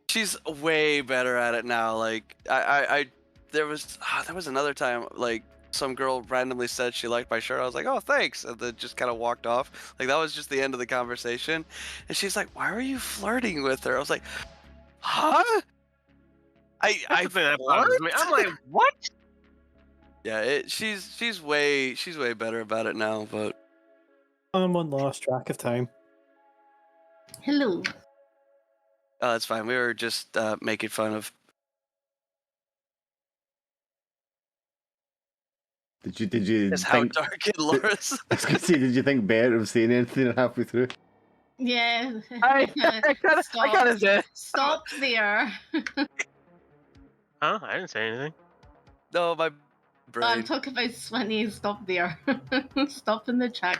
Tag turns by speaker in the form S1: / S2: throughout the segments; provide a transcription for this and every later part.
S1: She's way better at it now. Like there was another time like some girl randomly said she liked my shirt. I was like, oh, thanks, and then just kind of walked off. Like that was just the end of the conversation. And she's like, why were you flirting with her? I was like, huh?
S2: That's the thing that bothers me. I'm like, what?
S1: Yeah, she's way better about it now. But
S3: Someone lost track of time.
S4: Hello.
S1: it's fine. We were just making fun of.
S5: Did you
S1: It's
S5: think
S1: how dark in Laura's.
S5: I was gonna say, did you think better of saying anything halfway through?
S4: Yeah.
S2: I kind of did.
S4: Stop there.
S2: Huh? I didn't say anything.
S1: No, my brain.
S4: I'm talking about Swinny. Stop there. Stop in the chat.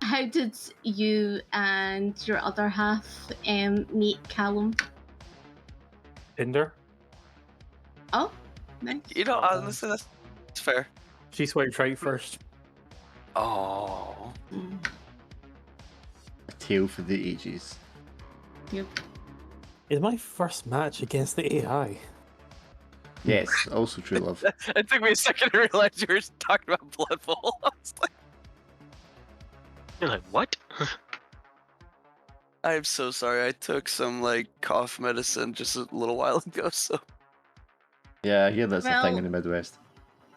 S4: How did you and your other half meet, Callum?
S3: Tinder.
S4: Oh, nice.
S1: You know, honestly, that's fair.
S3: She swiped right first.
S1: Oh.
S4: Mm.
S5: A tale for the ages.
S4: Yep.
S3: Is my first match against the AI.
S5: Yes, also true love.
S1: It took me a second to realize you were talking about Blood Bowl. I was like,
S2: You're like, what?
S1: I'm so sorry. I took some like cough medicine just a little while ago, so
S5: Yeah, I hear that's a thing
S4: Well-
S5: in the Midwest.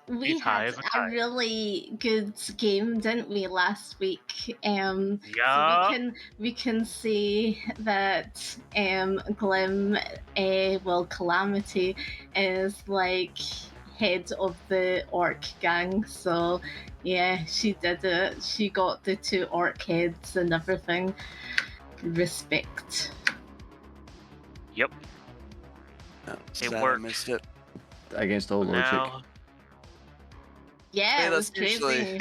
S4: We
S2: He's high
S4: had
S2: as a
S4: a
S2: kite.
S4: really good game, didn't we, last week?
S2: Yeah.
S4: So we can see that Glim, Calamity is like head of the orc gang. So yeah, she did it. She got the 2 orc heads and everything. Respect.
S2: Yep.
S1: sad I
S2: worked.
S1: missed it.
S5: Against all logic.
S2: Now,
S4: Yeah,
S1: Yeah,
S4: it was
S1: that's usually-
S4: crazy.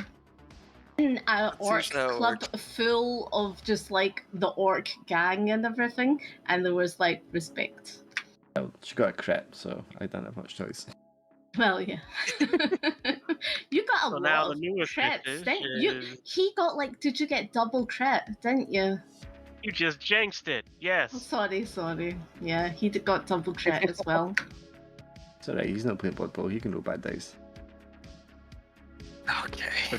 S4: An orc
S1: usually how it
S4: club full of just like the orc gang and everything, and there was like respect.
S5: Well, she got a crit, so I don't have much choice.
S4: Well, yeah. You got a
S2: So now
S4: lot
S2: the
S4: of
S2: newest
S4: crits,
S2: message
S4: didn't you?
S2: is-
S4: He got like, did you get double crit, didn't you?
S2: you just jinxed it.
S4: Oh,
S2: Yes.
S4: sorry. Yeah, he got double crit as well.
S5: It's alright, he's not playing Blood Bowl, he can roll bad dice.
S1: Okay.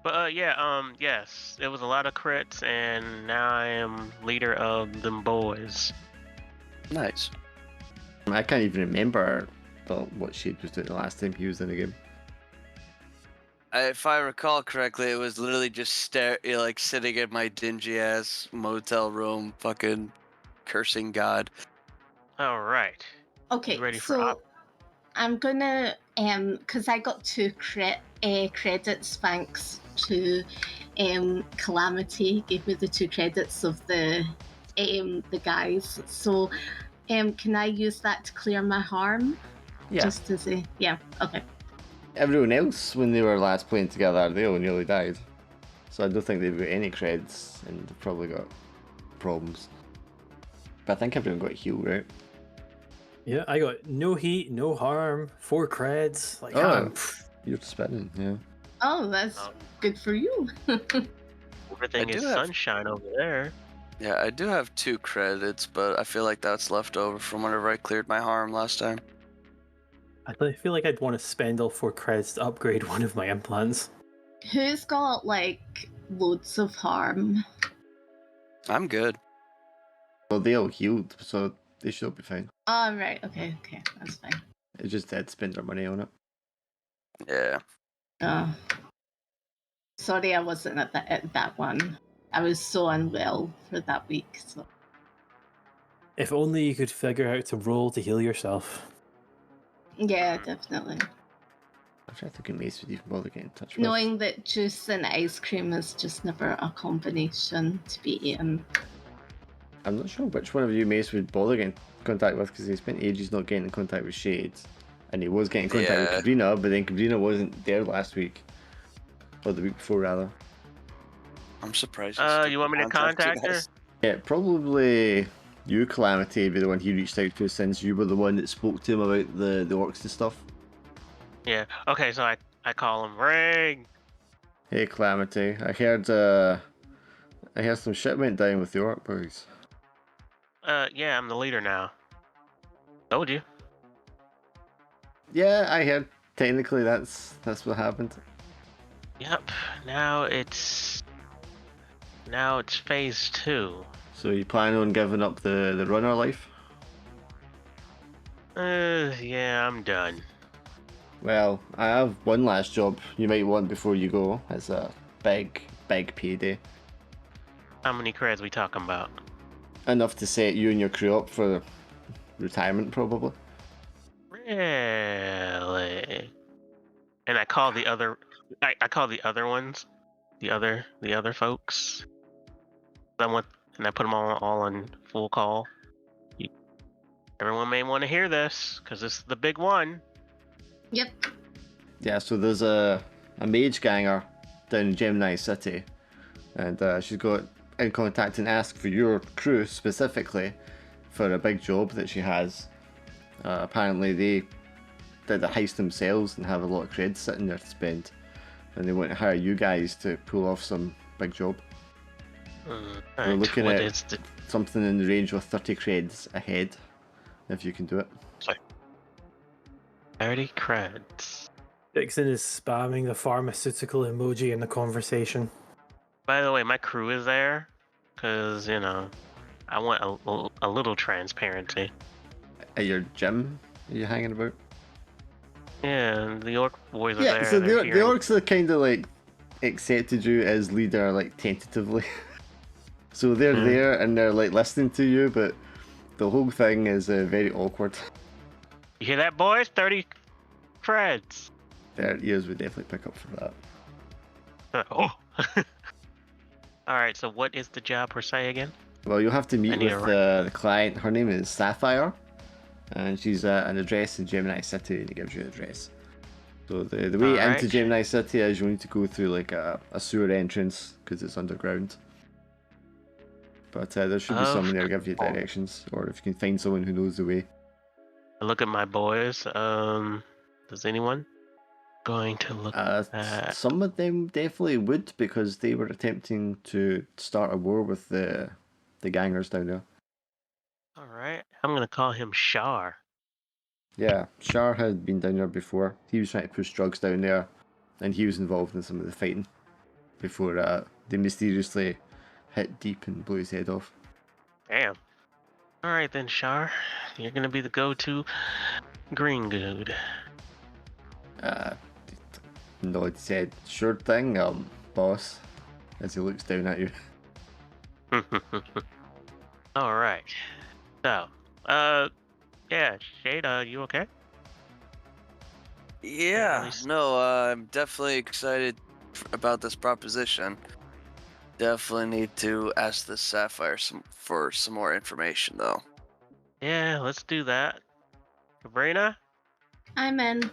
S2: But yes, it was a lot of crits, and now I am leader of them boys.
S1: Nice.
S5: I can't even remember what Shade was doing the last time he was in the game.
S1: If I recall correctly, it was literally just like sitting in my dingy ass motel room, fucking cursing God.
S2: All right.
S4: Okay,
S2: You ready for
S4: so
S2: op?
S4: I'm gonna because I got 2 credits thanks to Calamity gave me the 2 credits of the guys. So can I use that to clear my harm?
S5: Yeah.
S4: Just to say, yeah, okay.
S5: Everyone else, when they were last playing together, they all nearly died. So I don't think they've got any creds, and they've probably got problems. But I think everyone got healed, right?
S3: Yeah, I got no heat, no harm, 4 creds. Like,
S5: Oh, you're spinning, yeah.
S4: Oh, that's
S2: Um,
S4: good for you.
S2: Everything
S1: I
S2: is
S1: do have-
S2: sunshine over there.
S1: Yeah, I do have 2 credits, but I feel like that's left over from whenever I cleared my harm last time.
S3: I feel like I'd want to spend all 4 creds to upgrade one of my implants.
S4: Who's got like loads of harm?
S1: I'm good.
S5: Well, they all healed, so they should be fine.
S4: Oh, right, okay, that's fine.
S5: It's just they'd spend their money on it.
S1: Yeah.
S4: Oh. Sorry, I wasn't at that one. I was so unwell for that week. So
S3: If only you could figure out to roll to heal yourself.
S4: Yeah, definitely.
S5: I'm trying to think who Mace would even bother getting in touch with.
S4: Knowing that juice and ice cream is just never a combination to be eaten.
S5: I'm not sure which one of you Mace would bother getting in contact with, because he spent ages not getting in contact with Shades. And he was getting in contact with Kabrina, but then Kabrina wasn't there last week. Or the week before, rather.
S1: I'm surprised.
S2: You want me to contact her?
S5: Yeah, probably you, Calamity, be the one he reached out to, since you were the one that spoke to him about the orcs and stuff.
S2: Yeah. Okay, so I call him Ring.
S5: Hey, Calamity, I heard some shit went down with the orc boys.
S2: Yeah, I'm the leader now. Told you.
S5: Yeah, I heard. Technically, that's what happened.
S2: Yep. Now it's phase 2.
S5: So you plan on giving up the runner life?
S2: Yeah, I'm done.
S5: Well, I have one last job you might want before you go. It's a big payday.
S2: How many creds we talking about?
S5: Enough to set you and your crew up for retirement, probably.
S2: Really? And I call the other ones, the other folks. And I put them all on full call. Everyone may want to hear this because this is the big one.
S4: Yep.
S5: Yeah, so there's a mage ganger down in Gemini City, and she's got in contact and asked for your crew specifically for a big job that she has. Apparently they did a heist themselves and have a lot of creds sitting there to spend, and they want to hire you guys to pull off some big job. We're looking at something in the range of 30 creds ahead, if you can do it.
S2: 30 creds.
S3: Dixon is spamming the pharmaceutical emoji in the conversation.
S2: By the way, my crew is there because, I want a little transparency.
S5: At your gym, are you hanging about?
S2: Yeah, and the orc boys are
S5: Yeah,
S2: there.
S5: so the
S2: They're
S5: orcs are kind of like accepted you as leader, like tentatively. So they're there and they're like listening to you, but the whole thing is very awkward.
S2: You hear that, boys? 30 creds.
S5: Their ears would definitely pick up for that.
S2: Oh. All right, so what is the job per se again?
S5: Well, you'll have to meet with the client. Her name is Sapphire, and she's at an address in Gemini City, and it gives you an address. So the way into Gemini City is you need to go through like a sewer entrance because it's underground. But there should be someone there to give you directions, or if you can find someone who knows the way.
S2: I look at my boys. Does anyone going to look at...
S5: Some of them definitely would, because they were attempting to start a war with the gangers down there.
S2: All right, I'm gonna call him Shar.
S5: Yeah, Shar had been down there before. He was trying to push drugs down there, and he was involved in some of the fighting before they mysteriously hit deep and blew his head off.
S2: Damn. All right then, Shar, you're gonna be the go-to green dude.
S5: Nod said, "Sure thing, boss," as he looks down at you.
S2: All right. So, yeah, Shade, you okay?
S1: Yeah, no, I'm definitely excited about this proposition. Definitely need to ask this Sapphire for some more information, though.
S2: Yeah, let's do that. Sabrina?
S4: I'm in.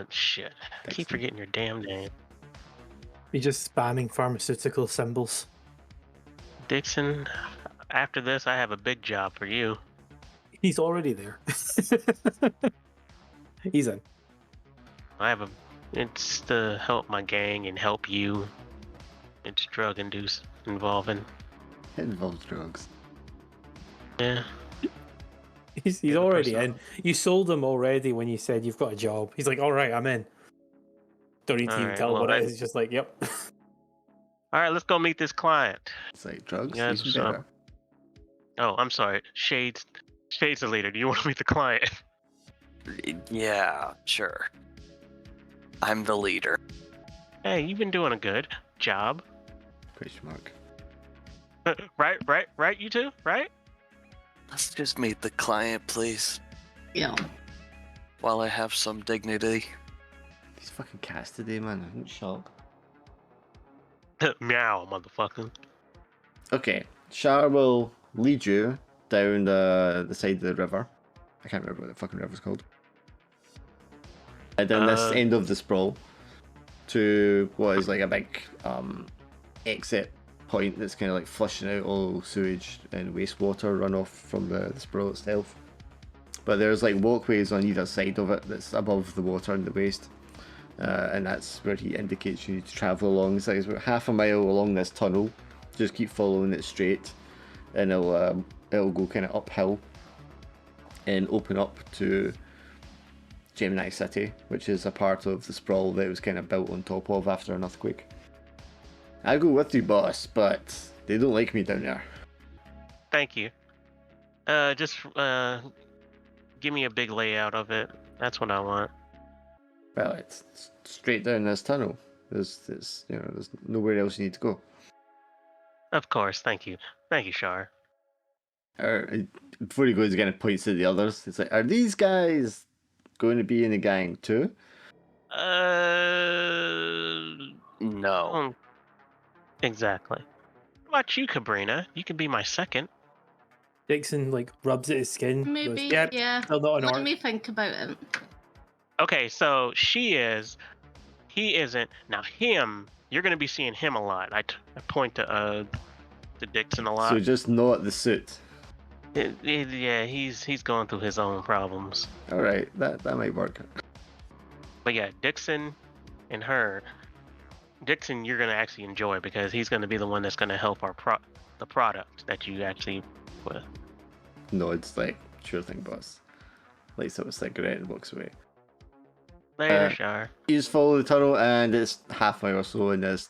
S2: Shit. I keep forgetting your damn name.
S3: You're just spamming pharmaceutical symbols.
S2: Dixon, after this, I have a big job for you.
S3: He's already there. He's in.
S2: It's to help my gang and help you. It's involving.
S5: It involves drugs.
S2: Yeah.
S3: He's already in. You sold him already when you said you've got a job. He's like, all right, I'm in. Don't need to even tell what it is. He's just like, yep.
S2: All right, let's go meet this client.
S5: It's like drugs.
S2: Yeah,
S5: Even better.
S2: Oh, I'm sorry. Shade's the leader. Do you want to meet the client?
S1: Yeah, sure. I'm the leader.
S2: Hey, you've been doing a good job.
S5: Question mark.
S2: Right, you two, right?
S1: Let's just meet the client, please,
S4: Yeah.
S1: while I have some dignity.
S5: These fucking cats today, man. I didn't shut up.
S2: Meow, motherfucker.
S5: Okay, Shar will lead you down the side of the river. I can't remember what the fucking river's called. Down this end of the sprawl to what is like a big exit point that's kind of like flushing out all sewage and wastewater runoff from the sprawl itself. But there's like walkways on either side of it that's above the water and the waste. And that's where he indicates you need to travel along. It's like it's about half a mile along this tunnel. Just keep following it straight, and it'll go kind of uphill and open up to Gemini City, which is a part of the sprawl that was kind of built on top of after an earthquake. I'll go with you, boss, but they don't like me down there.
S2: Thank you. Just give me a big layout of it. That's what I want.
S5: Well, it's straight down this tunnel. There's nowhere else you need to go.
S2: Of course, thank you. Thank you, Shar.
S5: Before he goes again and points to the others, it's like, are these guys going to be in the gang too?
S1: No.
S2: Exactly. What about you, Cabrina? You can be my second.
S3: Dixon like rubs at his skin.
S4: Maybe,
S3: Goes, yep,
S4: yeah.
S3: still not an
S4: Let
S3: orc.
S4: me think about it.
S2: Okay, so she is. He isn't. Now him, you're gonna be seeing him a lot. I point to Dixon a lot.
S5: So just not the suit.
S2: Yeah, he's going through his own problems.
S5: All right, that might work.
S2: But yeah, Dixon and her. Dixon, you're gonna actually enjoy because he's gonna be the one that's gonna help the product that you actually with.
S5: No, it's like sure thing, boss. Lights up a cigarette and walks away.
S2: Later, Shar.
S5: You just follow the tunnel, and it's half mile or so in this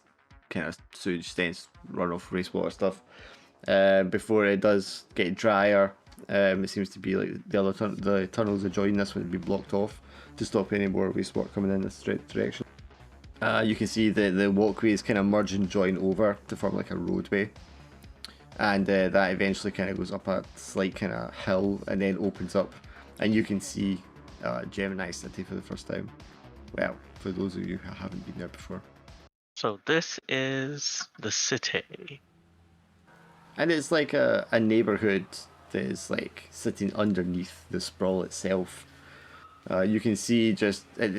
S5: kind of sewage dense runoff wastewater stuff. Before it does get drier, it seems to be like the tunnels adjoining this would be blocked off to stop any more wastewater coming in this direction. You can see the walkways kind of merge and join over to form like a roadway, and that eventually kind of goes up a slight kind of hill and then opens up, and you can see Gemini City for the first time. Well, for those of you who haven't been there before.
S2: So this is the city.
S5: And it's like a neighborhood that is like sitting underneath the sprawl itself. You can see just at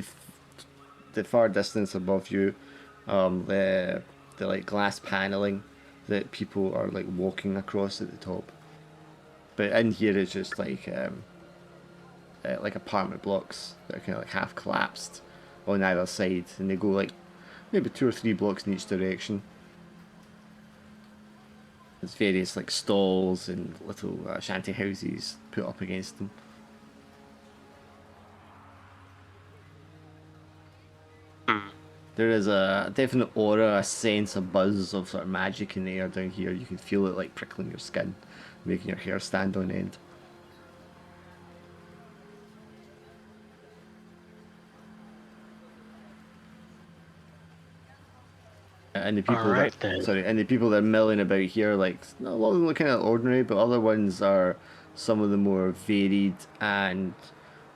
S5: the far distance above you, the like glass paneling that people are like walking across at the top. But in here it's just like apartment blocks that are kind of like half collapsed on either side, and they go like maybe 2 or 3 blocks in each direction. There's various like stalls and little shanty houses put up against them. There is a definite aura, a sense, a buzz of sort of magic in the air down here. You can feel it like prickling your skin, making your hair stand on end. And the people and the people that are milling about here, like a lot of them look kind of ordinary, but other ones are some of the more varied and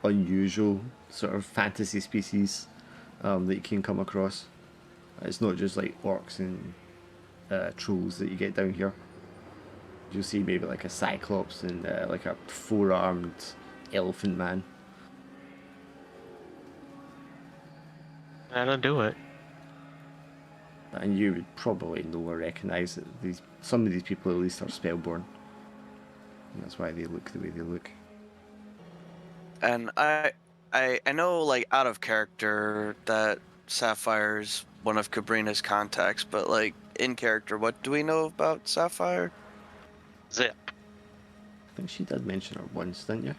S5: unusual sort of fantasy species that you can come across. It's not just like orcs and trolls that you get down here. You'll see maybe like a cyclops and like a 4-armed elephant man.
S2: That'll do it.
S5: And you would probably know or recognise that some of these people at least are spellborn. And that's why they look the way they look.
S1: And I know, like, out of character that Sapphire's one of Cabrina's contacts, but like in character, what do we know about Sapphire?
S2: Zip.
S5: I think she did mention her once, didn't you?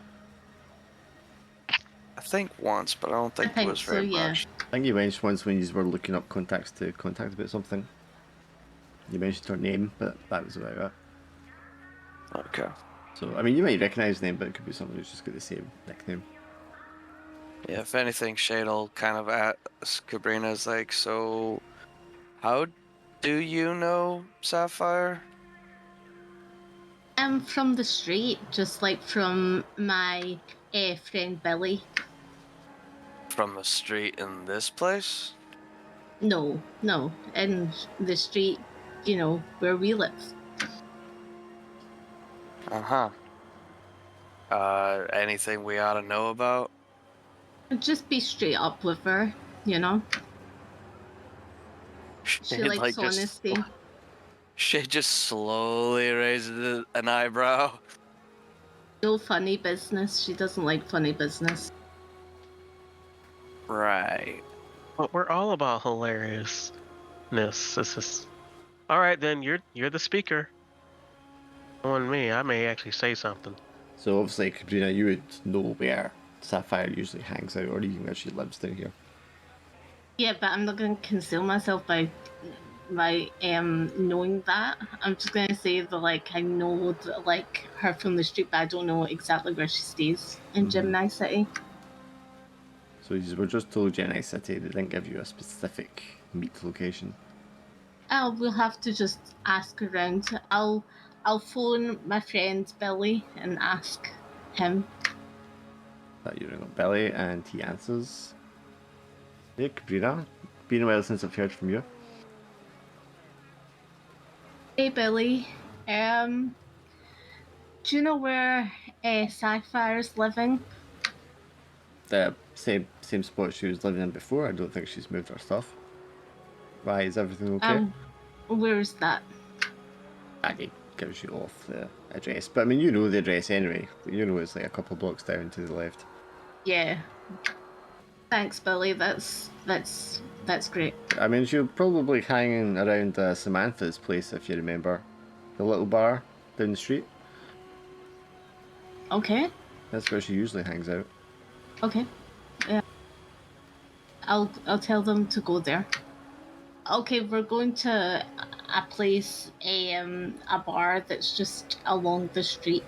S1: I think once, but I don't think it was
S4: so,
S1: very
S4: yeah.
S1: much.
S5: I think you mentioned once when you were looking up contacts to contact about something. You mentioned her name, but that was about it.
S1: Okay.
S5: So, I mean, you might recognise the name, but it could be someone who's just got the same nickname.
S1: Yeah, if anything, Shade'll kind of ask Cabrina's like, so how do you know Sapphire?
S4: From the street, just like from my friend Billy.
S1: From the street in this place?
S4: No, in the street, where we live.
S1: Uh-huh. Anything we ought to know about?
S4: Just be straight up with her, you know? She
S1: He'd
S4: likes
S1: like
S4: honesty.
S1: she just slowly raises an eyebrow.
S4: No funny business. She doesn't like funny business.
S1: Right.
S2: But we're all about hilariousness. This is all right. Then you're the speaker. On me, I may actually say something.
S5: So obviously, Katrina, you would know where Sapphire usually hangs out, or even where she lives down here.
S4: Yeah, but I'm not going to conceal myself by knowing that. I'm just going to say that, like, I know that, like, her from the street, but I don't know exactly where she stays in Gemini City.
S5: So you were just told Gemini City. They didn't give you a specific meet location.
S4: Oh, we'll have to just ask around. I'll phone my friend Billy and ask him.
S5: That you ring up Billy, and he answers. Hey, Katrina. Been a while since I've heard from you.
S4: Hey, Billy. Do you know where Sapphire's living?
S5: The same spot she was living in before. I don't think she's moved her stuff. Why, is everything okay?
S4: Where's that?
S5: Aggie gives you off the address. But I mean, you know the address anyway. You know it's like a couple blocks down to the left.
S4: Yeah. Thanks, Billy. That's great.
S5: I mean, she'll probably hanging around Samantha's place, if you remember. The little bar down the street.
S4: Okay.
S5: That's where she usually hangs out.
S4: Okay. Yeah. I'll tell them to go there. Okay, we're going to a place, a bar that's just along the street.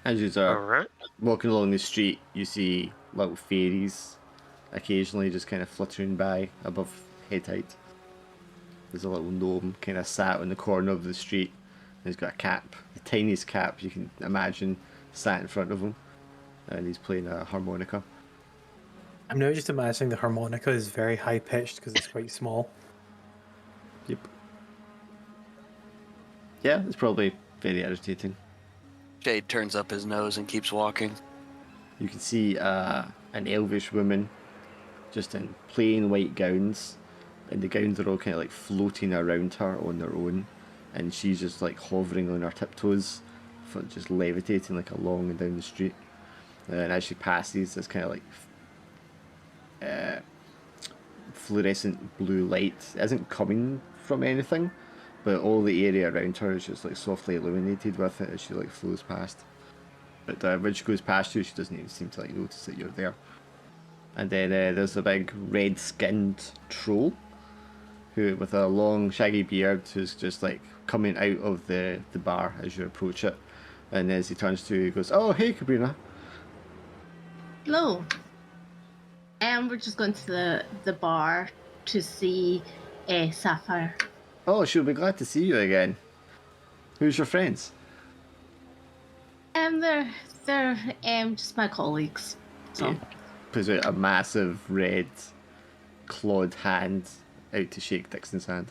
S5: As you
S2: All
S5: are
S2: right.
S5: walking along the street, you see little fairies occasionally just kind of fluttering by above head height. There's a little gnome kind of sat on the corner of the street. And he's got a cap, the tiniest cap you can imagine, sat in front of him. And he's playing a harmonica.
S3: I'm now just imagining the harmonica is very high pitched because it's quite small.
S5: Yep. Yeah, it's probably very irritating.
S1: Jade turns up his nose and keeps walking.
S5: You can see an elvish woman just in plain white gowns, and the gowns are all kind of like floating around her on their own, and she's just like hovering on her tiptoes, just levitating like along and down the street. And as she passes, this kind of like fluorescent blue light isn't coming from anything, but all the area around her is just like softly illuminated with it as she like flows past. But when she goes past you, she doesn't even seem to like notice that you're there. And then there's a big red-skinned troll, who with a long shaggy beard, who's just like coming out of the bar as you approach it. And as he turns to you, he goes, "Oh, hey, Sabrina."
S4: Hello. And we're just going to the bar to see Sapphire.
S5: "Oh, she'll be glad to see you again. Who's your friends?"
S4: They're just my colleagues. So.
S5: He puts out a massive red clawed hand out to shake Dixon's hand.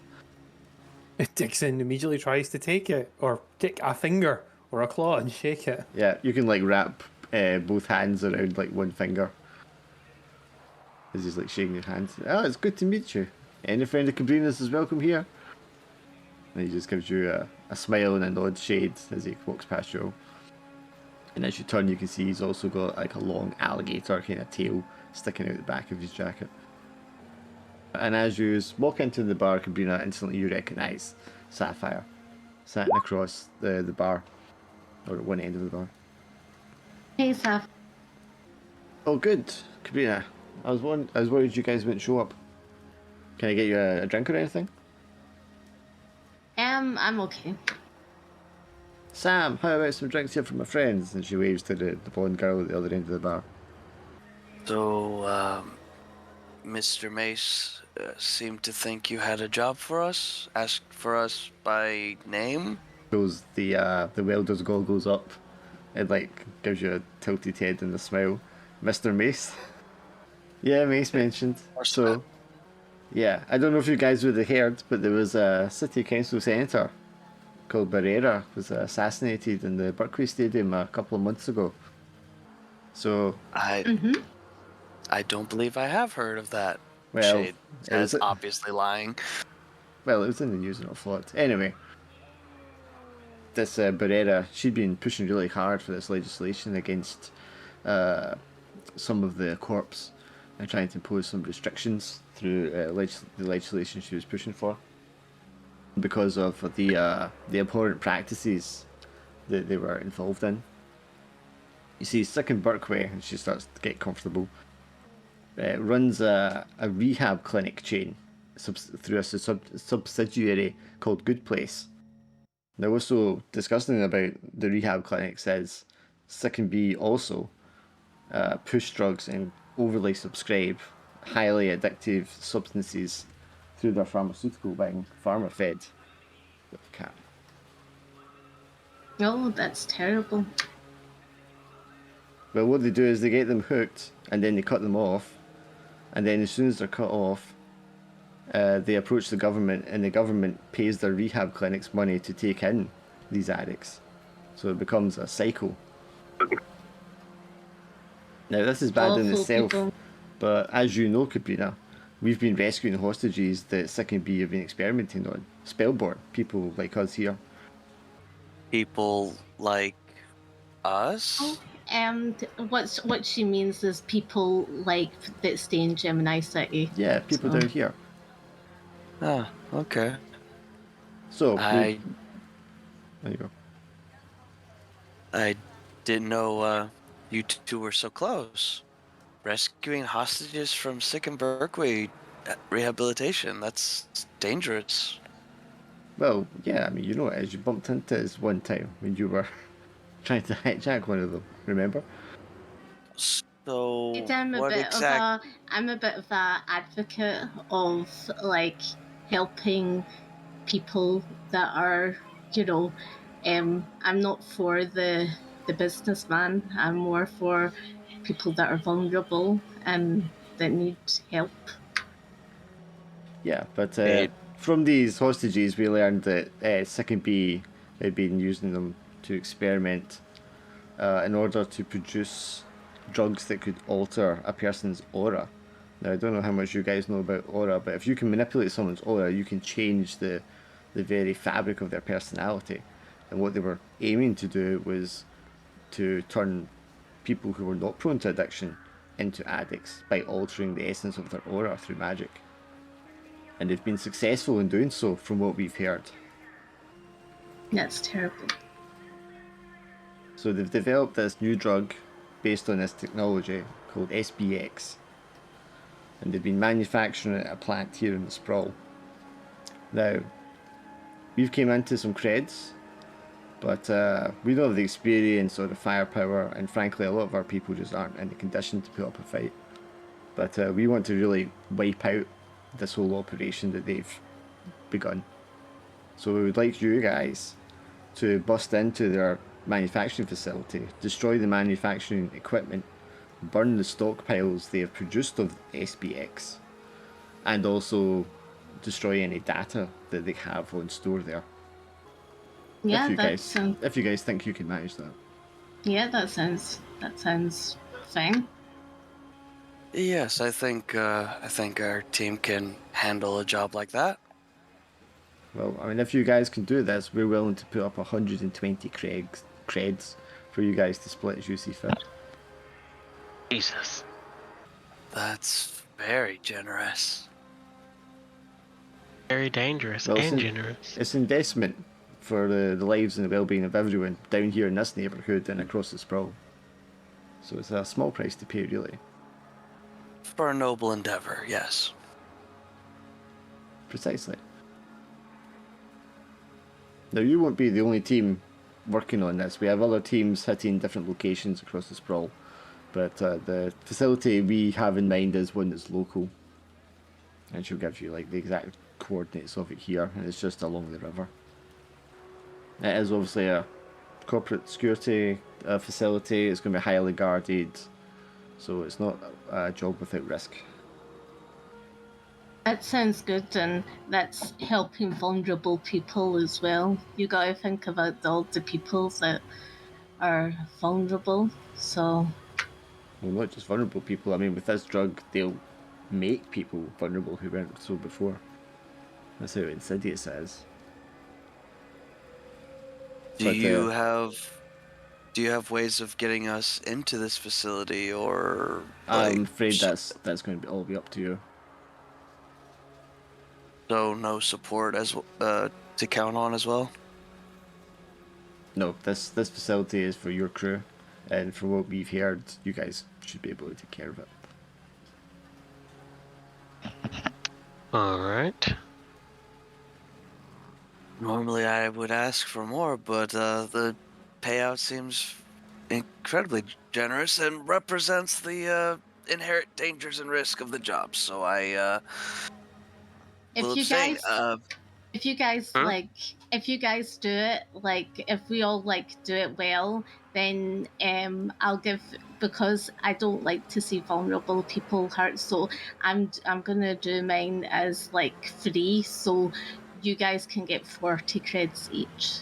S3: Dixon immediately tries to take it, or take a finger or a claw and shake it.
S5: Yeah, you can like wrap both hands around like one finger. As he's like shaking your hand. "Oh, it's good to meet you. Any friend of Cabrina's is welcome here." And he just gives you a smile and a nod shade as he walks past you. And as you turn, you can see he's also got like a long alligator kind of tail sticking out the back of his jacket. And as you walk into the bar, Cabrina, instantly you recognise Sapphire, sitting across the bar, or at one end of the bar.
S4: Hey, Sapphire.
S5: "Oh, good, Cabrina. I was worried you guys wouldn't show up. Can I get you a drink or anything?"
S4: I'm okay.
S5: "Sam, how about some drinks here from my friends?" And she waves to the blonde girl at the other end of the bar.
S1: So, Mr. Mace seemed to think you had a job for us. Asked for us by name.
S5: pulls the welder's goggles up. It like gives you a tilted head and a smile. Mr. Mace. Yeah, Mace mentioned. So, yeah, I don't know if you guys would have heard, but there was a city council senator called Barrera was assassinated in the Berkeley Stadium a couple of months ago. So,
S1: I don't believe I have heard of that.
S5: well,
S1: Shade
S5: it was
S1: as obviously lying.
S5: well, it was in the news an awful lot. Anyway, this Barrera, she'd been pushing really hard for this legislation against some of the corps and trying to impose some restrictions through the legislation she was pushing for because of the abhorrent practices that they were involved in. You see, Sick in Berkeley, and she starts to get comfortable, runs a rehab clinic chain through a subsidiary called Good Place. Now, what's so disgusting about the rehab clinics is Sick and B also push drugs and overly subscribe highly addictive substances through their pharmaceutical wing, PharmaFed. Cat.
S4: Oh, that's terrible.
S5: Well, what they do is they get them hooked and then they cut them off, and then as soon as they're cut off, they approach the government, and the government pays their rehab clinics money to take in these addicts. So it becomes a cycle. Now, this is bad in
S4: Awful
S5: itself,
S4: people.
S5: but as you know, Cabrina, we've been rescuing hostages that Sick and B have been experimenting on. Spellborn, people like us here.
S1: People like us?
S4: Oh, and what she means is people like that stay in Gemini City.
S5: Yeah, people
S4: So-
S5: down here.
S1: Ah, okay.
S5: So,
S1: I
S5: there you go.
S1: I didn't know you two were so close. Rescuing hostages from Sick and Berkeley rehabilitation. That's dangerous.
S5: Well, yeah, I mean, you know it is. You bumped into us one time when you were trying to hijack one of them, remember?
S1: So
S4: I'm a
S1: what
S4: bit
S1: exact?
S4: I'm a bit of a advocate of like helping people that are, I'm not for the businessman. I'm more for people that are vulnerable and that need help.
S5: Yeah, but
S1: It-
S5: from these hostages, we learned that Sick and B had been using them to experiment in order to produce drugs that could alter a person's aura. Now, I don't know how much you guys know about aura, but if you can manipulate someone's aura, you can change the very fabric of their personality. And what they were aiming to do was to turn people who were not prone to addiction into addicts by altering the essence of their aura through magic. And they've been successful in doing so, from what we've heard.
S4: That's terrible.
S5: So they've developed this new drug based on this technology called SBX. And they've been manufacturing it at a plant here in the Sprawl. Now, we've came into some creds, but we don't have the experience or the firepower, and frankly a lot of our people just aren't in the condition to put up a fight. But we want to really wipe out this whole operation that they've begun. So we would like you guys to bust into their manufacturing facility, destroy the manufacturing equipment, burn the stockpiles they have produced of SBX, and also destroy any data that they have on store there.
S4: Yeah,
S5: If you guys think you can manage that.
S4: Yeah, that sounds fine.
S1: Yes, I think our team can handle a job like that.
S5: Well, I mean, if you guys can do this, we're willing to put up 120 creds for you guys to split as you see fit.
S2: Jesus.
S1: That's very generous.
S2: Very dangerous
S5: Well,
S2: and generous.
S5: It's investment for the lives and the well-being of everyone down here in this neighbourhood and across the Sprawl. So it's a small price to pay, really.
S1: For a noble endeavor, yes.
S5: Precisely. Now, you won't be the only team working on this. We have other teams hitting different locations across the Sprawl. But the facility we have in mind is one that's local. And she'll give you like the exact coordinates of it here, and it's just along the river. It is obviously a corporate security facility. It's going to be highly guarded, so it's not a job without risk.
S4: That sounds good, and that's helping vulnerable people as well. You gotta think about all the people that are vulnerable. So,
S5: Well, not just vulnerable people. I mean, with this drug, they'll make people vulnerable who weren't so before. That's how insidious it is.
S1: Do
S5: But,
S1: you have ways of getting us into this facility, or like
S5: I'm afraid that's going to all be up to you.
S1: so no support as to count on as well?
S5: No, this facility is for your crew, and from what we've heard, you guys should be able to take care of it.
S2: All right.
S1: Normally I would ask for more, but the payout seems incredibly generous and represents the inherent dangers and risk of the job. So I
S4: if
S1: will
S4: you
S1: abstain.
S4: guys, if you guys
S2: Huh?
S4: if you guys do it, if we all do it well, then I'll give, because I don't like to see vulnerable people hurt. So I'm gonna do mine as free, so you guys can get 40 creds each.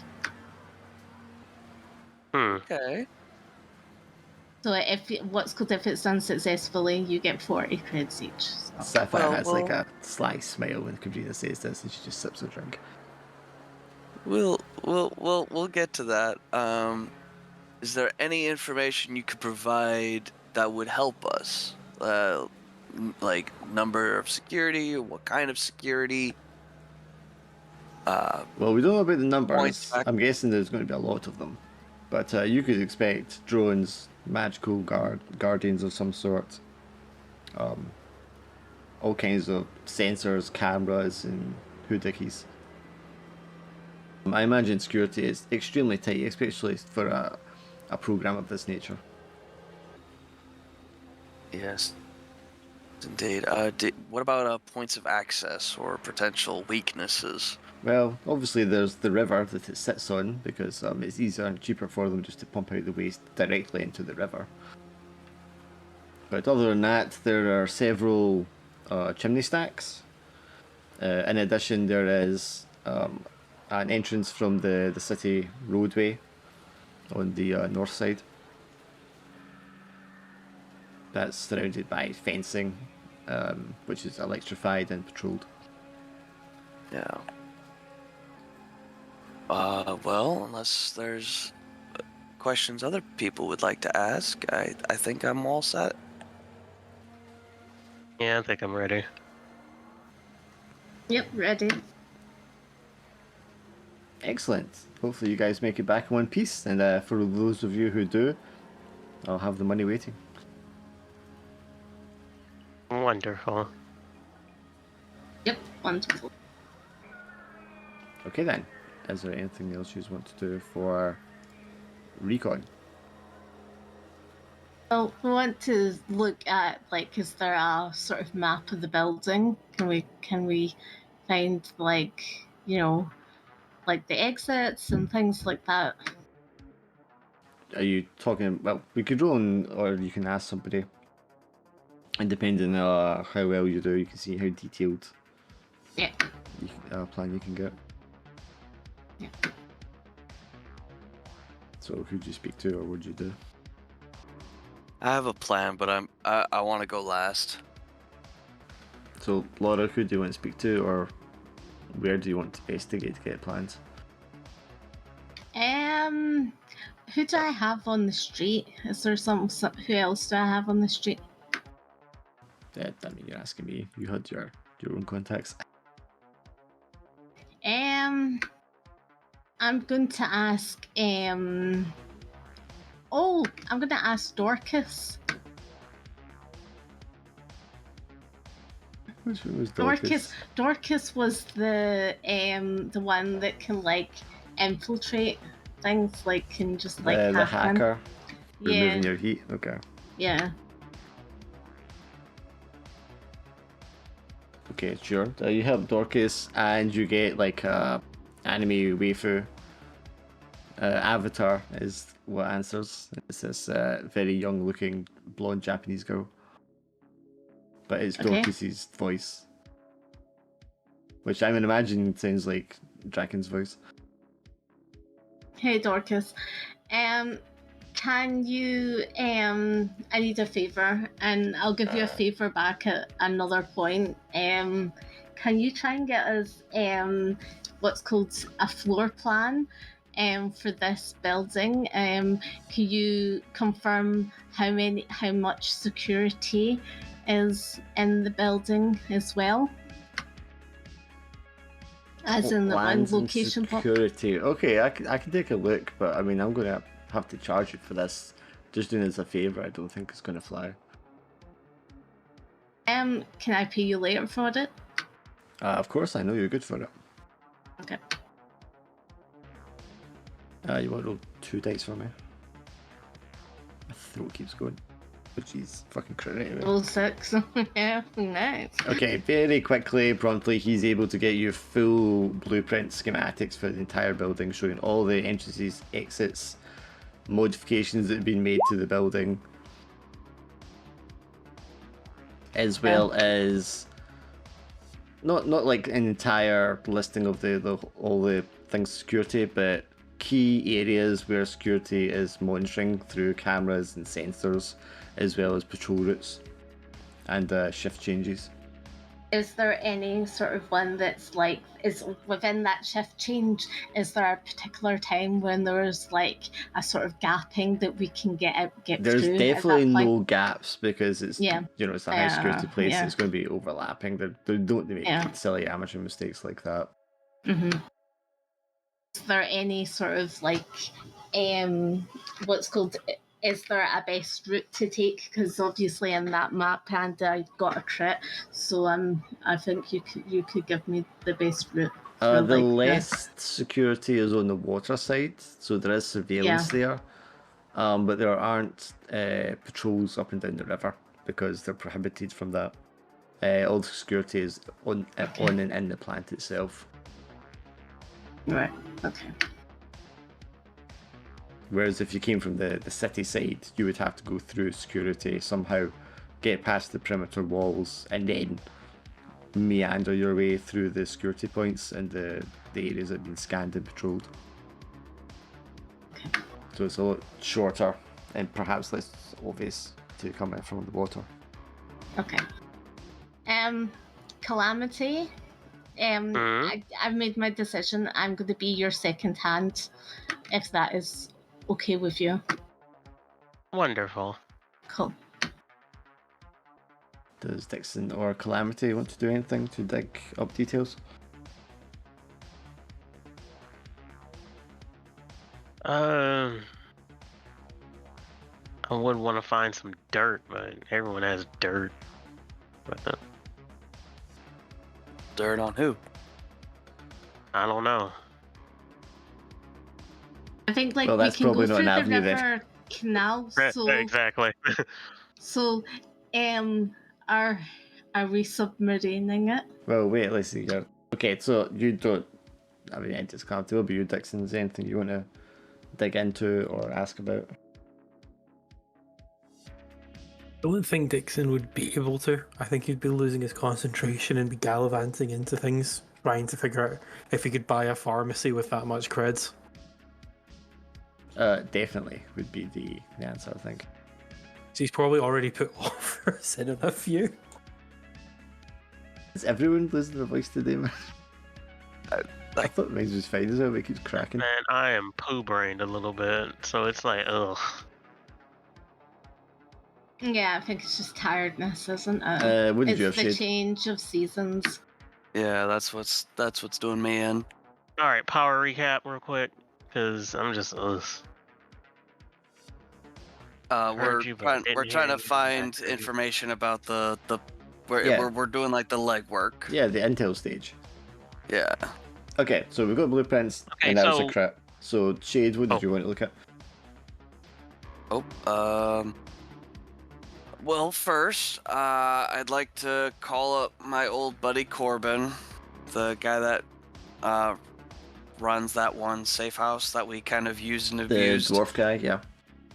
S1: Okay.
S4: So what's called, if it's done successfully, you get 40 creds each. So.
S5: Sapphire has like
S1: well,
S5: a sly smile when Kabrina says this, and she just sips her drink.
S1: we'll get to that. Is there any information you could provide that would help us? Like number of security, what kind of security?
S5: Well, we don't know about the
S1: Points
S5: numbers.
S1: back.
S5: I'm guessing there's going to be a lot of them. But you could expect drones, magical guardians of some sort, all kinds of sensors, cameras, and hoodickies. I imagine security is extremely tight, especially for a program of this nature.
S1: Yes, indeed. What about points of access or potential weaknesses?
S5: Well, obviously there's the river that it sits on, because it's easier and cheaper for them just to pump out the waste directly into the river. But other than that, there are several chimney stacks. In addition, there is an entrance from the city roadway on the north side. That's surrounded by fencing, which is electrified and patrolled.
S1: Yeah. Well, unless there's questions other people would like to ask, I think I'm all set.
S2: Yeah, I think I'm ready.
S4: Yep, ready.
S5: Excellent. Hopefully you guys make it back in one piece, and for those of you who do, I'll have the money waiting.
S2: Wonderful.
S4: Yep, wonderful.
S5: Okay then. Is there anything else you want to do for recon?
S4: Well, we want to look at, is there a sort of map of the building? Can we find the exits and things like that?
S5: Are you talking? Well, we could roll on, or you can ask somebody. And depending on how well you do, you can see how detailed plan you can get.
S4: Yeah.
S5: So who'd you speak to, or what'd you do?
S1: I have a plan, but I want to go last.
S5: So Laura, who do you want to speak to, or where do you want to investigate to get plans?
S4: Who do I have on the street? Is there who else do I have on the street?
S5: I mean, you're asking me. You had your own contacts.
S4: I'm going to ask. I'm going to ask Dorcas.
S5: Which one was Dorcas?
S4: Dorcas was the one that can infiltrate things, can just
S5: the
S4: hack
S5: hacker.
S4: Yeah.
S5: Removing your heat. Okay.
S4: Yeah.
S5: Okay, sure. You help Dorcas, and you get anime waifu Avatar is what answers. It's this very young-looking blonde Japanese girl, but it's
S4: Okay.
S5: Dorcas's voice, which I would imagine sounds like Draken's voice.
S4: Hey Dorcas, can you I need a favor, and I'll give you a favor back at another point. Can you try and get us what's called a floor plan for this building? Can you confirm how much security is in the building as well? As in the one
S5: Plans and
S4: location.
S5: security. Okay, I can take a look, but I mean, I'm going to have to charge you for this. Just doing it as a favor, I don't think it's going to fly.
S4: Can I pay you later for it?
S5: Of course, I know you're good for it.
S4: Okay.
S5: You want to roll 2 dice for me? My throat keeps going. Oh jeez, fucking crit.
S4: Roll 6. Yeah, nice.
S5: Okay, very quickly, promptly, he's able to get you full blueprint schematics for the entire building, showing all the entrances, exits, modifications that have been made to the building, as well as not like an entire listing of all the things security, but key areas where security is monitoring through cameras and sensors, as well as patrol routes and shift changes.
S4: Is there any sort of one that's like, is within that shift change, is there a particular time when there's like a sort of gapping that we can get
S5: There's
S4: through?
S5: definitely no gaps because it's it's a high security place.
S4: Yeah.
S5: It's going to be overlapping. They don't make silly amateur mistakes like that.
S4: Mm-hmm. Is there any sort of like what's called, is there a best route to take? Because obviously in that map and I got a crit, so I think you could give me the best route.
S5: The less security is on the water side, so there is surveillance there, but there aren't patrols up and down the river because they're prohibited from that. All the security is on and in the plant itself.
S4: Right. Okay.
S5: Whereas if you came from the city side, you would have to go through security somehow, get past the perimeter walls, and then meander your way through the security points and the areas that have been scanned and patrolled.
S4: Okay.
S5: So it's a lot shorter and perhaps less obvious to come in from the water.
S4: Okay. Calamity. I've made my decision. I'm going to be your second hand, if that is okay with you.
S2: Wonderful.
S4: Cool.
S5: Does Dixon or Calamity want to do anything to dig up details?
S2: I would want to find some dirt, but everyone has dirt. But,
S1: Dirt on who?
S2: I don't know.
S4: I think like
S5: Well,
S4: we
S5: that's
S4: can go
S5: probably not
S4: through
S5: an
S4: the
S5: avenue then.
S4: river canal. So
S2: Exactly.
S4: so are we submarining it?
S5: Well, wait, let's see here. Okay, so you don't have any ideas, Calamity, but you, Dixon, is there anything you want to dig into or ask about?
S3: I don't think Dixon would be able to. I think he'd be losing his concentration and be gallivanting into things, trying to figure out if he could buy a pharmacy with that much creds.
S5: Definitely would be the answer, I think.
S3: So he's probably already put offers in a few.
S5: Is everyone losing their voice today, man? I thought mine was fine as well, it keeps cracking.
S2: Man, I am poo-brained a little bit, so it's like, ugh.
S4: Yeah, I think it's just tiredness, isn't it?
S5: What did you
S4: It's
S5: have,
S4: the
S5: Shade?
S4: change of seasons.
S1: Yeah, that's what's doing me in.
S2: All right, power recap real quick, because I'm just, ugh.
S1: We're
S2: you, but I didn't
S1: trying
S2: hear
S1: to
S2: you.
S1: find
S2: Exactly.
S1: information about the
S5: Yeah.
S1: we're doing like the legwork.
S5: Yeah, the intel stage.
S1: Yeah.
S5: Okay, so we've got blueprints,
S2: Okay,
S5: and that was a
S2: so-
S5: crit. So, Shade, what did you want to look at?
S1: Well, first, I'd like to call up my old buddy Corbin, the guy that runs that one safe house that we kind of used and
S5: The
S1: abused.
S5: dwarf guy, yeah.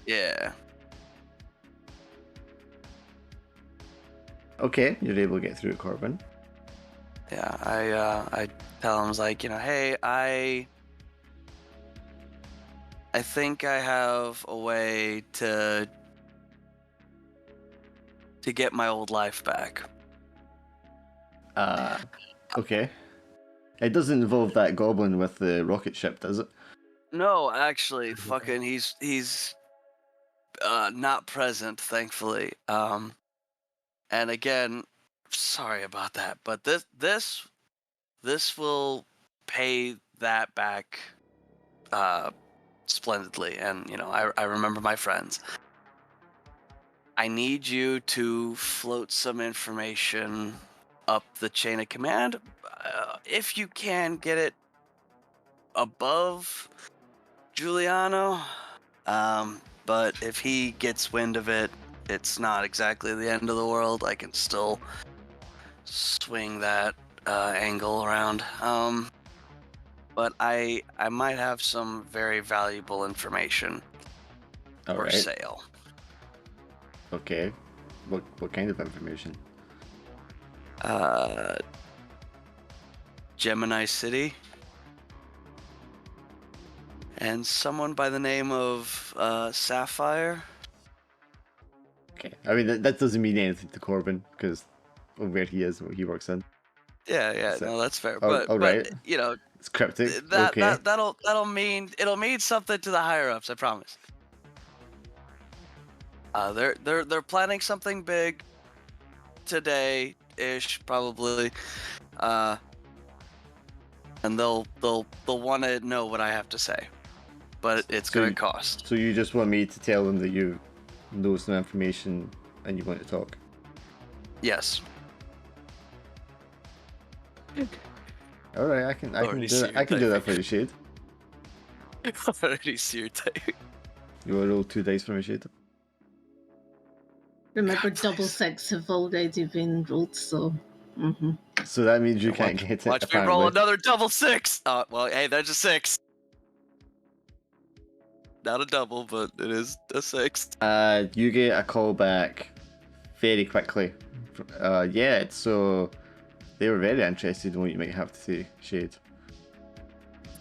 S1: Yeah.
S5: Okay, you're able to get through to Corbin.
S1: Yeah, I tell him, I was like, hey, I think I have a way to get my old life back.
S5: Okay. It doesn't involve that goblin with the rocket ship, does it?
S1: No, actually, fucking, he's not present, thankfully. And again, sorry about that, but this will pay that back splendidly. And I remember my friends. I need you to float some information up the chain of command. If you can get it above Giuliano. But if he gets wind of it, it's not exactly the end of the world. I can still swing that angle around. But I might have some very valuable information
S5: All
S1: for
S5: right.
S1: sale.
S5: Okay. What kind of information?
S1: Gemini City. And someone by the name of Sapphire.
S5: Okay. I mean, that doesn't mean anything to Corbin, because of where he is and what he works in.
S1: Yeah,
S5: So-
S1: no, that's fair.
S5: all
S1: But
S5: right.
S1: you
S5: It's cryptic.
S1: that
S5: Okay.
S1: that'll mean something to the higher ups. I promise. They're planning something big today-ish, probably, and they'll want to know what I have to say, but it's
S5: So
S1: gonna
S5: you-
S1: cost.
S5: So you just want me to tell them that you know some information and you want to talk?
S1: Yes.
S5: All right, I can
S1: Already
S5: do
S1: see
S5: that.
S1: your
S5: I can do that
S1: typing.
S5: for you, Shade.
S1: Already see your type.
S5: You want to roll 2 dice for me, Shade?
S4: Remember,
S1: God,
S4: double
S1: please.
S4: 6 have already been rolled, so.
S5: So that means you
S1: Yeah,
S5: can't get it.
S1: Watch me
S5: Apparently.
S1: roll another double 6. Well, hey, there's a 6. Not a double, but it is a 6.
S5: You get a call back very quickly. Yeah, so they were very interested in what you might have to say, Shade.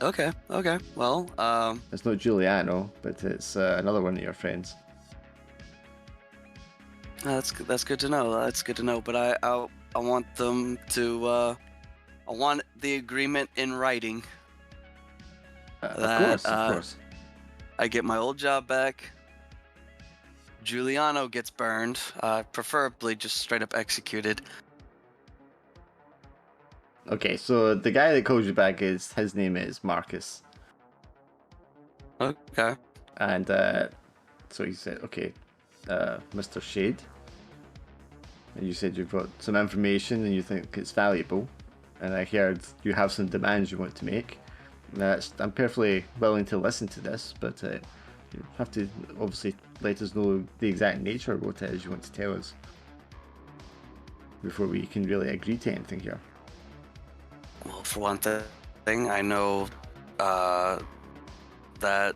S1: Okay. Well,
S5: It's not Giuliano, but it's another one of your friends.
S1: that's good to know. That's good to know. But I want them to. I want the agreement in writing.
S5: Of course.
S1: I get my old job back. Giuliano gets burned, preferably just straight up executed.
S5: Okay, so the guy that calls you back his name is Marcus,
S1: Okay.
S5: and so he said, okay, Mr. Shade, and you said you've got some information and you think it's valuable, and I heard you have some demands you want to make. I'm perfectly willing to listen to this, but you have to obviously let us know the exact nature of what it is you want to tell us before we can really agree to anything here.
S1: Well, for one thing, I know that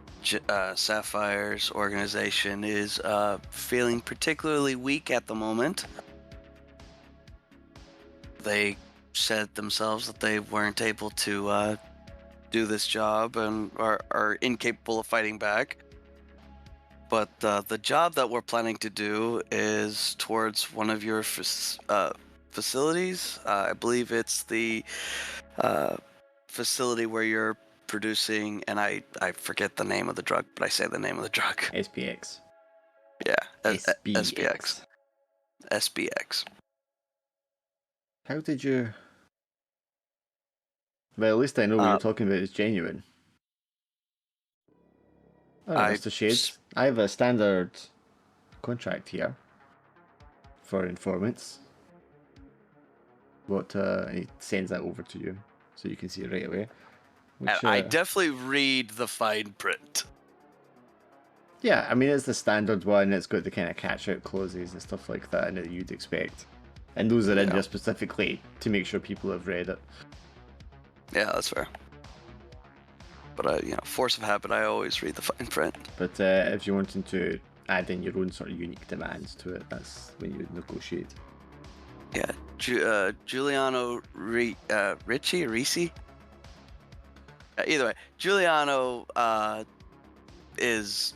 S1: Sapphire's organization is feeling particularly weak at the moment. They said themselves that they weren't able to do this job and are incapable of fighting back. But the job that we're planning to do is towards one of your facilities. I believe it's the facility where you're producing, and I forget the name of the drug, but I say the name of the drug.
S5: SPX.
S1: Yeah,
S5: SBX.
S1: SBX.
S5: How did you... Well, at least I know what you're talking about is genuine. Alright, Mr. Shade, I have a standard contract here for informants. And he sends that over to you so you can see it right away. Which,
S1: I definitely read the fine print.
S5: Yeah, I mean, it's the standard one. It's got the kind of catch-out clauses and stuff like that that you'd expect. And those are in there specifically to make sure people have read it.
S1: Yeah, that's fair. but force of habit, I always read the fine print.
S5: But if you're wanting to add in your own sort of unique demands to it, that's when you negotiate.
S1: Yeah, Giuliano Ricci. Either way, Giuliano is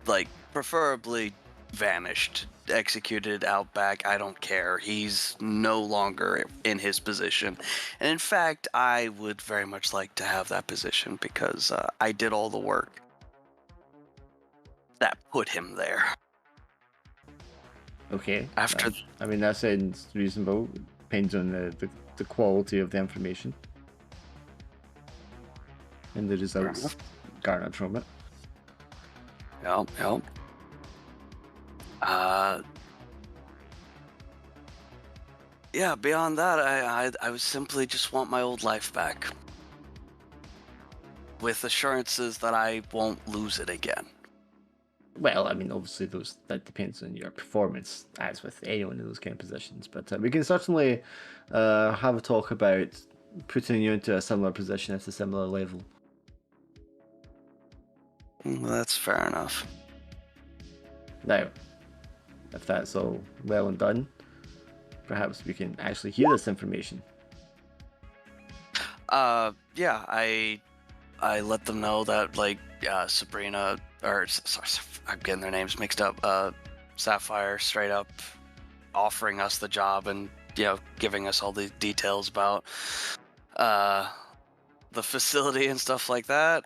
S1: like preferably vanished, executed out back. I don't care. He's no longer in his position, and in fact, I would very much like to have that position because I did all the work that put him there.
S5: Okay.
S1: After
S5: that sounds reasonable. Depends on the quality of the information and the results garnered from it.
S1: Yep. Yeah, beyond that, I would simply just want my old life back. With assurances that I won't lose it again.
S5: Well, obviously that depends on your performance, as with anyone in those kind of positions. But we can certainly have a talk about putting you into a similar position at a similar level.
S1: Well, that's fair enough.
S5: Now, if that's all well and done, perhaps we can actually hear this information.
S1: Yeah, I let them know that Sabrina, or sorry, I'm getting their names mixed up. Sapphire straight up offering us the job and giving us all the details about the facility and stuff like that.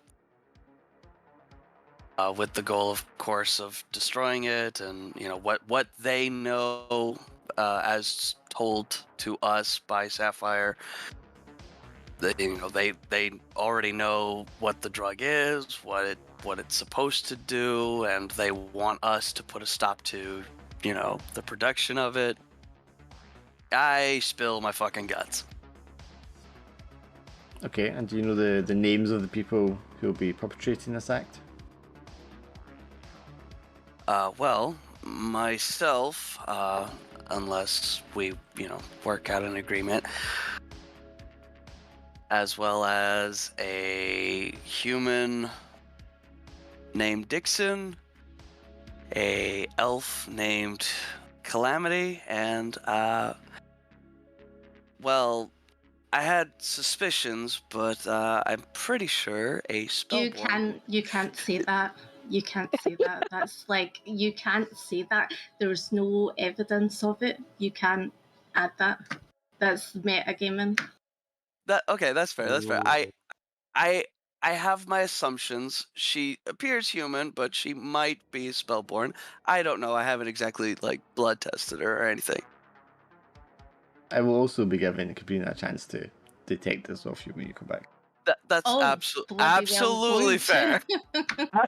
S1: With the goal, of course, of destroying it, and what they know as told to us by Sapphire. They already know what the drug is, what it's supposed to do, and they want us to put a stop to the production of it. I spill my fucking guts.
S5: Okay, and do you know the names of the people who will be perpetrating this act?
S1: Well, myself, unless we, work out an agreement, as well as a human named Dixon, a elf named Calamity, and, well, I had suspicions, but I'm pretty sure a spellborn...
S4: You can't say that. You can't say that. That's like, you can't say that. There's no evidence of it. You can't add that. That's metagaming.
S1: Okay, that's fair. That's fair. I have my assumptions. She appears human, but she might be spellborn. I don't know. I haven't exactly blood tested her or anything.
S5: I will also be giving Cabrina a chance to detect this off you when you come back.
S1: That's
S4: bloody well,
S1: absolutely
S4: won't
S1: fair.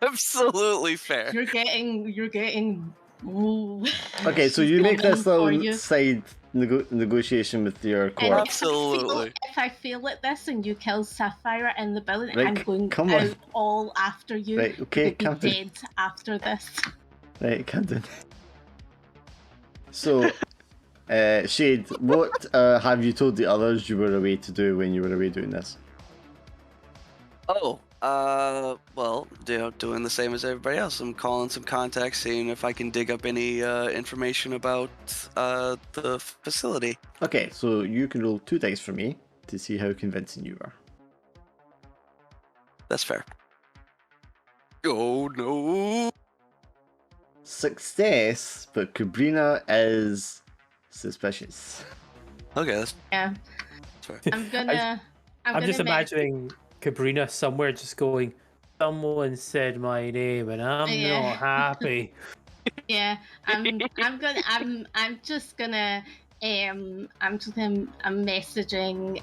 S1: Absolutely fair.
S4: You're getting. Ooh,
S5: Okay, so
S4: she's
S5: you make
S4: coming
S5: this
S4: for
S5: little
S4: you.
S5: side negotiation with your
S4: And
S5: court.
S1: Absolutely.
S4: if I fail at this and you kill Sapphire in the building,
S5: Right,
S4: I'm going
S5: come on.
S4: out all after you.
S5: Right, okay,
S4: You'll be
S5: Captain.
S4: dead after this.
S5: Right, Camden. So, Shade, what have you told the others you were away to do when you were away doing this?
S1: Oh, well, doing the same as everybody else. I'm calling some contacts, seeing if I can dig up any information about the facility.
S5: Okay, so you can roll 2 dice for me to see how convincing you are.
S1: That's fair. Oh no!
S5: Success, but Cabrina is suspicious.
S1: Okay, that's
S4: Yeah,
S1: fair.
S4: I'm
S3: just imagining Cabrina somewhere just going, "Someone said my name and I'm
S4: Yeah.
S3: not happy."
S4: Yeah, I'm messaging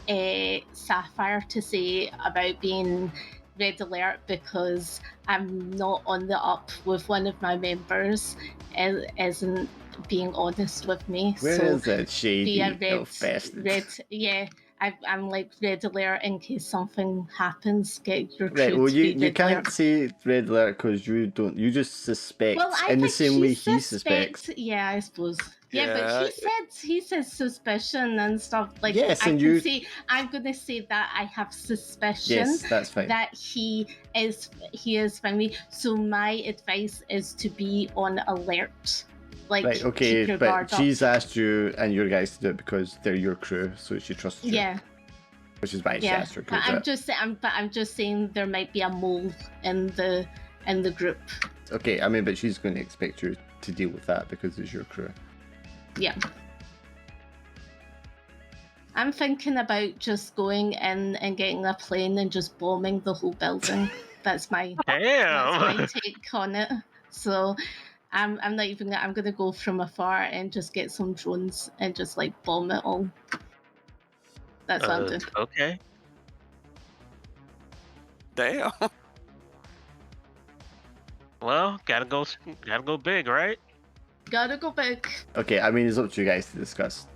S4: Sapphire to say about being red alert because I'm not on the up with one of my members isn't being honest with me.
S5: Where
S4: so
S5: is that shady
S4: be a
S5: elf bastard?
S4: red, yeah. I'm like red alert in case something happens. Get your
S5: Right.
S4: crew
S5: Well,
S4: to be
S5: you
S4: red
S5: can't
S4: alert.
S5: say red alert because you don't. You just suspect
S4: Well, I
S5: in the
S4: think
S5: same way he suspects.
S4: Yeah, I suppose. Yeah, but
S1: Yeah.
S4: he says suspicion and stuff. Like
S5: Yes,
S4: I
S5: and
S4: can
S5: you.
S4: say I'm gonna say that I have suspicion
S5: Yes, that's fine.
S4: that he is friendly. So my advice is to be on alert. Like
S5: Right. Okay.
S4: keep your
S5: But
S4: guard up.
S5: she's asked you and your guys to do it because they're your crew, so she trusts you.
S4: Yeah,
S5: Which is why she
S4: yeah.
S5: asked her
S4: But
S5: crew to do it.
S4: I'm just saying there might be a mole in the group.
S5: Okay. I mean, but she's going to expect you to deal with that because it's your crew.
S4: Yeah. I'm thinking about just going in and getting a plane and just bombing the whole building. That's my
S2: Damn.
S4: take on it. So I'm not even I'm gonna go from afar and just get some drones and just like bomb it all. That's what I'm doing.
S2: Okay.
S1: Damn.
S2: Well, gotta go big, right?
S4: Gotta go big.
S5: Okay. I mean, it's up to you guys to discuss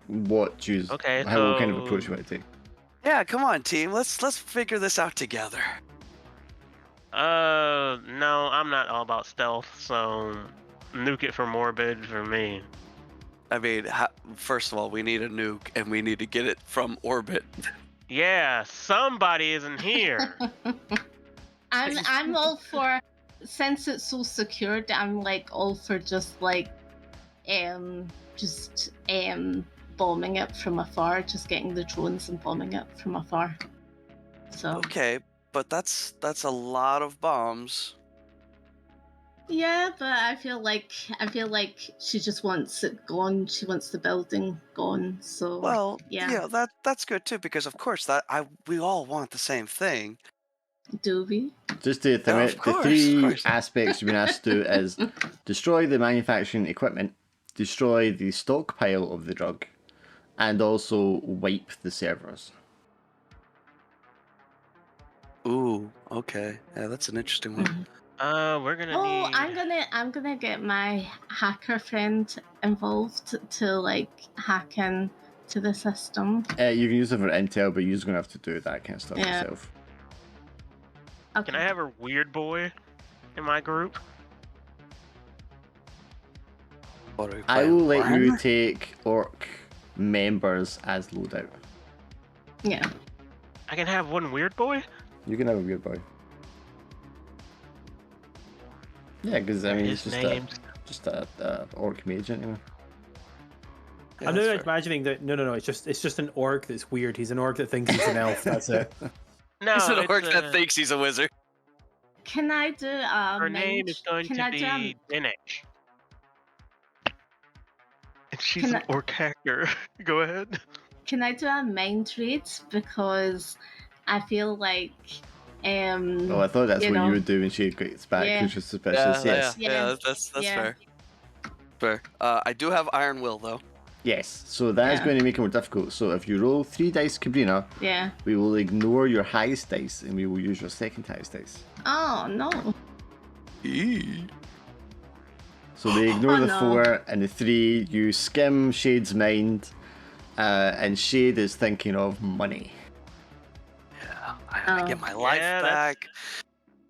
S5: what what kind of approach you want to take.
S1: Yeah, come on, team. Let's figure this out together.
S2: No, I'm not all about stealth, so nuke it from orbit for me.
S1: I mean, first of all, we need a nuke, and we need to get it from orbit.
S2: Yeah, somebody isn't here.
S4: I'm all for, since it's so secured, I'm like all for just bombing it from afar, just getting the drones and bombing it from afar. So
S1: Okay, but that's a lot of bombs.
S4: yeah, but I feel like she just wants it gone. She wants the building gone. So
S1: Well,
S4: yeah.
S1: that's good too, because of course we all want the same thing.
S4: Do we?
S5: Just to
S1: Yeah, of
S5: the
S1: course,
S5: three
S1: of course.
S5: aspects you've been asked to do is destroy the manufacturing equipment, destroy the stockpile of the drug, and also wipe the servers.
S1: Ooh, okay. Yeah, that's an interesting one.
S2: We're gonna need.
S4: I'm gonna get my hacker friend involved to like hack in to the system.
S5: You can use it for intel, but you're just gonna have to do that kind of stuff
S4: Yeah.
S5: yourself.
S4: Okay.
S2: Can I have a weird boy in my group?
S1: What are we
S5: I
S1: playing,
S5: will let you
S1: Warhammer?
S5: take orc members as loadout.
S4: Yeah.
S2: I can have one weird boy?
S5: You can have a weird boy. Yeah, because I mean, it's
S2: His
S5: just
S2: name's
S5: just a orc mage anyway.
S1: Yeah,
S3: I'm
S1: that's
S3: not
S1: fair.
S3: imagining that. No. It's just an orc that's weird. He's an orc that thinks he's an elf. That's it.
S2: no.
S1: He's an
S2: it's,
S1: orc that thinks he's a wizard.
S4: Can I do
S2: her name is going
S4: can
S2: to
S4: I do
S2: be Dinesh. And she's
S4: Can
S2: an
S4: I-
S2: orc hacker. Go ahead.
S4: Can I do a mind read, because I feel like
S5: Oh, I thought that's
S4: you
S5: what
S4: know.
S5: you would do when she gets back,
S4: Yeah.
S5: which was suspicious. Yes.
S1: Yeah, that's
S4: Yeah.
S1: fair. Fair. I do have Iron Will though.
S5: Yes. So that is
S4: Yeah.
S5: going to make it more difficult. So if you roll 3 dice, Cabrina,
S4: Yeah.
S5: we will ignore your highest dice and we will use your second highest dice.
S4: Oh no.
S5: So they ignore
S4: Oh,
S5: the
S4: no.
S5: 4 and the 3. You skim Shade's mind, and Shade is thinking of money.
S1: Yeah, I get my life
S2: Yeah, that's-
S1: back.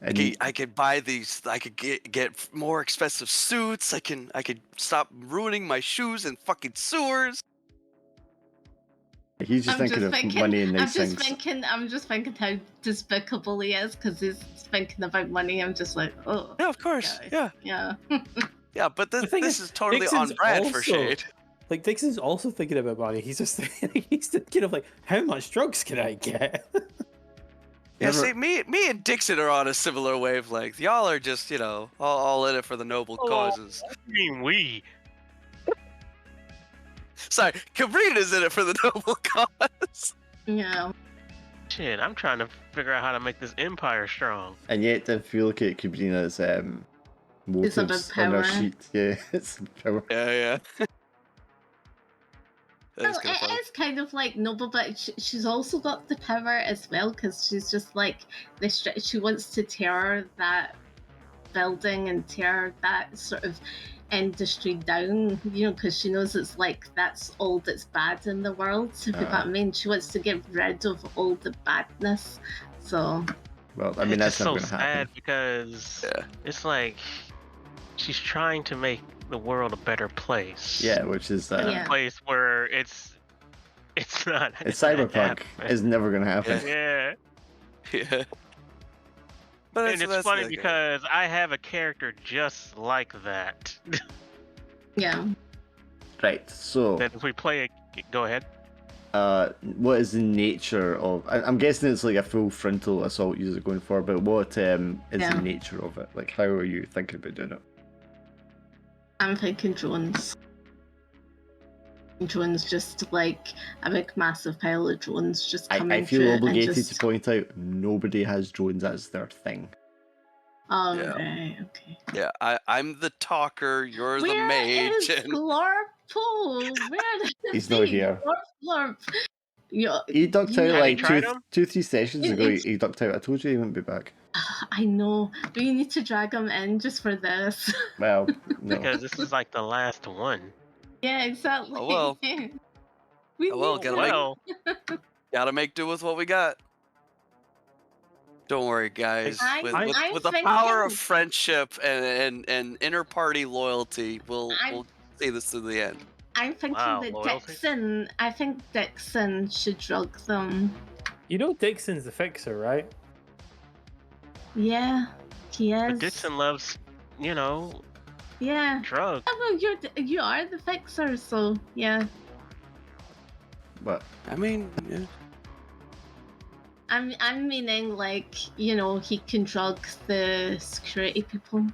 S5: And
S1: I could buy these. I could get more expensive suits. I could stop ruining my shoes in fucking sewers.
S5: he's just thinking of money and nice things.
S4: I'm just thinking how despicable he is, because he's thinking about money. I'm just like, oh
S1: Yeah, of course.
S4: yeah.
S1: Yeah,
S4: yeah.
S1: yeah. But
S3: The thing
S1: this is totally
S3: Dixon's
S1: on brand for
S3: also-
S1: Shade.
S3: Like Dixon's also thinking about money. He's just he's thinking of like, how much drugs can I get?
S1: Yeah,
S5: Never-
S1: see, me and Dixon are on a similar wavelength. Y'all are just, all in it for the noble
S2: Oh.
S1: causes.
S2: I mean, we.
S1: Sorry, Cabrina's in it for the noble cause.
S4: Yeah.
S2: Shit, I'm trying to figure out how to make this empire strong.
S5: And yet, if you look at Cabrina's motives
S4: about
S5: on her
S4: power.
S5: sheet, yeah, it's power.
S1: Yeah. That is
S4: Well,
S1: kind of
S4: it
S1: funny.
S4: is kind of like noble, but she's also got the power as well, because she's just like she wants to tear that building and tear that sort of industry down, you know, because she knows it's like that's all that's bad in the world. If you know what I mean, she wants to get rid of all the badness. So,
S5: Well, I mean,
S2: it's
S5: that's
S2: just
S5: never
S2: so
S5: going to happen.
S2: sad because
S1: Yeah.
S2: it's like she's trying to make the world a better place.
S5: Yeah, which is
S4: Yeah.
S2: A place where it's not.
S5: it's
S2: not
S5: cyberpunk.
S2: happening.
S5: It's never going to happen.
S2: Yeah.
S1: Yeah. But
S2: And it's
S1: that's
S2: funny
S1: like a-
S2: because I have a character just like that.
S4: yeah.
S5: Right. So,
S2: That if we play it, go ahead.
S5: what is the nature of? I'm guessing it's like a full frontal assault user going for, but what is the nature of it? Like, how are you thinking about doing it?
S4: I'm thinking drones. Drones, just like a big massive pile of drones just coming
S5: I feel
S4: through
S5: obligated
S4: and
S5: to point out nobody has drones as their thing.
S4: Oh,
S1: Yeah.
S4: right, okay.
S1: Yeah, I'm the talker, you're the
S4: Where
S1: mage,
S4: is
S1: and
S4: Glorpo? Where is
S5: He's not here.
S4: Glorp. You,
S5: He ducked out
S2: Have
S5: like
S2: you tried him?
S5: 2-3 sessions ago.
S4: It's-
S5: He ducked out. I told you he wouldn't be back.
S4: I know, but you need to drag him in just for this.
S5: Well, no.
S2: Because this is like the last one.
S4: Yeah, exactly.
S1: Oh, well.
S4: We
S1: Oh, well,
S4: need
S1: gotta
S4: to-
S1: make-
S2: Well,
S1: gotta make do with what we got. Don't worry, guys.
S4: I'm
S1: With the
S4: thinking-
S1: power of friendship and inter-party loyalty, we'll see this to the end.
S4: I'm thinking
S2: Wow,
S4: that
S2: loyalty?
S4: Dixon. I think Dixon should drug them.
S3: You know Dixon's the fixer, right?
S4: Yeah, he is.
S2: but Dixon loves,
S4: Yeah.
S2: drugs.
S4: Oh, well, you are the fixer, so yeah.
S5: But
S1: I mean, yeah.
S4: I'm meaning like, you know, he can drug the security people.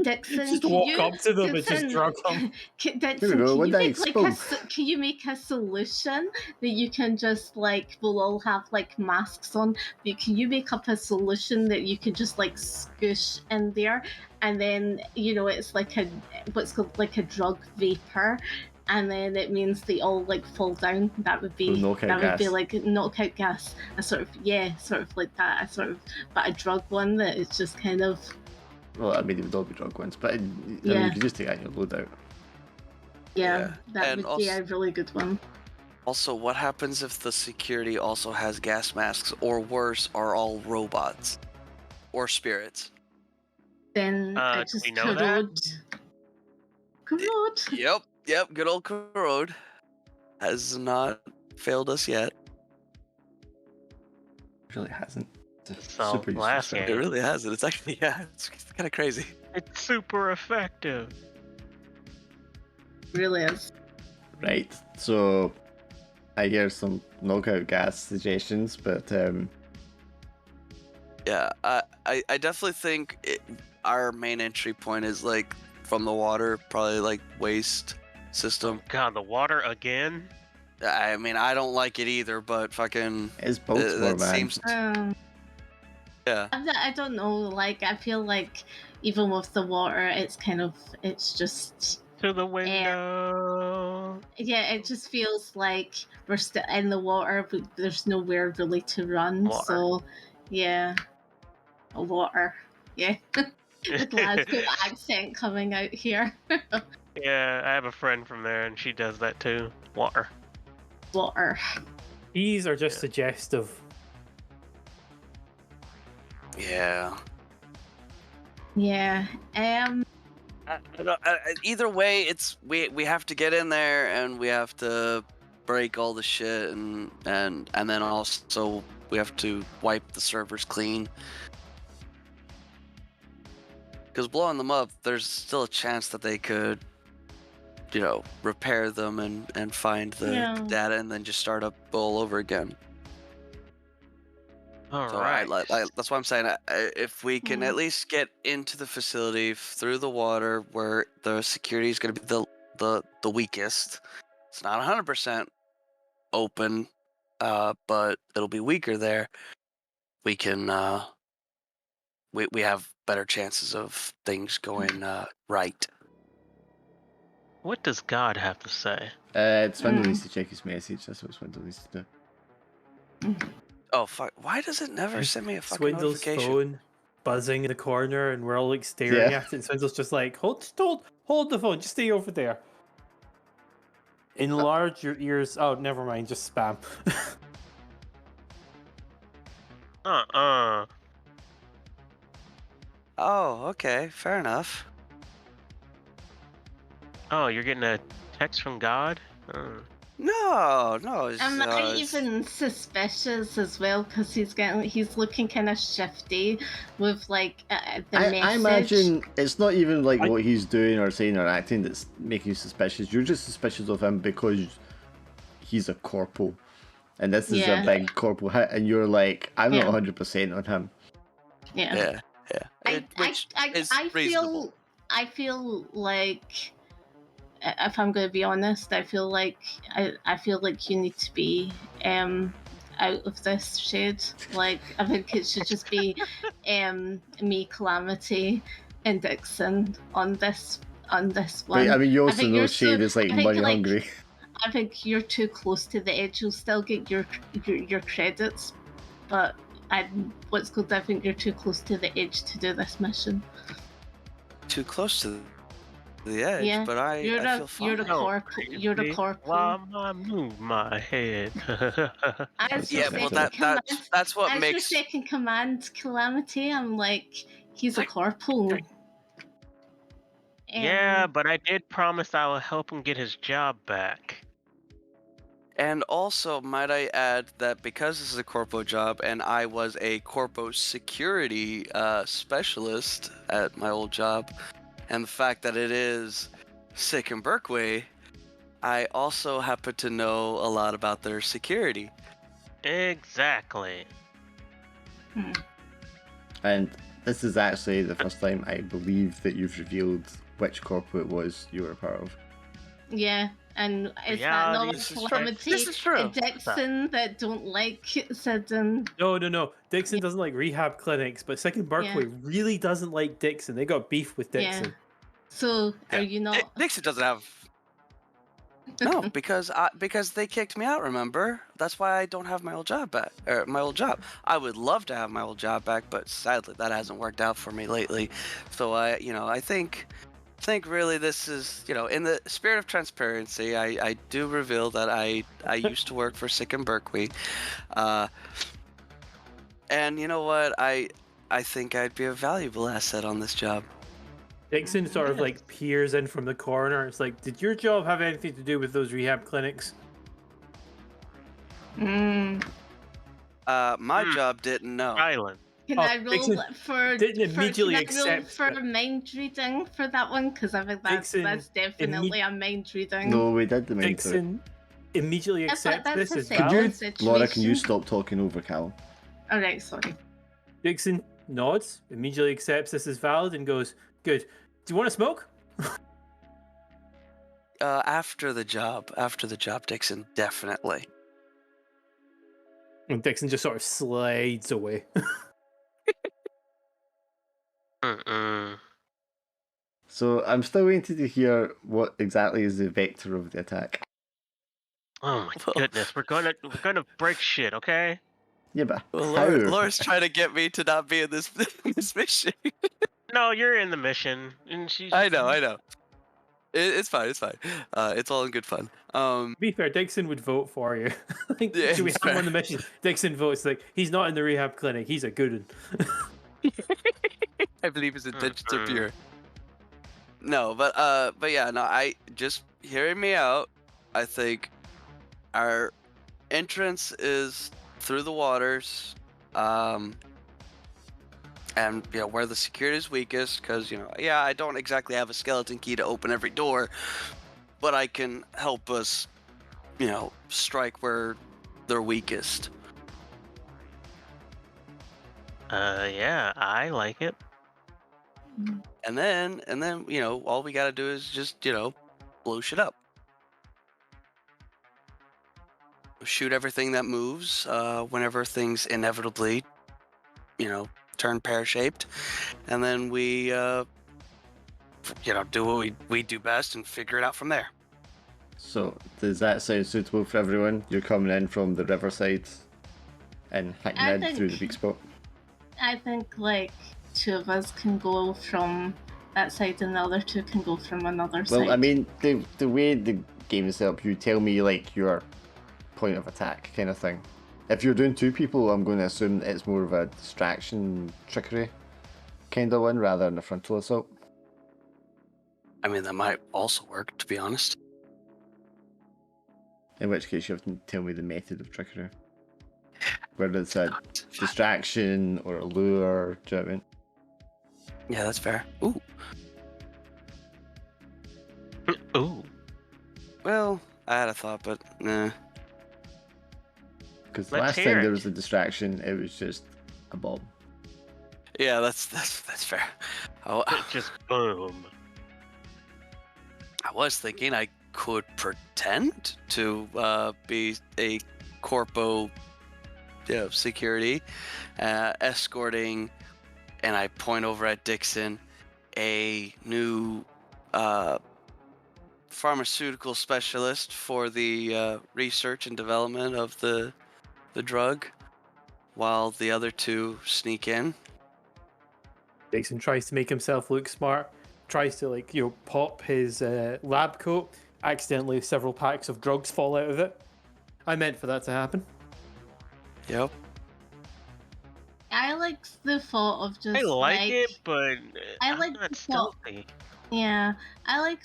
S4: Dixon,
S3: Just
S4: can
S3: walk
S4: you,
S3: up to them and just
S4: Dixon,
S3: drug them.
S4: Dixon,
S5: Here we go,
S4: can
S5: one
S4: you
S5: day
S4: make like
S5: spoke.
S4: can you make a solution that you can just like, we'll all have like masks on, but can you make up a solution that you can just like scoosh in there, and then, you know, it's like a what's called like a drug vapor, and then it means they all like fall down. That would be
S5: knockout
S4: would be
S5: gas.
S4: like knockout gas. A sort of like that. A sort of, but a drug one that is just kind of.
S5: well, I mean, they would all be drug ones. But I mean,
S4: Yeah.
S5: you could just take that in your loadout.
S4: Yeah, that
S1: And
S4: would be
S1: also-
S4: a really good one.
S1: Also, what happens if the security also has gas masks, or worse, are all robots or spirits?
S4: Then I
S2: Do
S4: just
S2: we know that?
S4: corrode.
S1: Yep. Good old Corrode has not failed us yet.
S5: It really hasn't. It's
S2: So,
S5: super useful
S2: last
S5: stuff.
S1: It
S2: game.
S1: really hasn't. It's actually it's kind of crazy.
S2: It's super effective.
S4: Really is.
S5: Right. So I hear some knockout gas suggestions, but
S1: Yeah, I definitely think our main entry point is like from the water, probably like waste system.
S2: God, the water again?
S1: I mean, I don't like it either, but fucking
S5: it's Baltimore,
S1: that
S5: man.
S1: seems yeah.
S4: I don't know. Like, I feel like even with the water, it's just.
S2: To the window.
S4: Yeah, it just feels like we're still in the water, but there's nowhere really to run.
S2: Water.
S4: So, yeah. Water. Yeah. The Glasgow accent coming out here.
S2: Yeah, I have a friend from there, and she does that too. Water.
S4: Water.
S3: These are just
S2: Yeah.
S3: suggestive.
S1: Yeah.
S4: Yeah.
S1: Either way, it's we have to get in there and we have to break all the shit and then also we have to wipe the servers clean. Because blowing them up, there's still a chance that they could, repair them and find the
S4: Yeah.
S1: data and then just start up all over again.
S2: All
S1: So
S2: right.
S1: that's why I'm saying if we can at least get into the facility through the water where the security is going to be the weakest. It's not 100% open, but it'll be weaker there. We can we have better chances of things going right.
S2: What does God have to say?
S5: Swindle needs to check his message. That's what Swindle needs to do.
S1: Oh fuck! Why does it never send me a fucking
S3: Swindle's
S1: notification?
S3: phone buzzing in the corner, and we're all like staring
S5: Yeah.
S3: at it. And Swindle's just like, hold the phone, just stay over there. Enlarge your ears. Oh, never mind, just spam.
S1: Oh, okay, fair enough.
S2: Oh, you're getting a text from God?
S1: No, it's,
S4: I'm not
S1: it's-
S4: even suspicious as well because he's looking kind of shifty with like the message.
S5: I imagine it's not even like what he's doing or saying or acting that's making you suspicious. You're just suspicious of him because he's a corporal, and this is a
S4: Yeah.
S5: big corporal hit, and you're like, I'm
S4: Yeah.
S5: not 100% on him.
S4: Yeah.
S1: Which is reasonable.
S4: I feel like if I'm going to be honest, I feel like you need to be out of this shade. Like I think it should just be me, Calamity, and Dixon on this one.
S5: But I mean, you also
S4: think
S5: know
S4: you're
S5: Shade
S4: so-
S5: is like
S4: I think,
S5: money
S4: like,
S5: hungry.
S4: I think you're too close to the edge. You'll still get your credits, but I think you're too close to the edge to do this mission.
S1: Too close to the edge,
S4: Yeah,
S1: but I feel fine.
S4: You're the corporal. You're the corporal.
S2: Why am I move my head?
S4: As your
S1: Yeah, well,
S4: second command,
S1: that's what
S4: as
S1: makes.
S4: your second command, Calamity. I'm like, he's a corporal.
S2: Yeah, but I did promise I will help him get his job back.
S1: And also, might I add that because this is a corpo job, and I was a corpo security specialist at my old job, and the fact that it is Sick and Berkway, I also happen to know a lot about their security.
S2: Exactly.
S5: And this is actually the first time I believe that you've revealed which corpo it was you were a part of.
S4: Yeah, and is
S2: Reality
S4: that not
S2: is
S4: like
S2: just-
S4: Calamity
S1: This is true.
S4: and Dixon that don't like Sidon?
S3: No. Dixon doesn't like rehab clinics, but Second Berkeley really doesn't like Dixon. They got beef with Dixon.
S4: Yeah. So are you not?
S1: Dixon doesn't have. No, because they kicked me out. Remember? That's why I don't have my old job back. Or my old job. I would love to have my old job back, but sadly that hasn't worked out for me lately. So I think really this is, in the spirit of transparency, I do reveal that I used to work for Sick and Berkeley. And you know what? I think I'd be a valuable asset on this job.
S3: Dixon sort of like peers in from the corner. It's like, did your job have anything to do with those rehab clinics?
S1: My job didn't know.
S2: Silent.
S4: Can
S3: Oh,
S4: I roll
S3: Dixon
S4: for?
S3: didn't immediately
S4: can I roll
S3: accept
S4: for
S3: that.
S4: mind reading for that one? Because I think
S3: Dixon
S4: that's definitely a mind reading.
S5: No, we did the main
S3: Dixon immediately
S4: That's a-
S3: accepts
S4: that's
S3: this
S4: a
S3: as
S4: second
S3: valid.
S4: situation.
S5: Laura, can you stop talking over Cal?
S4: All right, sorry.
S3: Dixon nods, immediately accepts this as valid, and goes, "Good. Do you want to smoke?"
S1: After the job, Dixon, definitely.
S3: And Dixon just sort of slides away.
S5: So I'm still waiting to hear what exactly is the vector of the attack.
S2: Oh my goodness, we're gonna break shit, okay?
S5: Yeah, but
S1: Well,
S5: how?
S1: Laura's trying to get me to not be in this this mission.
S2: No, you're in the mission, and she's.
S1: I know. It's fine. It's all in good fun.
S3: To be fair, Dixon would vote for you. Like,
S1: Yeah,
S3: should we
S1: it's
S3: have him
S1: fair.
S3: on the mission? Dixon votes like he's not in the rehab clinic. He's a good one.
S1: I believe his intentions are pure. No, but yeah, no. I just hearing me out. I think our entrance is through the waters, and where the security is weakest. Because I don't exactly have a skeleton key to open every door, but I can help us, strike where they're weakest.
S2: Yeah, I like it.
S1: And then, all we gotta do is just, blow shit up. Shoot everything that moves, whenever things inevitably, turn pear-shaped. And then we, do what we do best and figure it out from there.
S5: So does that sound suitable for everyone? You're coming in from the riverside, and hit
S4: I
S5: Ned through the
S4: think-
S5: weak spot.
S4: I think like two of us can go from that side and the other two can go from another side.
S5: Well, I mean, the way the game is set up, you tell me like your point of attack kind of thing. If you're doing two people, I'm going to assume that it's more of a distraction, trickery kind of one rather than a frontal assault.
S1: I mean, that might also work, to be honest.
S5: In which case, you have to tell me the method of trickery. Whether it's a distraction or a lure, do you know what I mean?
S1: Yeah, that's fair. Ooh.
S2: Ooh.
S1: Well, I had a thought, but nah.
S5: Because the
S2: Let's
S5: last
S2: hear
S5: time there
S2: it.
S5: was a distraction, it was just a bomb.
S1: Yeah, that's fair. Oh,
S2: Just boom.
S1: I was thinking I could pretend to be a corpo security, escorting, and I point over at Dixon, a new pharmaceutical specialist for the research and development of the drug, while the other two sneak in.
S3: Dixon tries to make himself look smart, tries to pop his lab coat. Accidentally, several packs of drugs fall out of it. I meant for that to happen.
S1: Yep.
S4: I like the thought of just
S2: I like it, but
S4: I
S2: I'm
S4: like
S2: not
S4: the thought-
S2: stealthy.
S4: Yeah, I like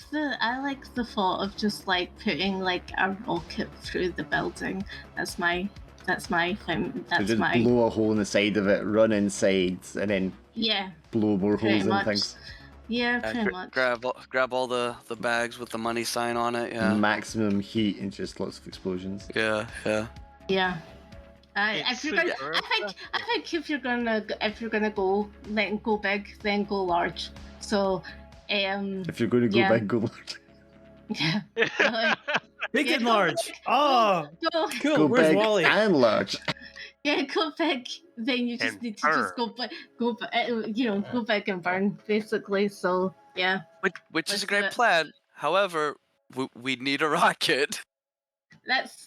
S4: the thought of just like putting like a rocket through the building. That's my thing.
S5: So
S4: That's
S5: just
S4: my
S5: blow a hole in the side of it, run inside, and then
S4: yeah,
S5: blow more
S4: pretty
S5: holes in
S4: much.
S5: things.
S4: Yeah, pretty much.
S1: Grab all the bags with the money sign on it. Yeah.
S5: Maximum heat and just lots of explosions.
S1: Yeah. Yeah.
S4: Yeah.
S2: It's
S4: If you're gonna,
S2: super
S4: I think if you're gonna go big, then go large. So,
S5: If you're going to go
S4: Yeah.
S5: big, go large.
S4: yeah,
S3: Big
S4: Yeah,
S3: and
S4: go
S3: large.
S4: big.
S3: Oh,
S4: go,
S3: cool.
S5: Go
S3: Where's
S5: big
S3: Wally?
S5: and large.
S4: yeah, go big. Then you just
S2: And
S4: need to just go big, go big and burn, basically. So yeah,
S1: Which is
S4: Let's
S1: a
S4: do
S1: great
S4: it.
S1: plan. However, we need a rocket.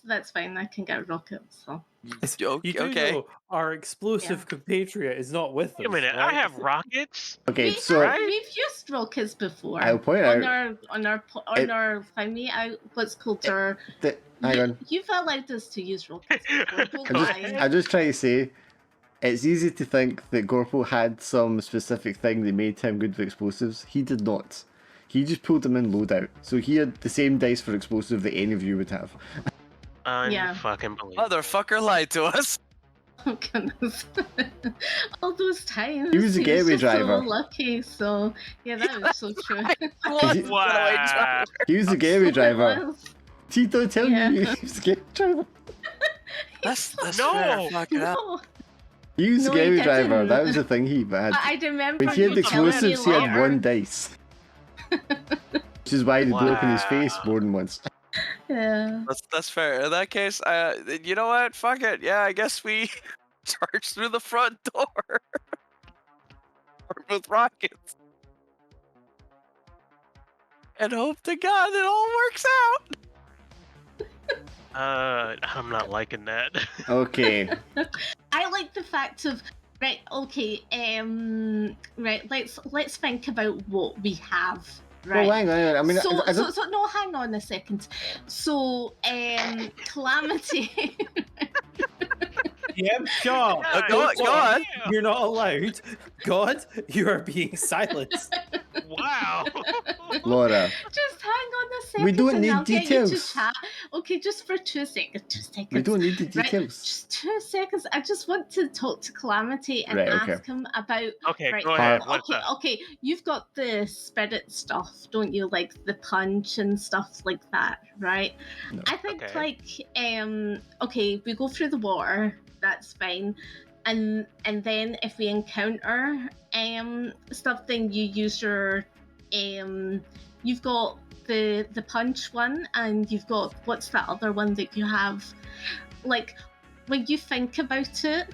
S4: that's fine. I can get a rocket. So
S3: You do
S1: Okay.
S3: know our explosive compatriot is not with
S2: Wait a
S3: us.
S2: minute,
S3: right?
S2: I have rockets.
S5: Okay,
S4: we
S5: so
S2: Right?
S4: we've used rockets before.
S5: I'll point
S4: on
S5: out
S4: our thingy. What's called our.
S5: that. Hang on.
S4: You've allowed us to use rockets before. Don't
S2: Go
S4: lie.
S2: ahead.
S5: I'm just trying to say, it's easy to think that Gorpo had some specific thing that made him good with explosives. He did not. He just pulled them in loadout. So he had the same dice for explosive that any of you would have.
S4: Yeah.
S2: Unfucking believable.
S1: Motherfucker lied to us.
S4: Oh goodness! All those times.
S5: He was a getaway
S4: just
S5: driver.
S4: So lucky. So yeah, that was so true.
S1: What?
S5: he-
S2: Wow.
S5: He was a getaway driver.
S4: Was.
S5: Tito, tell
S4: Yeah.
S5: you, he was a getaway driver.
S1: That's
S2: No.
S1: fair. Fuck it up.
S4: No,
S5: He was a
S4: No, he
S5: getaway driver.
S4: didn't.
S5: That was the thing he had.
S4: but I remember
S5: When he had
S4: you telling me
S5: explosives, he had
S4: later.
S5: one dice. Which is why he blew up in his face more than once.
S4: Yeah.
S1: That's fair. In that case, you know what? Fuck it. Yeah, I guess we charge through the front door with rockets, and hope to God it all works out.
S2: I'm not liking that.
S5: Okay.
S4: I like the fact of right. Okay. Right. Let's think about what we have. Right.
S5: Well, hang on. I mean,
S4: so,
S5: I don't...
S4: so no, hang on a second. So, Calamity.
S3: Yeah, Shaw.
S1: Go on.
S3: You're not allowed. God, you are being silenced.
S2: Wow.
S5: Laura,
S4: Just hang on a second.
S5: We don't
S4: and
S5: need
S4: I'll get you
S5: details.
S4: to chat. Okay, just for 2 seconds. 2 seconds.
S5: we don't need the
S4: Right,
S5: details.
S4: just 2 seconds. I just want to talk to Calamity and
S5: Right, okay.
S4: ask him about.
S2: Okay,
S4: Right.
S2: go ahead. What's
S4: Okay,
S2: up?
S4: okay. You've got the spirit stuff, don't you? Like the punch and stuff like that, right?
S5: No.
S4: I think
S2: Okay.
S4: okay, we go through the water. That's fine. And then if we encounter stuff, then you use your you've got the punch one, and you've got what's that other one that you have? Like when you think about it,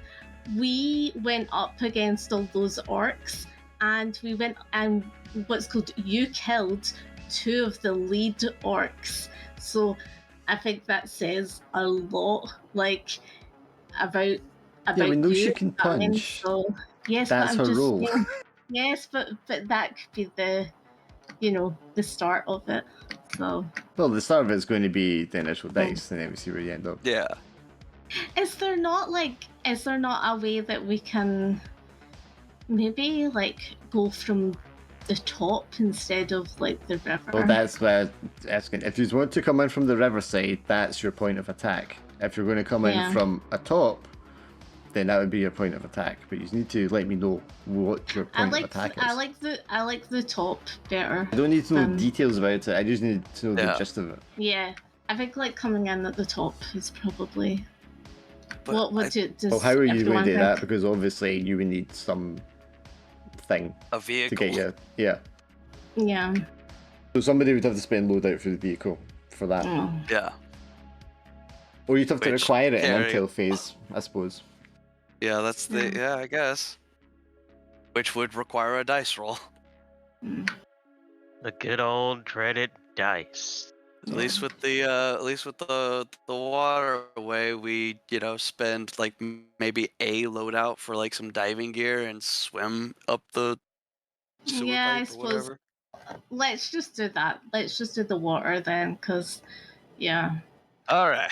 S4: we went up against all those orcs, and we went and what's called you killed 2 of the lead orcs. So I think that says a lot, like about about
S5: we know
S4: you.
S5: she can
S4: I mean,
S5: punch.
S4: so yes,
S5: That's
S4: but I'm
S5: her
S4: just
S5: role.
S4: yes, but that could be the start of it. So
S5: Well, the start of it is going to be the initial dice, and then we see where you end up.
S1: Yeah.
S4: is there not a way that we can maybe like go from the top instead of like the river?
S5: Well, that's why I was asking. If you want to come in from the riverside, that's your point of attack. If you're going to come in
S4: Yeah.
S5: from atop, then that would be your point of attack. But you need to let me know what your point of attack is.
S4: I like the top better.
S5: I don't need to know
S4: than-
S5: details about it. I just need to know the
S1: Yeah.
S5: gist of it.
S4: Yeah, I think like coming in at the top is probably.
S1: But
S4: What would
S1: I-
S4: you? Does
S5: Well, how are you going
S4: everyone
S5: to do
S4: think?
S5: that? Because obviously you would need some thing
S1: a
S5: to
S1: vehicle.
S5: get you. Yeah.
S4: Yeah.
S5: So somebody would have to spend loadout for the vehicle for that.
S4: Oh.
S1: Yeah.
S5: Or you'd have to
S1: Which
S5: require it in
S1: carry-
S5: intel phase, I suppose.
S1: Yeah, that's the
S4: Yeah.
S1: I guess. Which would require a dice roll.
S4: Mm.
S2: The good old dreaded dice.
S1: At least with the waterway, we spend like maybe a loadout for like some diving gear and swim up the sewer
S4: Yeah, I
S1: pipe or
S4: suppose.
S1: whatever.
S4: Let's just do that. Let's just do the water then, because yeah.
S1: All right.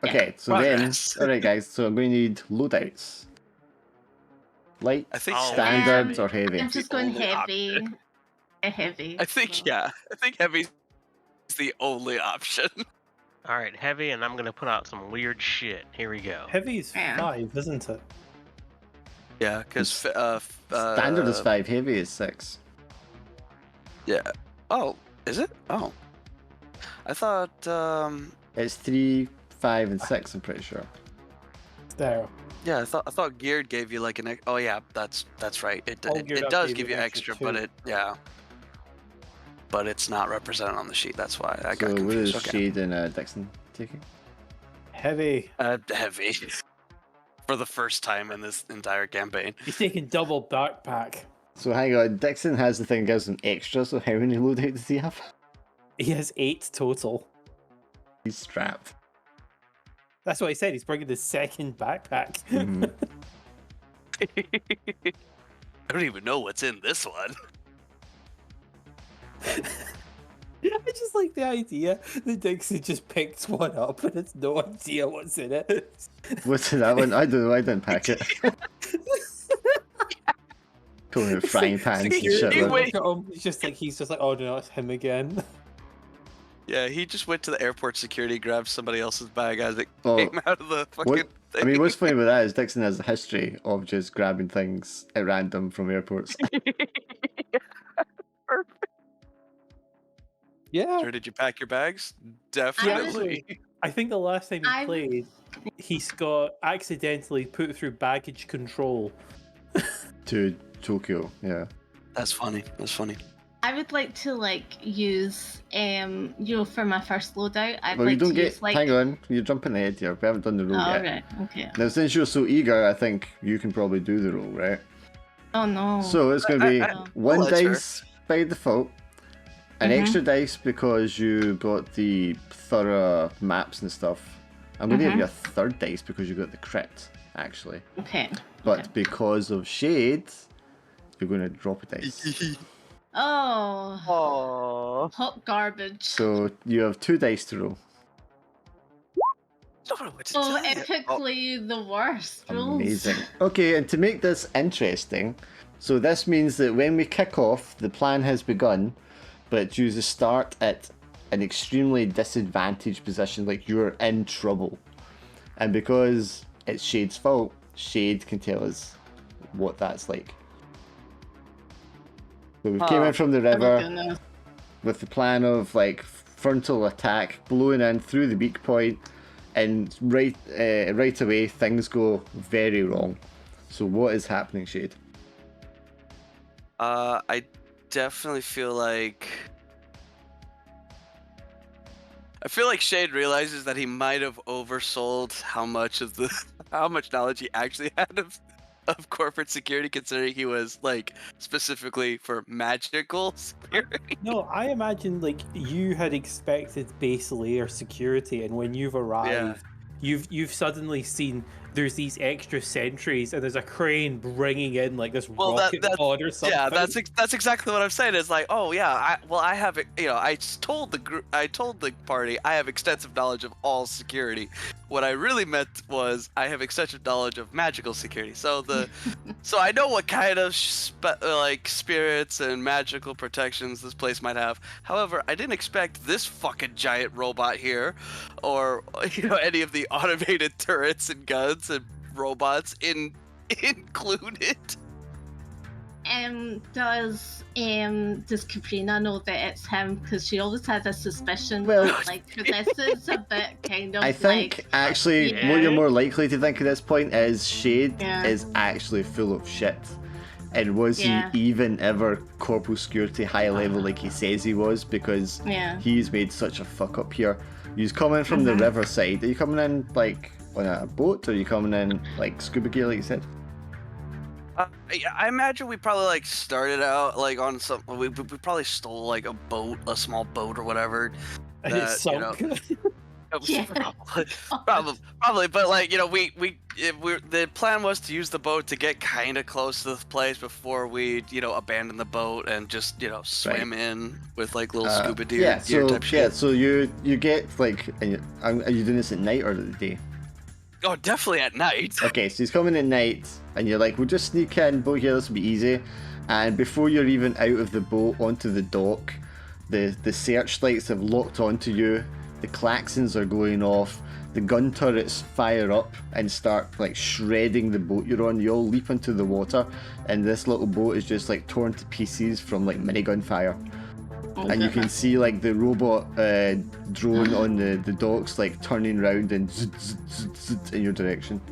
S5: Okay, so
S1: Progress.
S5: then, alright guys, so I'm going to need loadouts. Light,
S1: I think
S2: Oh,
S5: standard,
S4: yeah.
S5: or heavy?
S4: I'm
S1: the
S4: just going
S1: only
S4: heavy.
S1: option.
S4: Heavy.
S1: I think
S4: so.
S1: yeah. I think heavy is the only option.
S2: All right, heavy, and I'm gonna put out some weird shit. Here we go.
S3: Heavy's
S4: Yeah.
S3: 5, isn't it?
S1: Yeah, because
S5: Standard is 5, heavy is 6.
S1: Yeah. Oh, is it? Oh. I thought
S5: It's 3, 5, and 6, I'm pretty sure.
S3: There.
S1: yeah, I thought geared gave you like an oh yeah, that's right.
S3: All
S1: It
S3: geared up
S1: does
S3: gave
S1: give
S3: you
S1: you
S3: an
S1: extra,
S3: extra
S1: but
S3: 2.
S1: it yeah. But it's not represented on the sheet. That's why I got
S5: So what
S1: confused.
S5: is
S1: Okay.
S5: Shade and Dixon taking?
S3: Heavy.
S1: Heavy. For the first time in this entire campaign.
S3: He's taking double backpack.
S5: So hang on, Dixon has the thing that gives him extra, so how many loadout does he have?
S3: He has 8 total.
S5: He's strapped.
S3: That's what I said. He's bringing the second backpack.
S5: Mhm.
S1: I don't even know what's in this one.
S3: I just like the idea that Dixie just picked one up and has no idea what's in it.
S5: What's in that one? I don't know, I didn't pack it. Going with
S3: It's
S5: frying
S3: like-
S5: pans and
S1: Security
S5: shit.
S1: wait.
S5: Like.
S3: Look at him, he's just like, oh no, it's him again.
S1: Yeah, he just went to the airport security, grabbed somebody else's bag as it
S5: Oh,
S1: came out of the fucking
S5: what?
S1: thing.
S5: I mean, what's funny about that is Dixon has a history of just grabbing things at random from airports.
S3: Yeah.
S1: Sure, did you pack your bags? Definitely.
S3: I think the last time he
S4: I-
S3: played, he's got accidentally put through baggage control.
S5: To Tokyo, yeah.
S1: That's funny. That's funny.
S4: I would like to use for my first loadout. I'd
S5: Well,
S4: like
S5: you don't
S4: to
S5: get.
S4: use like.
S5: Hang on, you're jumping ahead here. We haven't done the roll
S4: Oh,
S5: yet.
S4: right. Okay.
S5: Now, since you're so eager, I think you can probably do the roll, right?
S4: Oh no.
S5: So it's going to be
S4: I-
S5: one
S1: Well, that's fair.
S5: dice by default, an
S4: Mhm.
S5: extra dice because you got the thorough maps and stuff. I'm going to give you a third dice because you got the crit, actually.
S4: Okay.
S5: But
S4: Okay.
S5: because of Shade, you're going to drop a dice.
S4: Oh.
S1: Oh.
S4: Hot garbage.
S5: So you have 2 dice to roll.
S1: Don't know what to
S4: Oh,
S1: tell you.
S4: epically the worst rules.
S5: Amazing. Okay, and to make this interesting, so this means that when we kick off, the plan has begun, but you start at an extremely disadvantaged position, like you're in trouble. And because it's Shade's fault, Shade can tell us what that's like. So we came in from the
S4: Oh my
S5: river
S4: goodness.
S5: with the plan of like frontal attack, blowing in through the weak point, and right away things go very wrong. So what is happening, Shade?
S1: I definitely feel like Shade realizes that he might have oversold how much knowledge he actually had of corporate security, considering he was like specifically for magical security.
S3: No, I imagine like you had expected base layer security, and when you've arrived, you've suddenly seen there's these extra sentries and there's a crane bringing in like this rocket pod or something.
S1: Yeah, that's exactly what I'm saying. It's like, oh yeah, I have, I told the party I have extensive knowledge of all security. What I really meant was I have extensive knowledge of magical security. So so I know what kind of like spirits and magical protections this place might have. However, I didn't expect this fucking giant robot here, or any of the automated turrets and guns and robots included.
S4: Does Katrina know that it's him? Because she always has a suspicion.
S5: Well,
S4: like this is a bit kind of.
S5: I think
S4: like,
S5: actually
S2: yeah.
S5: what you're more likely to think at this point is Shade
S4: Yeah.
S5: is actually full of shit. And was
S4: Yeah.
S5: he even ever corporal security high level like he says he was? Because
S4: Yeah.
S5: he's made such a fuck up here. He's coming from the riverside. Are you coming in like on a boat, or are you coming in like scuba gear like you said?
S1: I imagine we probably like started out like on some. We probably stole like a boat, a small boat or whatever.
S3: And it sunk.
S4: Yeah.
S1: Probably, but like the plan was to use the boat to get kind of close to the place before we abandon the boat and just swim in with like little scuba gear type shit.
S5: Yeah, so you get like, are you doing this at night or the day?
S1: Oh, definitely at night.
S5: Okay, so he's coming at night, and you're like, we'll just sneak in, boat here, this will be easy. And before you're even out of the boat onto the dock, the searchlights have locked onto you, the klaxons are going off, the gun turrets fire up and start like shredding the boat you're on. You all leap into the water, and this little boat is just like torn to pieces from like minigun fire. And you can see like the robot drone on the docks like turning round and zzz, zzz, zzz, zzz, in your direction.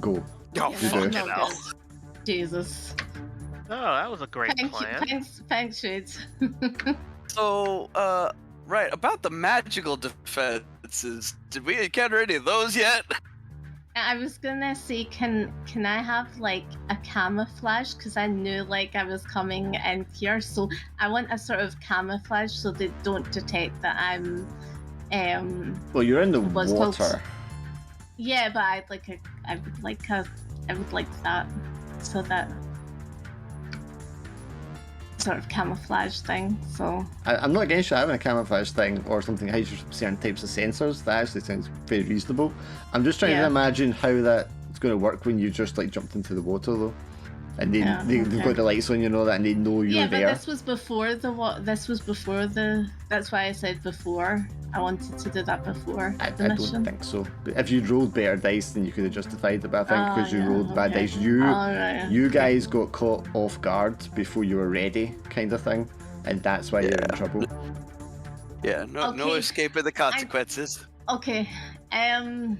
S5: Go.
S1: Oh,
S5: You
S1: fucking
S5: do.
S1: hell.
S4: Jesus.
S2: Oh, that was a great plan.
S4: Thanks, Shades.
S1: So, right, about the magical defenses, did we encounter any of those yet?
S4: I was gonna say, can I have like a camouflage? Because I knew like I was coming in here, so I want a sort of camouflage so they don't detect that I'm.
S5: Well, you're in the
S4: what's called-
S5: water.
S4: Yeah, but I would like that, so that sort of camouflage thing. So
S5: I'm not against you having a camouflage thing or something that hides certain types of sensors. That actually sounds very reasonable. I'm just trying to imagine how that's going to work when you just like jumped into the water though, and they've got the lights on, that, and they know you're there.
S4: Yeah, but this was before the. That's why I said before. I wanted to do that before
S5: I
S4: the mission.
S5: don't think so. But if you'd rolled better dice, then you could have justified it. But I think because you rolled bad dice, you guys got caught off guard before you were ready, kind of thing, and that's why you're in trouble.
S1: Yeah, no escaping the consequences.
S4: Okay. I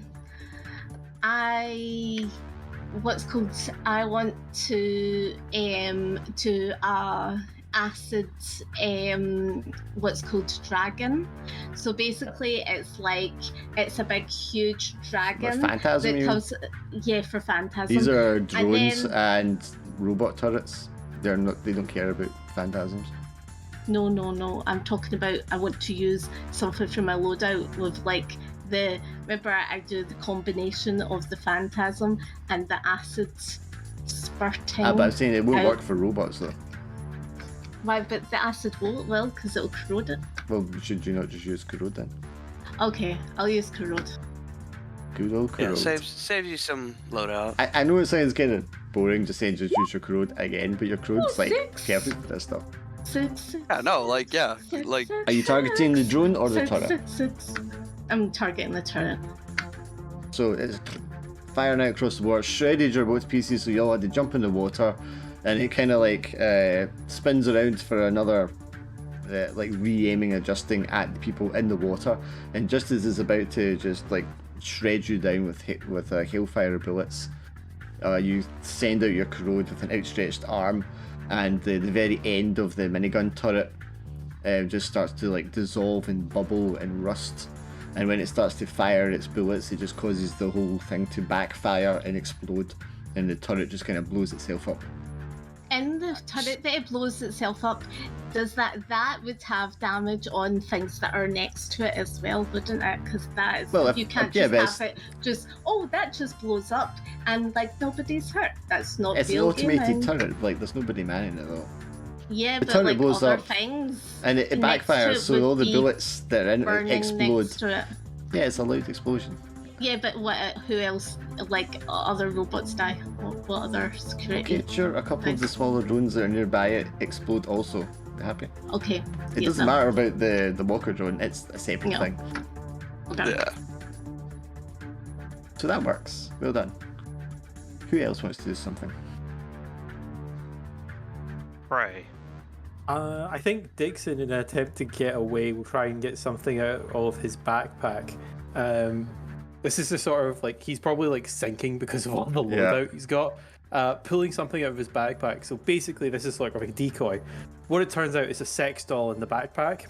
S4: want to acid dragon. So basically it's a big huge dragon
S5: Phantasm,
S4: that comes for Phantasm.
S5: These are drones and robot turrets. They don't care about phantasms.
S4: No, I'm talking about I want to use something from my loadout with like remember I do the combination of the Phantasm and the acid spurting.
S5: But I'm saying it won't work for robots though.
S4: Why? But the acid will, because it'll corrode it.
S5: Well, should you not just use corrode then?
S4: Okay, I'll use corrode.
S5: Good old corrode.
S1: Yeah, saves you some loadout.
S5: I know it sounds kind of boring just saying just use your corrode again, but your corrode's like perfect for this stuff.
S4: Six.
S5: Are you targeting the drone or the turret?
S4: Six. I'm targeting the turret.
S5: So it's firing out across the water, shredded your boat's pieces, so you all had to jump in the water, and it kind of like spins around for another like re-aiming, adjusting at the people in the water, and just as it's about to just like shred you down with hailfire bullets, you send out your corrode with an outstretched arm, and the very end of the minigun turret just starts to like dissolve and bubble and rust. And when it starts to fire its bullets, it just causes the whole thing to backfire and explode, and the turret just kind of blows itself up.
S4: in the turret that it blows itself up, does that would have damage on things that are next to it as well, wouldn't it? Because that is,
S5: Well,
S4: you can't
S5: yeah,
S4: just
S5: but
S4: have it just, oh, that just blows up and like nobody's hurt. That's not
S5: it's an
S4: real
S5: automated
S4: gaming.
S5: turret. Like, there's nobody manning it though.
S4: Yeah,
S5: The
S4: but
S5: turret
S4: like
S5: blows
S4: other
S5: up,
S4: things
S5: and it
S4: next to
S5: backfires,
S4: it
S5: so
S4: would
S5: all the
S4: be
S5: bullets that are in it
S4: burning
S5: explode.
S4: next to it.
S5: Yeah, it's a loud explosion.
S4: Yeah, but what? Who else? Like other robots die. What other security?
S5: Okay, sure. A couple of the smaller drones that are nearby it explode also. You happy?
S4: Okay.
S5: It doesn't matter about the walker drone. It's a separate
S4: No.
S5: thing.
S4: Okay.
S1: Yeah.
S5: So that works. Well done. Who else wants to do something?
S2: Pray.
S3: I think Dixon, in an attempt to get away, will try and get something out of his backpack. This is the sort of like he's probably like sinking because of all the loadout he's got. Pulling something out of his backpack. So basically, this is like a decoy. What it turns out is a sex doll in the backpack.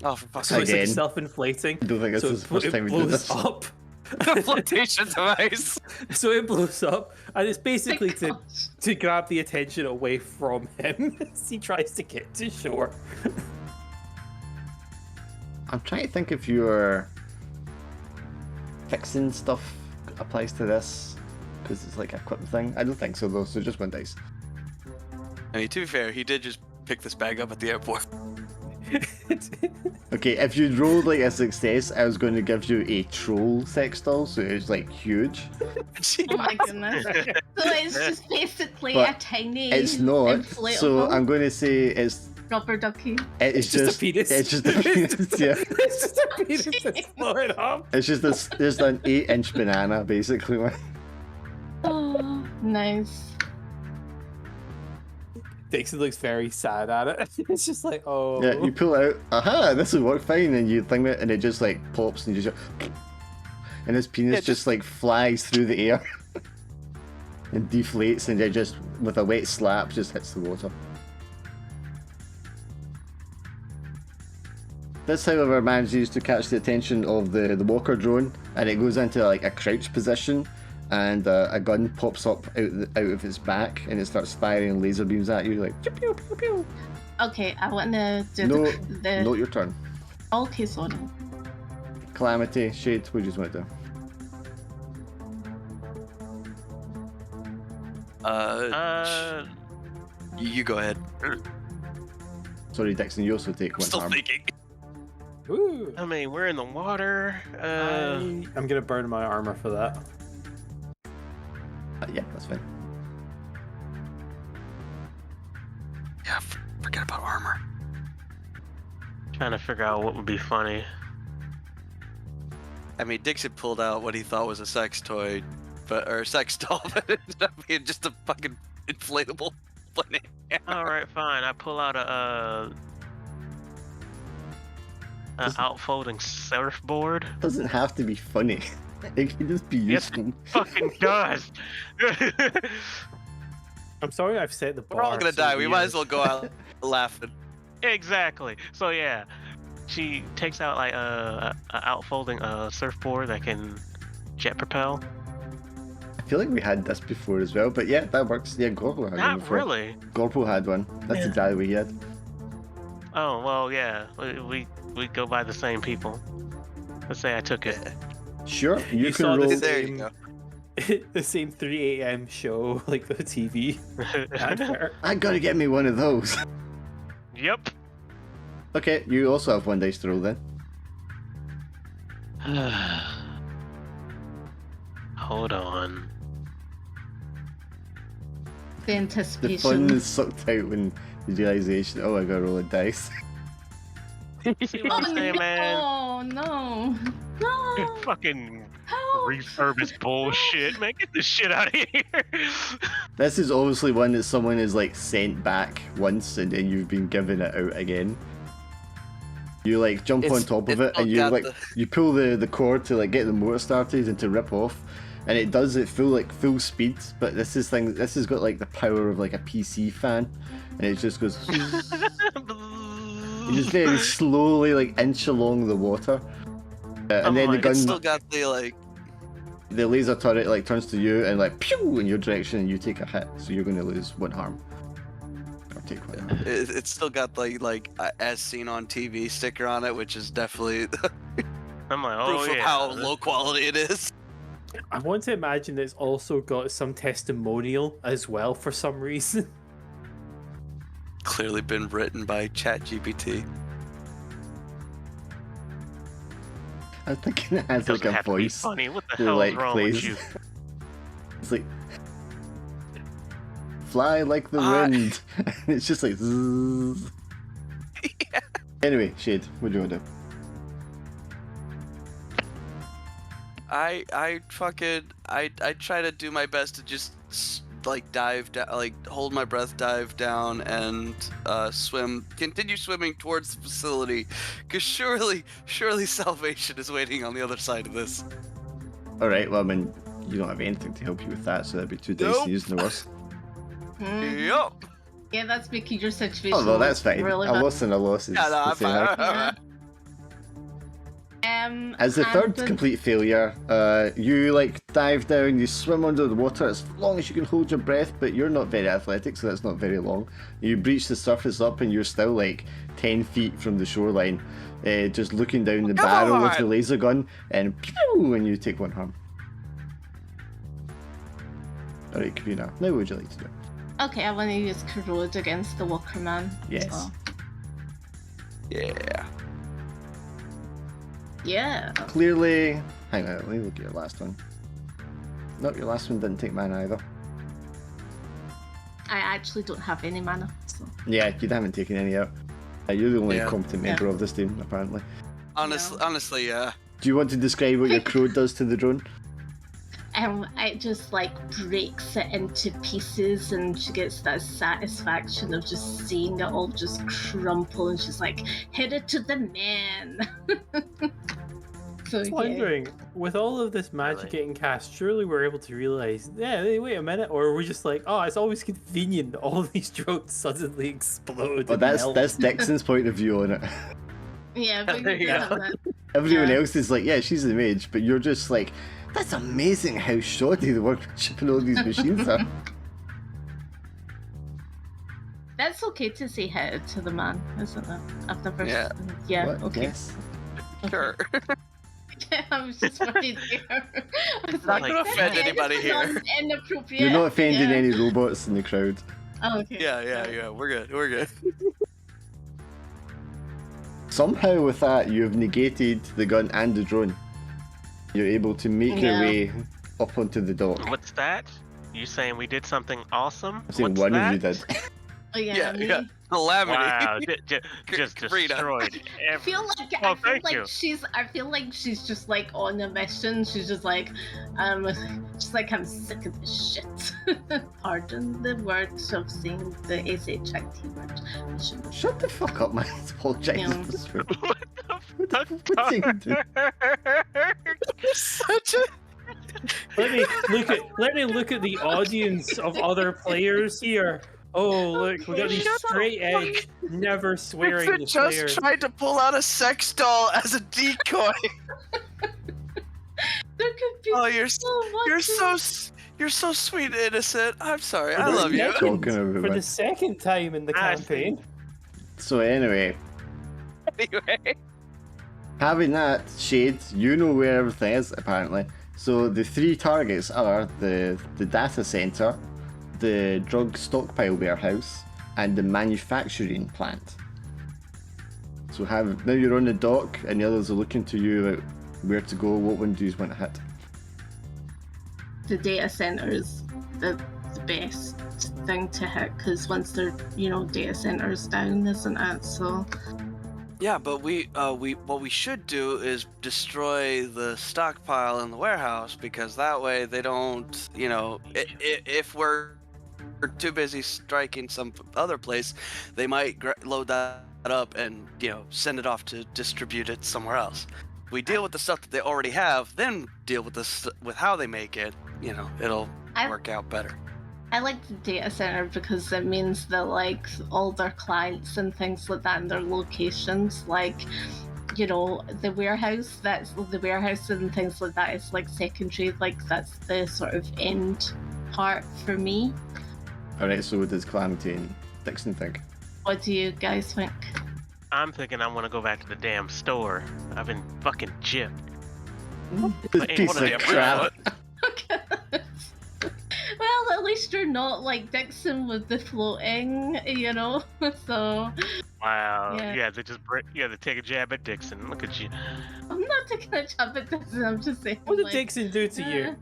S1: Oh, for fuck's
S3: So
S1: sake.
S3: it's like
S5: Again.
S3: self-inflating.
S5: I don't think this
S3: So
S5: is the first time we do
S3: blows
S5: this.
S3: up.
S1: The flotation device.
S3: So it blows up, and it's basically
S4: My gosh.
S3: to grab the attention away from him as he tries to get to shore.
S5: I'm trying to think if your fixing stuff applies to this, because it's like a equip thing. I don't think so though, so just one dice.
S1: I mean, to be fair, he did just pick this bag up at the airport.
S5: Okay, if you rolled like a success, I was going to give you a troll sex doll, so it's like huge.
S4: Oh my goodness. So it's just basically
S5: But
S4: a tiny
S5: It's not,
S4: inflatable
S5: so I'm going to say it's
S4: rubber ducky.
S5: it's
S3: just a penis.
S5: It's just a penis, yeah.
S3: It's just a penis that's blowing up.
S5: It's just this, there's an 8-inch banana basically.
S4: Oh, nice.
S3: Dixon looks very sad at it. It's just like, oh.
S5: Yeah, you pull out, aha, this will work fine, and you think it, and it just like pops, and you just, and his penis just like flies through the air and deflates, and it just with a wet slap just hits the water. This, however, manages to catch the attention of the walker drone, and it goes into like a crouch position, and a gun pops up out of its back, and it starts firing laser beams at you, like pew pew pew pew.
S4: Okay, I want to do
S5: No,
S4: the.
S5: not your turn.
S4: Okay, sorry.
S5: Calamity, Shade, what do you just want to do?
S1: You go ahead.
S5: Sorry, Dixon, you also take
S1: I'm
S5: one
S1: still
S5: harm.
S1: thinking.
S3: Ooh.
S2: I mean, we're in the water.
S3: I'm gonna burn my armor for that.
S5: Yeah, that's fine.
S1: Yeah, forget about armor.
S2: Trying to figure out what would be funny.
S1: I mean, Dixon pulled out what he thought was a sex toy, or sex doll, but it ended up being just a fucking inflatable banana.
S2: All right, fine. I pull out a outfolding surfboard.
S5: Doesn't have to be funny. It can just be
S2: Yes,
S5: useful.
S2: Fucking does.
S3: I'm sorry I've set the bar.
S1: We're all gonna
S3: so
S1: die. We might
S3: weird.
S1: as well go out laughing.
S2: Exactly. So yeah, she takes out like a outfolding surfboard that can jet propel.
S5: I feel like we had this before as well, but yeah, that works. Yeah, Gorpo had one
S2: Not
S5: before.
S2: really.
S5: Gorpo had one. That's exactly what he had.
S2: Oh well, yeah. We go by the same people. Let's say I took it.
S5: Sure, you
S3: You
S5: can
S3: saw
S5: roll.
S3: this-
S1: There you go.
S3: The same 3 a.m. show, like the TV advert.
S5: I gotta get me one of those.
S2: Yep.
S5: Okay, you also have one dice to roll then.
S2: Hold on.
S4: The
S5: The
S4: anticipation.
S5: fun is sucked out when the realization, oh, I gotta roll a dice.
S2: See what I'm saying, man?
S4: Oh no! No!
S2: Fucking
S4: Help!
S2: refurbished bullshit, man. Get this shit out of here.
S5: This is obviously one that someone is like sent back once and then you've been given it out again. You like jump on top of it and you like you pull the cord to like get the motor started and to rip off, and it does it full speed. But this has got like the power of like a PC fan, and it just goes. You just very slowly like inch along the water, and then the
S2: my-
S5: gun,
S1: It's still got the like.
S5: the laser turret like turns to you and like pew in your direction, and you take a hit, so you're going to lose one harm. I'll take one.
S1: It's still got like as seen on TV sticker on it, which is definitely
S2: I'm like, oh
S1: proof of
S2: yeah.
S1: how low quality it is.
S3: I want to imagine it's also got some testimonial as well for some reason.
S1: Clearly been written by ChatGPT.
S5: I think it has like
S2: Doesn't
S5: a
S2: have to be
S5: voice.
S2: funny. What the
S5: who,
S2: hell
S5: like,
S2: is wrong
S5: plays-
S2: with you?
S5: It's like fly like the wind. It's just like. Zzz.
S1: Yeah.
S5: Anyway, Shade, what do you want to do?
S1: I try to do my best to just like dive down, like hold my breath, dive down, and continue swimming towards the facility, because surely salvation is waiting on the other side of this.
S5: All right. Well, I mean, you don't have anything to help you with that, so that'd be 2 dice
S1: Nope.
S5: to use in the worst.
S1: Yup.
S4: Yeah, that's making your situation
S5: Oh, well, that's fine.
S4: really
S5: A
S4: bad.
S5: loss and a loss is
S1: Yeah, no,
S5: the
S1: I'm
S5: same.
S1: fine.
S4: Yeah.
S5: As the third
S4: and
S5: complete failure, you like dive down, you swim under the water as long as you can hold your breath, but you're not very athletic, so that's not very long. You breach the surface up, and you're still like 10 feet from the shoreline, just looking down the
S1: Come
S5: barrel of the
S1: on!
S5: laser gun, and pew, and you take 1 harm. Alright, Karina, now what would you like to do?
S4: Okay, I want to use corrode against the Walkerman.
S5: Yes.
S4: So,
S1: Yeah.
S4: yeah.
S5: Clearly, hang on, let me look at your last one. Nope, your last one didn't take mana either.
S4: I actually don't have any mana, so.
S5: Yeah, you haven't taken any out. You're the only
S1: Yeah.
S5: competent member of this team, apparently.
S1: Honestly, yeah.
S5: Do you want to describe what your crow does to the drone?
S4: It just like breaks it into pieces, and she gets that satisfaction of just seeing it all just crumple, and she's like, hit it to the man. So
S3: I was
S4: yeah.
S3: wondering, with all of this magic
S2: Really?
S3: getting cast, surely we're able to realize, yeah, hey, wait a minute, or are we just like, oh, it's always convenient that all these drones suddenly explode.
S5: Well,
S3: and
S5: that's
S3: melt.
S5: Dixon's point of view on it.
S4: Yeah, but
S2: There you
S4: have
S2: go.
S4: that.
S5: Everyone
S4: Yeah.
S5: else is like, yeah, she's the mage, but you're just like, that's amazing how shoddy the workmanship and all these machines are.
S4: That's okay to say hit it to the man, isn't it? I've never.
S1: Yeah.
S4: Yeah.
S5: What?
S4: Okay.
S5: Yes.
S1: Sure.
S4: I was just worried there. I was
S1: Not
S2: gonna
S4: "That's
S1: offend anybody here."
S4: Inappropriate.
S5: You're not offending
S4: Yeah.
S5: any robots in the crowd.
S4: Oh, okay.
S1: Yeah. We're good.
S5: Somehow with that, you've negated the gun and the drone. You're able to make your
S4: Yeah.
S5: way up onto the dock.
S2: What's that? You saying we did something awesome?
S5: I'm saying
S2: What's
S5: one
S2: that?
S5: of you did.
S4: Oh yeah.
S1: Yeah. Calamity.
S2: Wow, just
S1: Karina.
S2: destroyed
S4: I feel
S2: everything.
S4: like
S2: Oh, thank you.
S4: I feel like she's just like on a mission. She's just like, she's like, I'm sick of this shit. Pardon the words of saying the SHIT word. I shouldn't-
S5: Shut the fuck up, man. Apologize
S4: Yeah.
S5: for swearing.
S2: What the fuck?
S5: What's he doing?
S1: You're such a.
S3: Let me look at the audience of other players here. Oh, look, we got these
S1: Shut up.
S3: straight edge, never swearing
S1: If it just
S3: players.
S1: tried to pull out a sex doll as a decoy.
S4: There could be
S1: Oh, you're so sweet and innocent. I'm sorry. I love you.
S5: Talking about
S3: For the
S5: it.
S3: second time in the
S2: I see.
S3: campaign.
S5: So anyway,
S1: Anyway.
S5: having that, Shade, you know where everything is, apparently. So the 3 targets are the data center, the drug stockpile warehouse, and the manufacturing plant. So now you're on the dock, and the others are looking to you about where to go. What one do you want to hit?
S4: the data center is the best thing to hit, because once they're data centers down, isn't it? So
S1: Yeah, but what we should do is destroy the stockpile in the warehouse, because that way they don't, if we're too busy striking some other place, they might load that up and send it off to distribute it somewhere else. We deal with the stuff that they already have, then deal with with how they make it. It'll work out better.
S4: I like the data center because it means that like all their clients and things like that, and their locations, like the warehouse and things like that is like secondary. Like that's the sort of end part for me.
S5: Alright, so does Calamity Dixon think?
S4: What do you guys think?
S2: I'm thinking I want to go back to the damn store. I've been fucking gypped.
S5: This
S2: ain't
S5: piece
S2: one of
S5: of
S2: them
S5: crap.
S4: Well, at least you're not like Dixon with the floating, you know. So
S2: Wow.
S4: Yeah.
S2: You had to take a jab at Dixon. Look at you.
S4: I'm not taking a jab at Dixon. I'm just saying.
S3: What did
S4: like,
S3: Dixon do to you?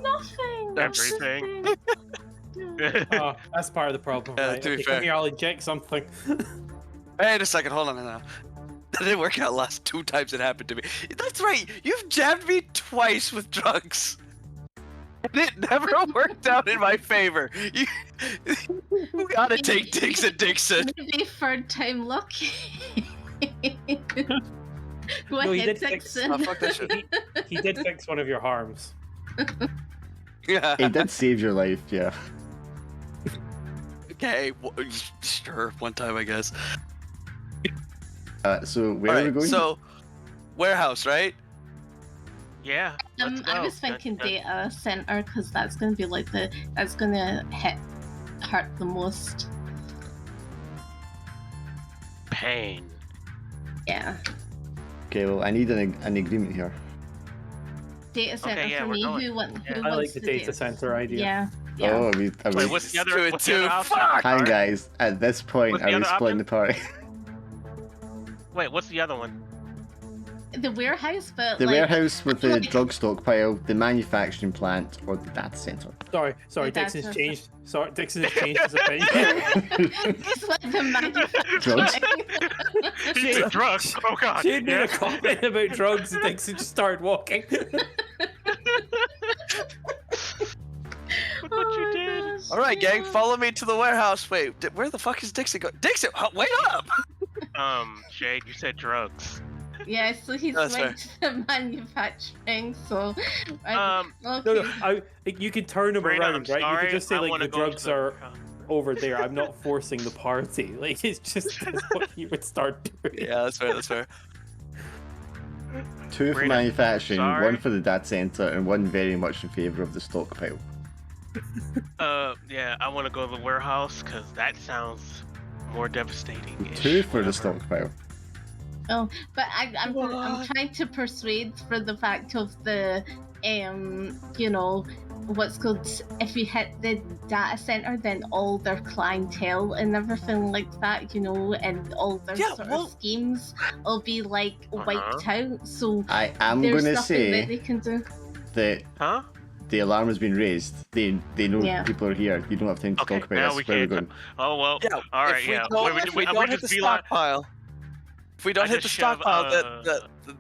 S4: Nothing. I'm just
S2: Everything.
S4: saying.
S3: Oh, that's part of the problem,
S1: Yeah,
S3: right?
S1: to be
S3: Okay,
S1: fair.
S3: come here, I'll inject something.
S1: Wait a second, hold on now. That didn't work out last 2 times it happened to me. That's right, you've jabbed me twice with drugs. And it never worked out in my favor. You gotta take Dixon.
S4: Maybe third time lucky. Go
S3: No, he
S4: ahead,
S3: did fix-
S4: Dixon.
S1: Oh, fuck that shit.
S3: He did fix one of your harms.
S1: Yeah.
S5: It did save your life, yeah.
S1: Okay, sure, one time I guess.
S5: So where are we
S1: Alright,
S5: going?
S1: so warehouse, right?
S2: Yeah. Let's go.
S4: I was thinking data center because that's gonna be like that's gonna hurt the most.
S2: Pain.
S4: Yeah.
S5: Okay, well, I need an agreement here.
S4: Data center
S2: yeah,
S4: for
S2: we're
S4: me.
S2: going.
S4: Who wants
S3: I like
S4: wants
S3: the data center idea.
S4: Yeah. Yeah.
S5: Oh, are we,
S2: Wait, what's the other?
S1: Do it
S2: What's the
S1: too.
S2: other option?
S1: Fuck!
S5: hang guys, at this point,
S2: What's the
S5: are we
S2: other
S5: splitting
S2: option?
S5: the party?
S2: Wait, what's the other one?
S4: The warehouse, but
S5: The
S4: like,
S5: warehouse with the
S4: like-
S5: drug stockpile, the manufacturing plant, or the data center?
S3: Sorry,
S4: The
S3: Dixon's
S4: data-
S3: changed. Sorry, Dixon has changed his opinion.
S4: it's like the manufacturing.
S2: He said drugs. Oh god.
S3: She had made
S2: Yeah.
S3: a comment about drugs and Dixon just started walking.
S2: Look what you did.
S4: Oh, gosh,
S1: Alright, gang,
S4: yeah.
S1: follow me to the warehouse. Wait, where the fuck is Dixon going? Dixon, wait up!
S2: Shade, you said drugs.
S4: Yeah, so he's
S1: That's
S4: went to the manufacturing, so okay.
S3: No, you can turn him
S2: Brandon,
S3: around,
S2: I'm
S3: right? You
S2: sorry,
S3: can just say
S2: I
S3: like
S2: wanna
S3: the
S2: go to
S3: drugs
S2: the
S3: are
S2: warehouse.
S3: over there. I'm not forcing the party. Like it's just that's what you would start doing.
S1: Yeah, that's fair, that's fair.
S5: 2 for
S2: Brandon,
S5: manufacturing,
S2: sorry.
S5: 1 for the data center, and 1 very much in favor of the stockpile.
S2: Yeah, I want to go to the warehouse because that sounds more devastating.
S5: 2 for the stockpile.
S4: Oh, but I'm
S1: What?
S4: trying to persuade for the fact of the you know, what's called, if you hit the data center, then all their clientele and everything like that, you know, and all their
S1: Yeah,
S4: sort
S1: well-
S4: of schemes will be like wiped out. So
S5: I am
S4: there's
S5: going to
S4: nothing that
S5: say
S4: they can do.
S5: that
S2: Huh?
S5: the alarm has been raised. They know
S4: Yeah.
S5: people are here. You don't have time to
S2: Okay,
S5: talk about
S2: now
S5: this.
S2: we
S5: Where are we
S2: can't.
S5: going?
S2: Oh well.
S1: Yeah,
S2: All right.
S1: if we
S2: Yeah.
S1: don't,
S2: Wait,
S1: if we
S2: we
S1: don't hit
S2: just
S1: the
S2: be like,
S1: stockpile, if we don't
S2: I
S1: hit the
S2: just shove,
S1: stockpile,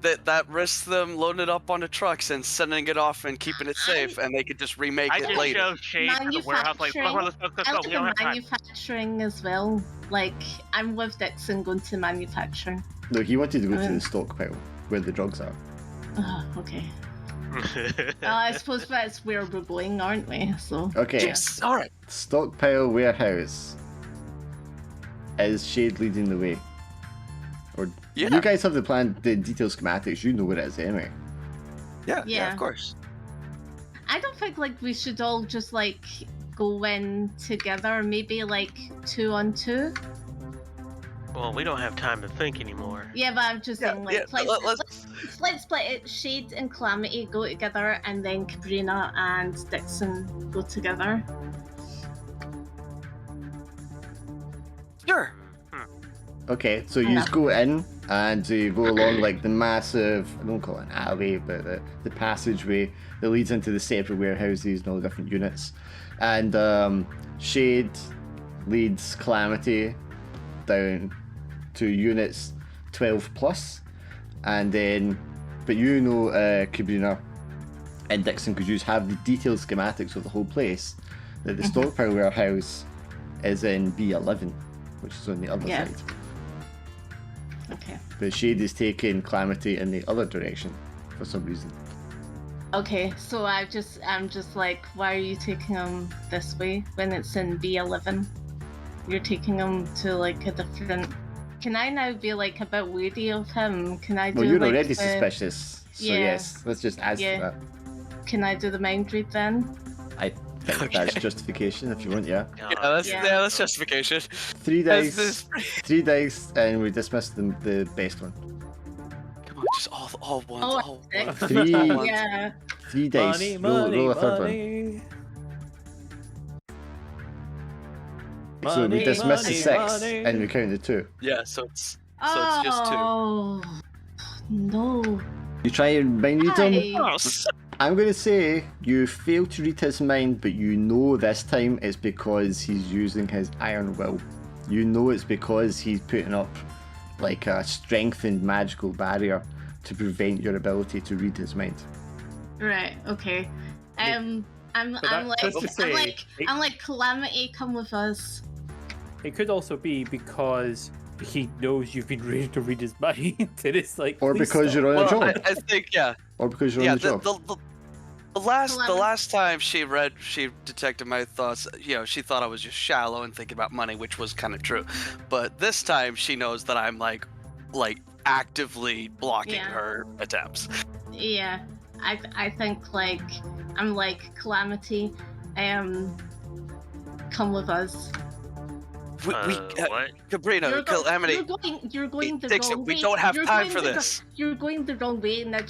S1: that risks them loading it up onto trucks and sending it off and keeping it safe, and they could just remake
S2: I
S1: it
S2: just
S1: later.
S2: shove shade for the warehouse. Like, come on, let's go.
S4: I
S2: We
S4: live
S2: don't
S4: in
S2: have time.
S4: manufacturing as well. Like I'm with Dixon going to manufacturing.
S5: No, he wanted to go to the stockpile where the drugs are.
S4: Oh, okay. I suppose that's where we're going, aren't we? So
S5: Okay,
S1: Yes. All right.
S5: stockpile warehouse. Is Shade leading the way? Or
S1: Yeah.
S5: you guys have the plan, the detailed schematics. You know what it is anyway.
S1: Yeah.
S4: Yeah.
S1: Of course.
S4: I don't think like we should all just like go in together, maybe like 2 on 2.
S2: Well, we don't have time to think anymore.
S4: Yeah, but I'm just
S1: Yeah.
S4: saying like
S1: Yeah.
S4: let's split it. Shade and Calamity go together, and then Cabrina and Dixon go together.
S1: Sure.
S5: Okay, so you just go in and you go along like the massive, I don't call it an alley, but the passageway that leads into the separate warehouses and all the different units. And Shade leads Calamity down to units 12 plus. And then, but you know, Cabrina and Dixon, because you have the detailed schematics of the whole place, that the stockpile warehouse is in B11, which is on the other
S4: Yeah.
S5: side.
S4: Okay.
S5: But Shade is taking Calamity in the other direction for some reason.
S4: Okay, so I'm just like, why are you taking them this way when it's in B11? You're taking them to like a different. Can I now be like a bit wary of him? Can I do
S5: Well, you're
S4: like
S5: already
S4: the...
S5: suspicious, so
S4: Yeah.
S5: yes, let's just add
S4: Yeah.
S5: to that.
S4: Can I do the mind read then?
S5: think that's justification if you want, yeah.
S1: That's justification.
S5: 3 dice,
S1: This-
S5: 3 dice, and we dismiss the best one.
S1: Come on, just all ones.
S4: Oh,
S1: all ones.
S4: six.
S5: 3,
S4: Yeah.
S5: 3 dice.
S3: Money,
S5: roll
S3: money,
S5: a third one.
S3: money.
S5: So we
S3: Money,
S5: dismiss the
S3: money,
S5: 6
S3: money.
S5: and we count the 2.
S1: Yeah, so it's just 2.
S4: Oh no.
S5: You try and mind read him.
S4: Hi.
S5: I'm going to say you fail to read his mind, but you know this time it's because he's using his iron will. You know it's because he's putting up like a strengthened magical barrier to prevent your ability to read his mind.
S4: Right. Okay. I'm
S3: just to say,
S4: like Calamity, come with us.
S3: It could also be because he knows you've been ready to read his mind. And it's like,
S5: Or
S3: please
S5: because
S3: stop.
S5: you're on a
S1: Well,
S5: job.
S1: I think
S5: Or because you're
S1: yeah.
S5: on the job.
S1: The last time she detected my thoughts, she thought I was just shallow and thinking about money, which was kind of true. But this time she knows that I'm like actively blocking
S4: Yeah.
S1: her attempts.
S4: Yeah. I think like I'm like Calamity. Come with us.
S2: What?
S1: Cabrino, Calamity.
S4: You're going the
S1: Dixon,
S4: wrong
S1: we
S4: way.
S1: don't have
S4: You're
S1: time
S4: going
S1: for
S4: the
S1: this.
S4: You're going the wrong way, and that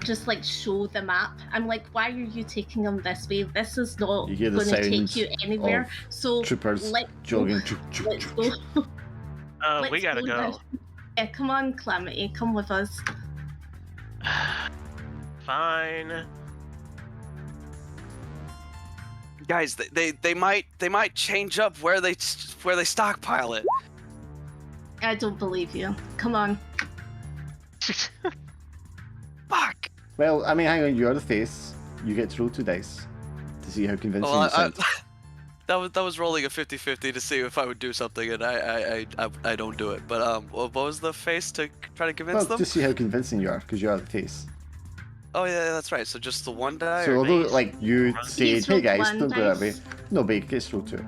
S4: just like show the map. I'm like, why are you taking them this way? This is not
S5: You hear the
S4: going to take
S5: sounds
S4: you anywhere.
S5: of
S4: So
S5: Troopers
S4: let's
S5: jogging.
S4: Go. Let's go.
S2: We
S4: Let's
S2: gotta
S4: go
S2: go.
S4: now. Yeah, come on, Calamity, come with us.
S2: Fine.
S1: Guys, they might change up where they stockpile it.
S4: I don't believe you. Come on.
S1: Fuck.
S5: Well, I mean, hang on, you're the face. You get to roll 2 dice to see how convincing
S1: Well,
S5: you sound.
S1: that was rolling a 50-50 to see if I would do something, and I don't do it. But what was the face to try to convince
S5: Well,
S1: them?
S5: to see how convincing you are, because you are the face.
S1: Oh yeah, that's right. So just the one die.
S5: So
S1: or
S5: although,
S1: base?
S5: like, you said,
S4: He's
S5: hey
S4: rolled
S5: guys,
S4: one
S5: don't go that way.
S4: dice.
S5: No, but he gets roll 2.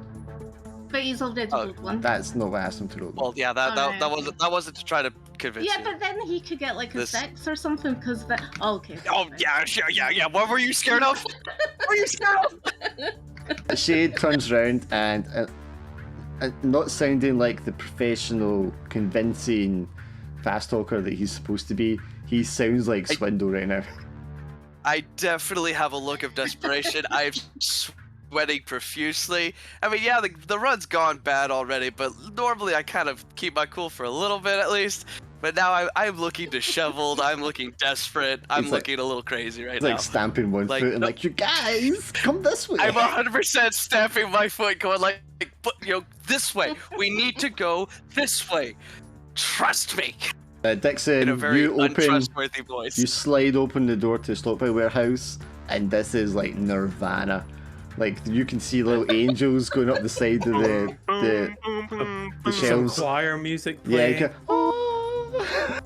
S4: But he's already
S1: Oh,
S4: rolled one.
S5: That's not what I asked him to roll.
S1: Well, yeah, that
S4: Alright.
S1: wasn't to try to convince
S4: Yeah,
S1: you.
S4: but then he could get like a
S1: This-
S4: 6 or something because that. Oh, okay.
S1: Oh yeah, sure, yeah. What were you scared of? What were you scared of?
S5: Shade turns round and, not sounding like the professional, convincing fast talker that he's supposed to be, he sounds like Swindle right now.
S1: I definitely have a look of desperation. I'm sweating profusely. I mean, yeah, the run's gone bad already, but normally I kind of keep my cool for a little bit at least. But now I'm looking disheveled. I'm looking desperate. I'm
S5: It's like-
S1: looking a little crazy right
S5: It's
S1: now.
S5: like stamping one
S1: Like,
S5: foot and
S1: no-
S5: like, you guys, come this way.
S1: I'm 100% stamping my foot, going like, but this way. We need to go this way. Trust me.
S5: Dixon,
S1: In a very
S5: you open,
S1: untrustworthy voice.
S5: you slide open the door to the Stockpile Warehouse, and this is like Nirvana. Like, you can see little angels going up the side of the
S3: Some
S5: shelves.
S3: choir music
S5: Yeah, you
S3: playing.
S5: can, "Oh."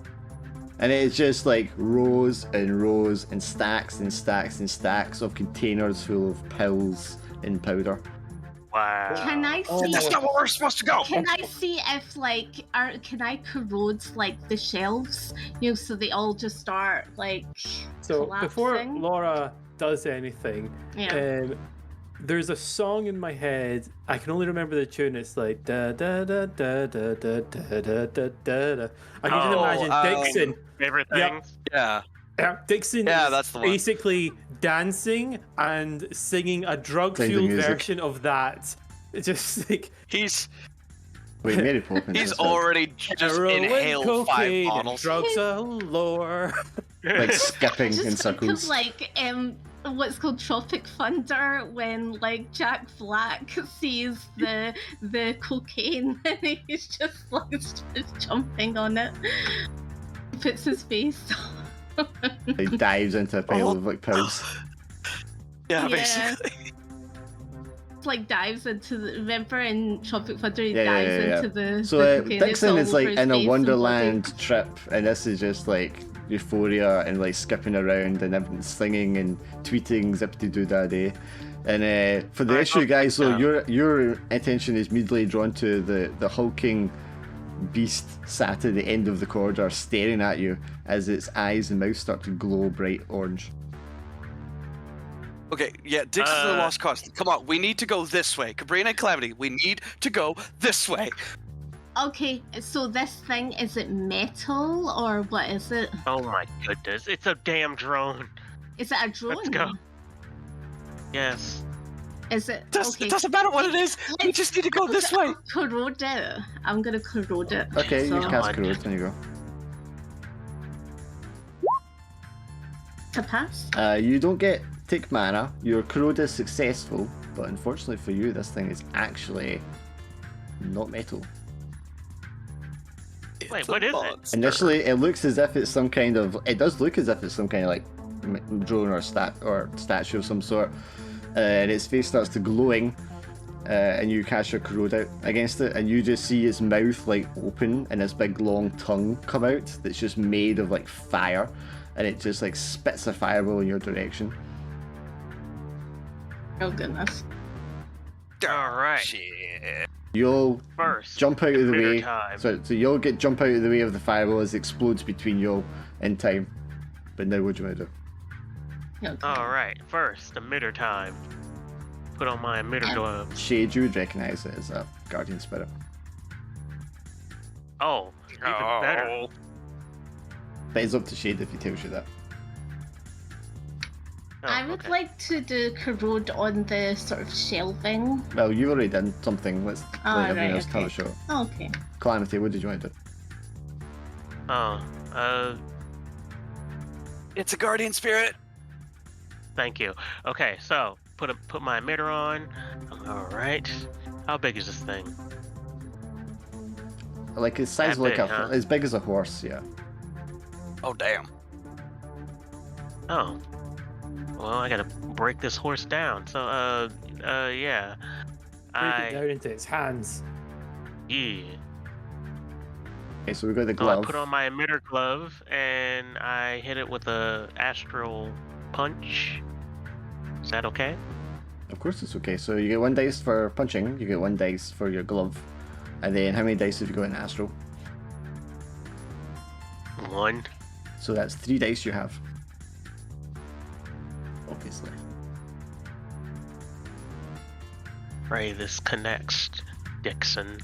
S5: And it's just like rows and rows and stacks and stacks and stacks of containers full of pills and powder.
S2: Wow.
S4: Can I see?
S1: That's not where we're supposed to go.
S4: Can I see if can I corrode like the shelves? So they all just start like.
S3: So before
S4: collapsing?
S3: Laura does anything,
S4: Yeah.
S3: there's a song in my head. I can only remember the tune. It's like da da da da da da da da da da da. I can
S2: Oh,
S3: imagine Dixon.
S2: Favorite
S3: Yep.
S2: things?
S1: Yeah.
S3: Yeah, Dixon
S1: Yeah,
S3: is
S1: that's the one.
S3: basically dancing and singing a drug-fueled
S5: Playing the music.
S3: version of that. It's just like
S1: He's
S5: Wait, Mary Poppins.
S1: he's
S5: instead.
S1: already just
S3: heroin,
S1: inhaled 5
S3: cocaine, and
S1: bottles.
S3: drugs galore.
S5: like skipping
S4: I
S5: in
S4: just think of
S5: circles.
S4: like what's called Tropic Thunder when like Jack Black sees the cocaine and he's just like just jumping on it. Puts his face.
S5: He dives into a pile of like pills.
S1: Yeah,
S4: Yeah.
S1: basically.
S4: Like dives into the remember in Tropic Thunder he
S5: Yeah, yeah,
S4: dives
S5: yeah, yeah.
S4: into the
S5: So
S4: the cocaine, it's
S5: Dixon
S4: all
S5: is like
S4: over his
S5: in a
S4: face and
S5: Wonderland trip, and this is just like euphoria and like skipping around and everything, singing and tweeting zippity doo dah day. And for the issue, guys, so your attention is immediately drawn to the hulking beast sat at the end of the corridor, staring at you as its eyes and mouth start to glow bright orange.
S1: Okay, yeah, Dixon's the lost cause. Come on, we need to go this way. Cabrina and Calamity, we need to go this way.
S4: Okay, so this thing, is it metal or what is it?
S2: Oh my goodness, it's a damn drone.
S4: Is it a drone?
S2: Let's go. Yes.
S4: Is it? Okay.
S1: It doesn't matter what it is. We just need to go this way.
S4: Corrode it. I'm gonna corrode it.
S5: Okay, you
S4: so,
S5: cast corrode. There you go.
S4: to pass.
S5: You don't get take mana. Your corrode is successful, but unfortunately for you, this thing is actually not metal.
S2: Wait, what is it?
S5: Initially, it looks as if it's some kind of. It does look as if it's some kind of like drone or statue of some sort, and its face starts to glowing, and you cast your corrode out against it, and you just see its mouth like open and this big long tongue come out that's just made of like fire, and it just like spits a fireball in your direction.
S4: Oh goodness.
S2: All right.
S1: Shit.
S5: You'll
S2: First,
S5: jump out of the
S2: emitter
S5: way.
S2: time.
S5: So you'll jump out of the way of the fireball as it explodes between you in time. But now what do you want to do?
S4: Okay.
S2: All right. First, emitter time. Put on my emitter gloves.
S5: Shade, you would recognise it as a guardian spirit.
S2: Oh, even better.
S5: But it's up to Shade if he tells you that.
S2: Oh,
S4: I would
S2: okay.
S4: like to do corrode on the sort of shelving.
S5: Well, you've already done something. Let's
S4: Oh,
S5: let everyone
S4: right,
S5: else have a
S4: okay.
S5: shot.
S4: Okay.
S5: Calamity, what did you want to do?
S2: Oh,
S1: It's a guardian spirit.
S2: thank you. Okay, so put my emitter on. All right. How big is this thing?
S5: Like it's size
S2: That
S5: like
S2: big, huh?
S5: as big as a horse, yeah.
S1: Oh damn.
S2: Oh. Well, I gotta break this horse down. So, yeah.
S3: Break it down into its hands.
S2: Yeah.
S5: Okay, so we got the
S2: So I
S5: glove.
S2: put on my emitter glove and I hit it with a astral punch. Is that okay?
S5: Of course it's okay. So you get 1 dice for punching, you get 1 dice for your glove. And then how many dice have you got in Astral?
S2: 1.
S5: So that's 3 dice you have. Obviously.
S2: Pray this connects, Dixon.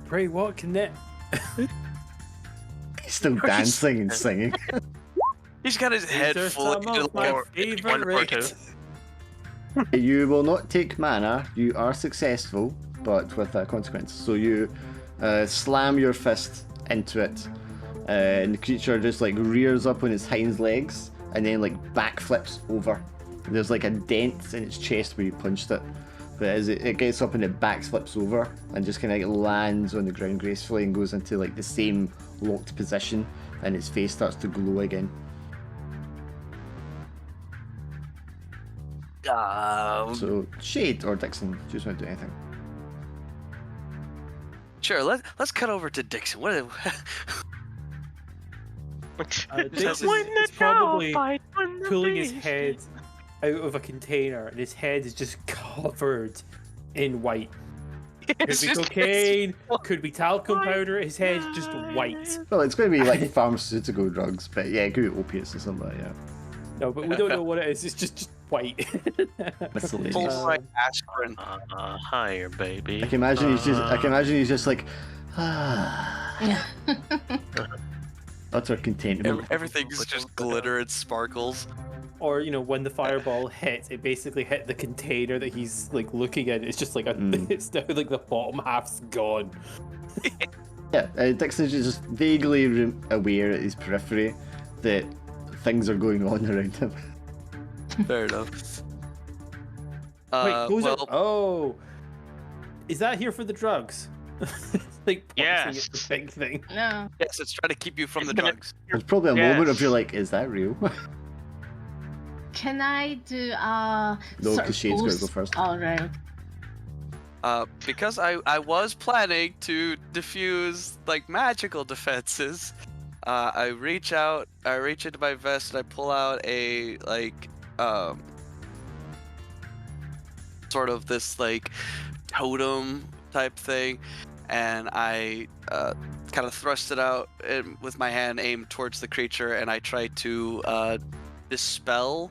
S3: Pray what can it?
S5: He's still dancing and singing.
S1: He's got his head
S3: These are
S1: full
S3: some of my
S2: One or
S3: favorite.
S2: two.
S5: You will not take mana. You are successful, but with a consequence. So you slam your fist into it, and the creature just like rears up on its hind legs and then like backflips over. There's like a dent in its chest where you punched it, but as it gets up and it backflips over and just kind of lands on the ground gracefully and goes into like the same locked position, and its face starts to glow again. So Shade or Dixon, do you just want to do anything?
S1: Sure, let's cut over to Dixon. What?
S3: Dixon is probably pulling his head out of a container, and his head is just covered in white. Could
S1: It's
S3: be
S1: just-
S3: cocaine, could be talcum powder. His head's just white.
S5: Well, it's going to be like pharmaceutical drugs, but yeah, it could be opiates or something like that.
S3: No, but we don't know what it is. It's just white.
S5: Miscellaneous.
S1: Full like aspirin.
S2: Higher, baby.
S5: I can imagine he's just like
S4: Yeah.
S5: utter contentment.
S1: Everything's just glitter and sparkles.
S3: Or when the fireball hit, it basically hit the container that he's like looking at. It's just like it's now like the bottom half's gone.
S5: Yeah, Dixon's just vaguely aware at his periphery that things are going on around him.
S1: Fair enough.
S3: Wait, who's
S1: well,
S3: it? Oh, is that here for the drugs? Like pointing at
S2: Yes.
S3: the big thing.
S4: No.
S1: yes, it's trying to keep you from the drugs.
S5: There's probably a moment of
S2: Yes.
S5: you're like, is that real?
S4: Can I do
S5: No,
S4: sort
S5: because
S4: of
S5: Shade's got to go
S4: ghost-
S5: first.
S4: Oh, right.
S1: Because I was planning to diffuse like magical defenses. I reach into my vest and I pull out a like sort of this like totem type thing, and I kind of thrust it out with my hand aimed towards the creature, and I try to dispel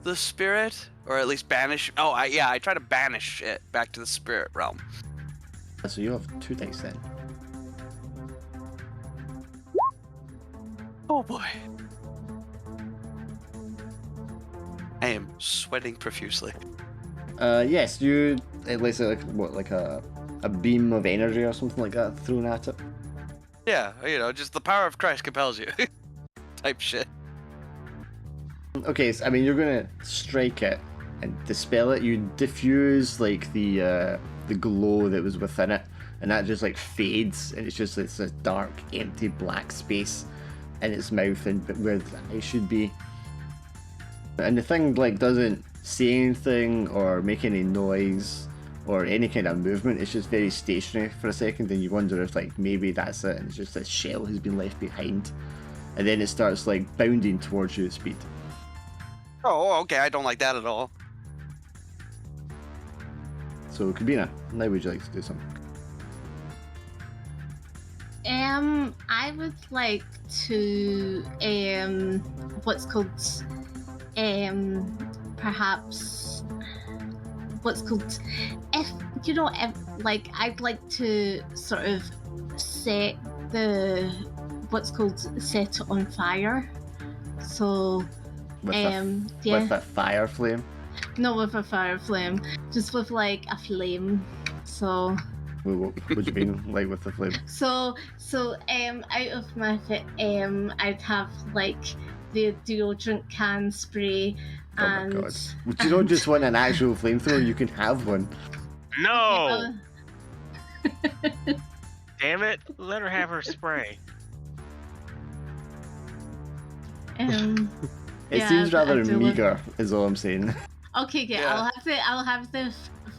S1: the spirit, or at least banish. I try to banish it back to the spirit realm.
S5: So you have 2 dice then.
S1: Oh boy. I am sweating profusely.
S5: Yes, you at least like a beam of energy or something like that thrown at it.
S1: Yeah, just the power of Christ compels you. Type shit.
S5: Okay, so, I mean you're gonna strike it and dispel it. You diffuse like the glow that was within it, and that just like fades, and it's a dark, empty, black space in its mouth and where the eye should be. And the thing like doesn't say anything or make any noise or any kind of movement. It's just very stationary for a second, and you wonder if like maybe that's it, and it's just a shell has been left behind, and then it starts like bounding towards you at speed.
S1: Oh, okay. I don't like that at all.
S5: So Kabina, now would you like to do something?
S4: I would like to what's called perhaps what's called if like I'd like to sort of set it on fire. So
S5: With
S4: yeah.
S5: with a fire flame.
S4: Not with a fire flame, just with like a flame. So
S5: What would you mean like with the flame?
S4: So out of my I'd have like the deodorant can spray
S5: Oh
S4: and
S5: my god. Would you not just want an actual flamethrower? You can have one.
S2: No! Damn it! Let her have her spray.
S5: It
S4: Yeah,
S5: seems rather
S4: I do
S5: meager, is all I'm saying.
S4: okay,
S1: Yeah.
S4: I'll have the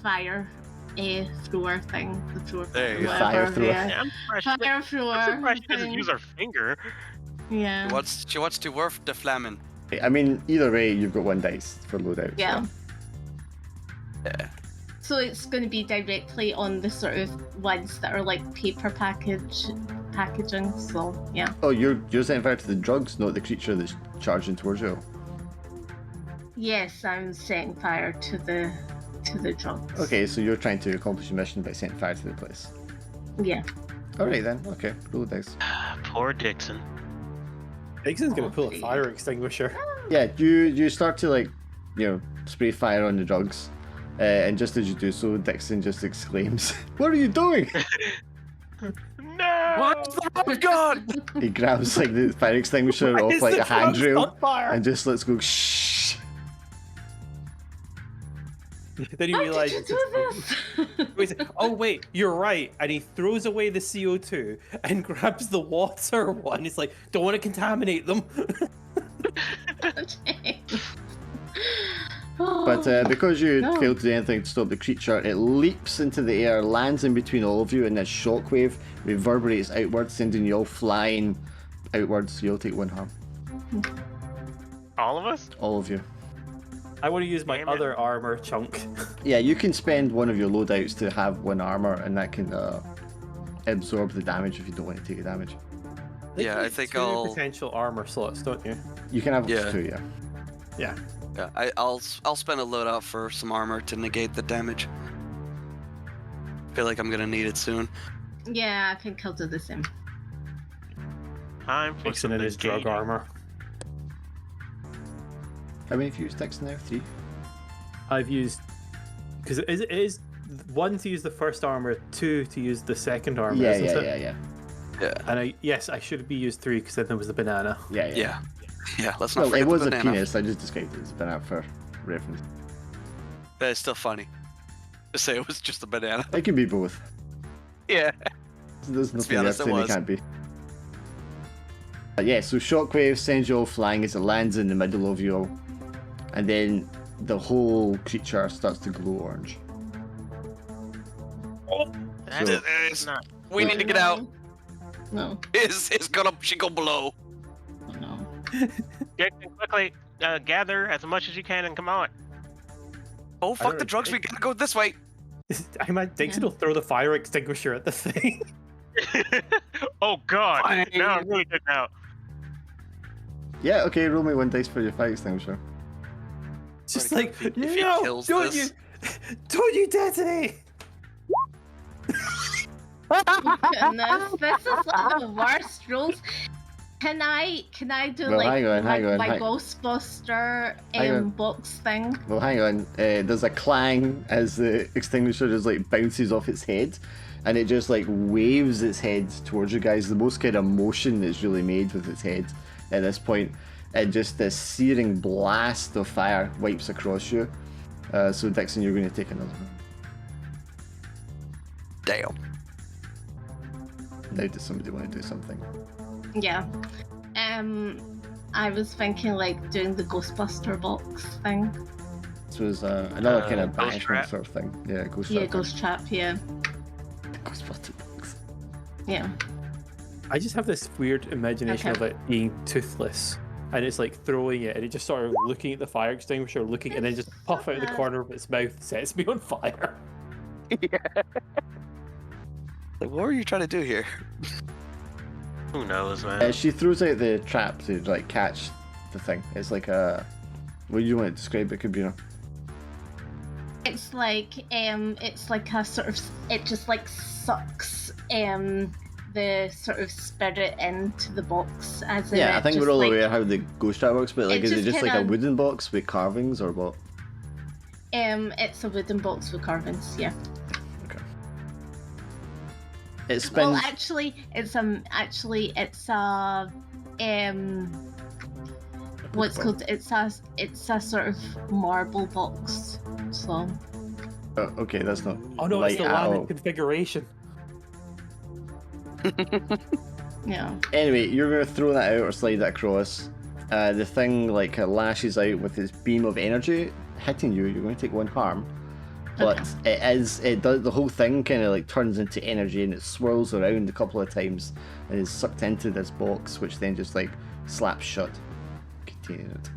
S4: fire thrower thing. The thrower.
S1: There you go.
S5: Fire
S4: whatever,
S5: thrower.
S4: Yeah.
S2: Yeah, I'm surprised
S4: Fire
S2: I'm
S4: thrower.
S2: surprised she doesn't
S4: thing.
S2: use her finger.
S4: Yeah.
S1: She wants to work the flamen.
S5: I mean, either way, you've got 1 dice for loadout.
S4: Yeah.
S5: So.
S1: Yeah.
S4: So it's going to be directly on the sort of ones that are like paper packaging. So yeah.
S5: Oh, you're setting fire to the drugs, not the creature that's charging towards you.
S4: Yes, I'm setting fire to the drugs.
S5: Okay, so you're trying to accomplish your mission by setting fire to the place.
S4: Yeah.
S5: Alright then, okay, roll the dice.
S2: Poor Dixon.
S3: Dixon's gonna pull a fire extinguisher.
S5: Yeah, you start to like, spray fire on the drugs, and just as you do so, Dixon just exclaims, "What are you doing?"
S2: No!
S1: Oh god!
S5: He grabs like the fire extinguisher
S3: Why
S5: off
S3: is
S5: like
S3: the
S5: a handrail
S3: drugs on fire?
S5: and just lets go shh.
S3: Then he
S4: How
S3: realizes.
S4: did you do this?
S3: He's like, oh wait, you're right, and he throws away the CO2 and grabs the water one. He's like, don't want to contaminate them.
S4: Okay.
S5: But because you
S4: No.
S5: failed to do anything to stop the creature, it leaps into the air, lands in between all of you, and this shockwave reverberates outwards, sending you all flying outwards. You'll take 1 harm.
S2: All of us?
S5: All of you.
S3: I want to use my
S2: Damn it.
S3: other armor chunk.
S5: Yeah, you can spend one of your loadouts to have 1 armor, and that can absorb the damage if you don't want to take the damage.
S1: Yeah, I
S3: There's
S1: think
S3: 2
S1: I'll.
S3: potential armor slots, don't you?
S5: You can have up to
S1: Yeah.
S5: 2, yeah.
S3: Yeah.
S1: Yeah, I'll spend a loadout for some armor to negate the damage. Feel like I'm gonna need it soon.
S4: Yeah, I think I'll do the same.
S2: Time for
S3: Dixon
S2: some
S3: in his drug
S2: negating.
S3: armor.
S5: How many of you Dixon there? 3?
S3: I've used because it is 1 to use the first armor, 2 to use the second armor.
S5: Yeah,
S3: isn't
S5: yeah,
S3: it?
S5: yeah.
S1: Yeah.
S3: And I should be used 3 because then there was the banana.
S5: Yeah, yeah.
S1: Yeah. Yeah. Let's not
S5: Well,
S1: forget
S5: it was
S1: the
S5: a
S1: banana.
S5: penis. I just described it as a banana for reference.
S1: But it's still funny to say it was just a banana.
S5: It can be both.
S1: Yeah.
S5: There's
S1: Let's be
S5: nothing
S1: honest,
S5: left
S1: it
S5: saying it
S1: was.
S5: can't be. Yeah, so Shockwave sends you all flying as it lands in the middle of you all. And then the whole creature starts to glow orange.
S2: That's
S5: So-
S1: It's-
S2: not.
S1: We need to get out.
S4: No.
S1: She gonna blow.
S4: Oh, no.
S2: Dixon, quickly gather as much as you can and come on.
S1: Oh fuck
S3: don't
S1: the drugs! We
S3: think-
S1: gotta go this way.
S3: I imagine Dixon will throw the fire extinguisher at the thing.
S2: Oh God!
S1: Fine.
S2: Now I'm really good now.
S5: Yeah, okay, roll me 1 dice for your fire extinguisher.
S3: It's just
S1: If
S3: like,
S1: he- if he
S3: no,
S1: kills
S3: don't
S1: this-
S3: don't you detonate!
S4: Goodness, this is like the worst rolls. Can I do
S5: Well,
S4: like
S5: hang on,
S4: my
S5: hang-
S4: Ghostbuster
S5: hang on.
S4: box thing?
S5: Well, hang on. There's a clang as the extinguisher just like bounces off its head, and it just like waves its head towards you guys. The most kind of motion it's really made with its head at this point, and just this searing blast of fire wipes across you. So Dixon, you're going to take another one.
S1: Damn.
S5: Now, does somebody want to do something?
S4: Yeah. I was thinking like doing the Ghostbuster box thing.
S5: This was another kind of
S2: Ghost
S5: banishment
S2: trap?
S5: sort of thing. Yeah, ghost
S4: Yeah,
S5: trap.
S4: Ghost Trap. Yeah,
S5: Ghostbuster box.
S4: yeah.
S3: I just have this weird imagination
S4: Okay.
S3: of it being toothless, and it's like throwing it, and it just sort of looking at the fire extinguisher, looking, and then just puff out of the corner of its mouth, sets me on fire.
S1: Like, what were you trying to do here?
S2: Who knows, man?
S5: She throws out the trap to like catch the thing. It's like a. What do you want to describe it, Kabira?
S4: It's like a sort of, it just like sucks the sort of spirit into the box, as in
S5: Yeah, I
S4: it
S5: think
S4: just,
S5: we're all
S4: like,
S5: aware how the ghost trap works, but like,
S4: it
S5: is it
S4: just
S5: just like a
S4: kinda-
S5: wooden box with carvings or what?
S4: It's a wooden box with carvings. Yeah.
S5: Okay. It spins.
S4: Well, actually, it's a what's called, it's a sort of marble box. So
S5: Oh, okay, that's not.
S3: Oh no,
S5: light
S3: it's the
S5: at
S3: laminate
S5: all.
S3: configuration.
S4: yeah.
S5: Anyway, you're gonna throw that out or slide that across. The thing like lashes out with its beam of energy, hitting you. You're going to take 1 harm, but it does the whole thing kind of like turns into energy and it swirls around a couple of times and is sucked into this box, which then just like slaps shut, containing it.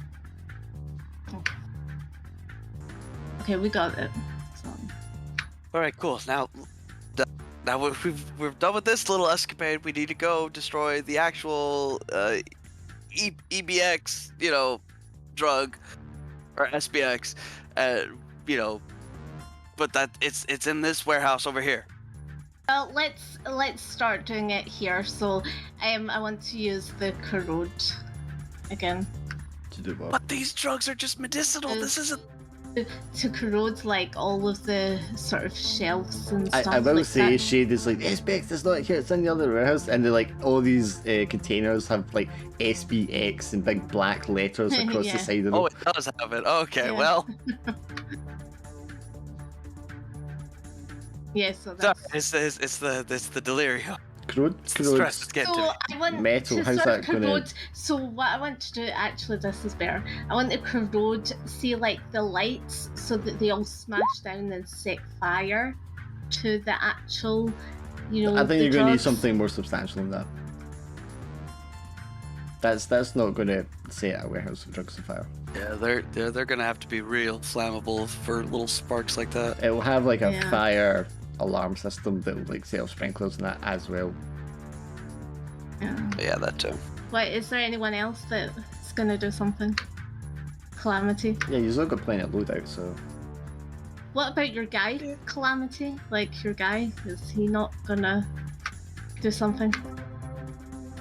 S4: Okay, we got it. So,
S1: All right, cool. Now we're done with this little escapade. We need to go destroy the actual EBX, drug, or SBX, But that it's in this warehouse over here.
S4: well, let's start doing it here. So, I want to use the corrode again
S5: To do what?
S1: But these drugs are just medicinal. This isn't.
S4: to corrode like all of the sort of shelves and stuff.
S5: I will
S4: like
S5: say,
S4: that.
S5: Shade is like, SBX is not here, it's in the other warehouse. And they're like, all these containers have like SBX in big black letters across
S4: Yeah.
S5: the side of them.
S1: Oh, it does have it. Okay,
S4: Yeah.
S1: well,
S4: Yeah, so
S1: sorry,
S4: that's.
S1: it's the delirium.
S5: Corrode?
S1: It's the stress that's getting to
S4: So
S1: me.
S4: I want
S5: Metal,
S4: to
S5: how's
S4: sort of
S5: that gonna-
S4: corrode. So what I want to do, actually, this is better. I want to corrode, see like the lights, so that they all smash down and set fire to the actual,
S5: I think
S4: the
S5: you're going to need
S4: drugs.
S5: something more substantial than that. That's not going to set a warehouse of drugs on fire.
S1: Yeah, they're gonna have to be real flammable for little sparks like that.
S5: It will have like a
S4: Yeah.
S5: fire alarm system that will like set off sprinklers and that as well.
S4: Yeah.
S1: But yeah, that too.
S4: Wait, is there anyone else that's gonna do something? Calamity.
S5: Yeah, you've still got plenty of loadout, so
S4: What about your guy, Calamity? Like your guy, is he not gonna do something?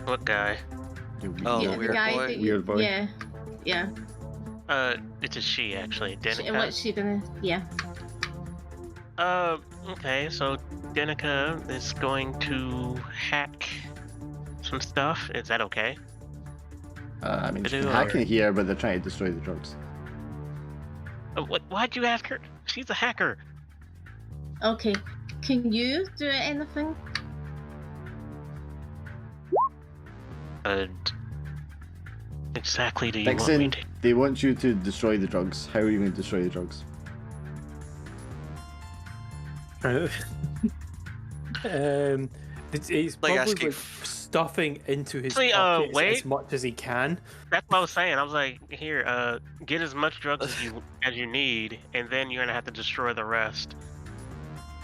S2: What guy?
S5: you'll be
S1: Oh,
S4: yeah,
S5: good.
S1: weird
S4: the guy
S1: boy.
S4: that
S5: Weird boy.
S4: Yeah, yeah.
S2: It's a she actually.
S4: What's
S2: Denica.
S4: she gonna? Yeah.
S2: Okay, so Denica is going to hack some stuff. Is that okay?
S5: I mean,
S2: I
S5: she's
S2: do,
S5: hacking here, but they're trying to destroy the drugs.
S2: Why'd you ask her? She's a hacker.
S4: Okay. Can you do anything?
S2: Exactly do you want me
S5: Dixon,
S2: to?
S5: they want you to destroy the drugs. How are you going to destroy the drugs?
S3: He's
S1: Like
S3: probably
S1: asking-
S3: like stuffing into his
S2: Actually,
S3: pockets
S2: wait.
S3: as much as he can.
S2: That's what I was saying. I was like, here, get as much drugs as you need, and then you're gonna have to destroy the rest.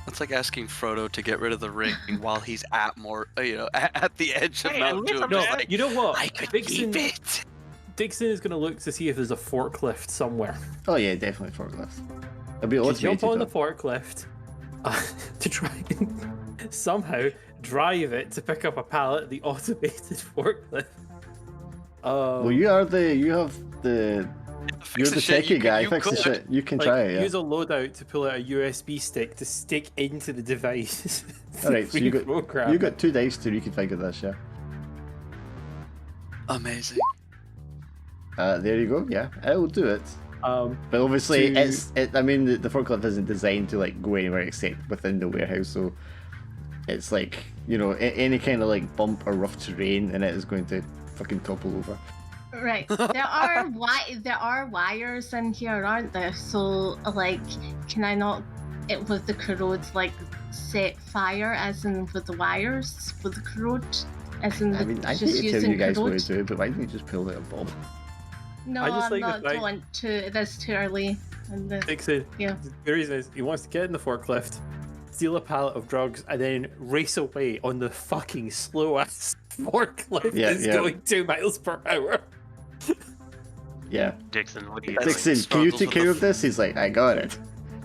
S1: That's like asking Frodo to get rid of the ring while he's at at the edge of
S2: Hey, at
S1: Mount
S2: least
S1: Doom.
S2: I'm
S1: Just
S2: not-
S1: like,
S3: You know what?
S1: I could
S3: Dixon,
S1: keep it.
S3: Dixon is going to look to see if there's a forklift somewhere.
S5: Oh yeah, definitely forklift. It'll be
S3: To
S5: automated.
S3: jump on the
S5: though.
S3: forklift to try and somehow drive it to pick up a pallet, the automated forklift.
S5: Well, you have the you're the
S1: shit,
S5: techie guy.
S1: you
S5: Fix the
S1: could.
S5: shit. You can
S3: like,
S5: try it. Yeah.
S3: use a loadout to pull out a USB stick to stick into the device.
S5: All right, so you
S3: Reprogram
S5: got
S3: it.
S5: 2 dice to reconfigure this. Yeah.
S1: Amazing.
S5: There you go. Yeah, it'll do it. But obviously, I mean, the forklift isn't designed to like go anywhere except within the warehouse, so it's like any kind of like bump or rough terrain, and it is going to fucking topple over.
S4: Right. There are wires in here, aren't there? So like, can I not with the corrode like set fire as in with the wires with the corrode? As in
S5: I mean, I
S4: just
S5: hate to tell
S4: using
S5: you guys what to
S4: corrode?
S5: do, but why don't you just pull out a bulb?
S4: No,
S3: I just
S4: I'm
S3: like the
S4: not
S3: fact-
S4: going to. That's too early. And
S3: Dixon,
S4: Yeah.
S3: the reason is he wants to get in the forklift, steal a pallet of drugs, and then race away on the fucking slow ass forklift
S5: Yeah,
S3: that's
S5: yeah.
S3: going 2 miles per hour.
S5: Yeah.
S2: Dixon, what are you
S1: That's-
S2: doing?
S5: Dixon, can you
S1: struggles
S5: take
S1: with
S5: care
S1: the
S5: of this? He's like, I got it.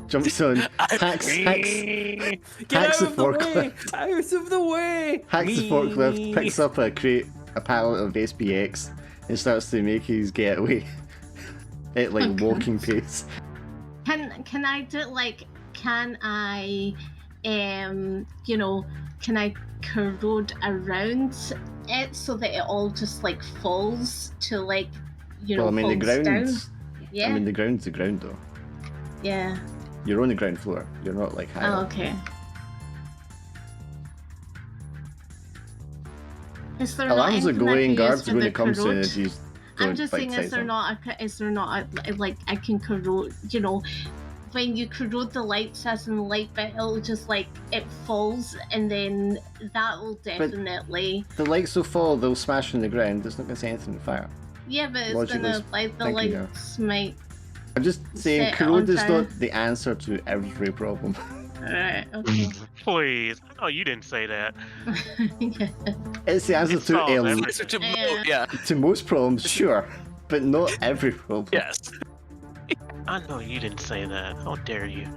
S5: Jumps on, hacks
S3: Get
S5: Hacks
S3: out
S5: the
S3: of the way!
S5: forklift.
S3: Out of the way!
S5: the forklift, picks up a pallet of SPX, and starts to make his getaway at like
S4: Okay.
S5: walking pace.
S4: can I do like? Can I, can I corrode around it so that it all just like falls to like,
S5: Well, I mean, the
S4: falls down?
S5: ground's.
S4: Yeah.
S5: I mean, the ground's the ground though.
S4: Yeah.
S5: You're on the ground floor. You're not like high
S4: Oh,
S5: up.
S4: okay. Is there
S5: Alarms are
S4: not anything I
S5: going,
S4: can
S5: guards
S4: use
S5: when
S4: for
S5: it comes to
S4: corrode?
S5: energies.
S4: I'm just saying, is there not like I can corrode? When you corrode the lights, as in the light bit, it'll just like it falls, and then that will definitely.
S5: The lights will fall, they'll smash on the ground. It's not going to say anything to fire.
S4: Yeah, but it's
S5: Logically
S4: gonna like the
S5: thinking there.
S4: lights might.
S5: I'm just saying,
S4: Set it on
S5: corrode is
S4: fire.
S5: not the answer to every problem.
S4: Alright. Okay.
S2: Please. Oh, you didn't say that.
S4: Yeah.
S5: It's the answer
S2: It
S5: to
S2: solves
S5: a,
S2: everything.
S4: Yeah.
S5: to most problems, sure, but not every problem.
S1: Yes.
S2: I know you didn't say that. How dare you?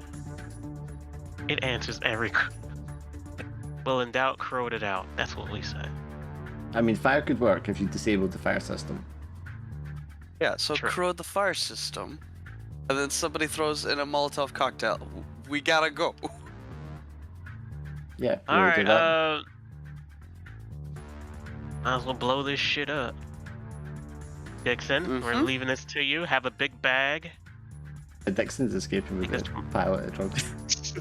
S2: It answers every. Well, in doubt, corrode it out. That's what we say.
S5: I mean, fire could work if you disabled the fire system.
S1: Yeah, so
S2: True.
S1: corrode the fire system, and then somebody throws in a Molotov cocktail. We gotta go.
S5: Yeah.
S2: All
S5: we'll do
S2: right.
S5: that.
S2: Might as well blow this shit up. Dixon, we're
S1: Mhm.
S2: leaving this to you. Have a big bag.
S5: Dixon's escaping with
S2: Because-
S5: a pallet of drugs.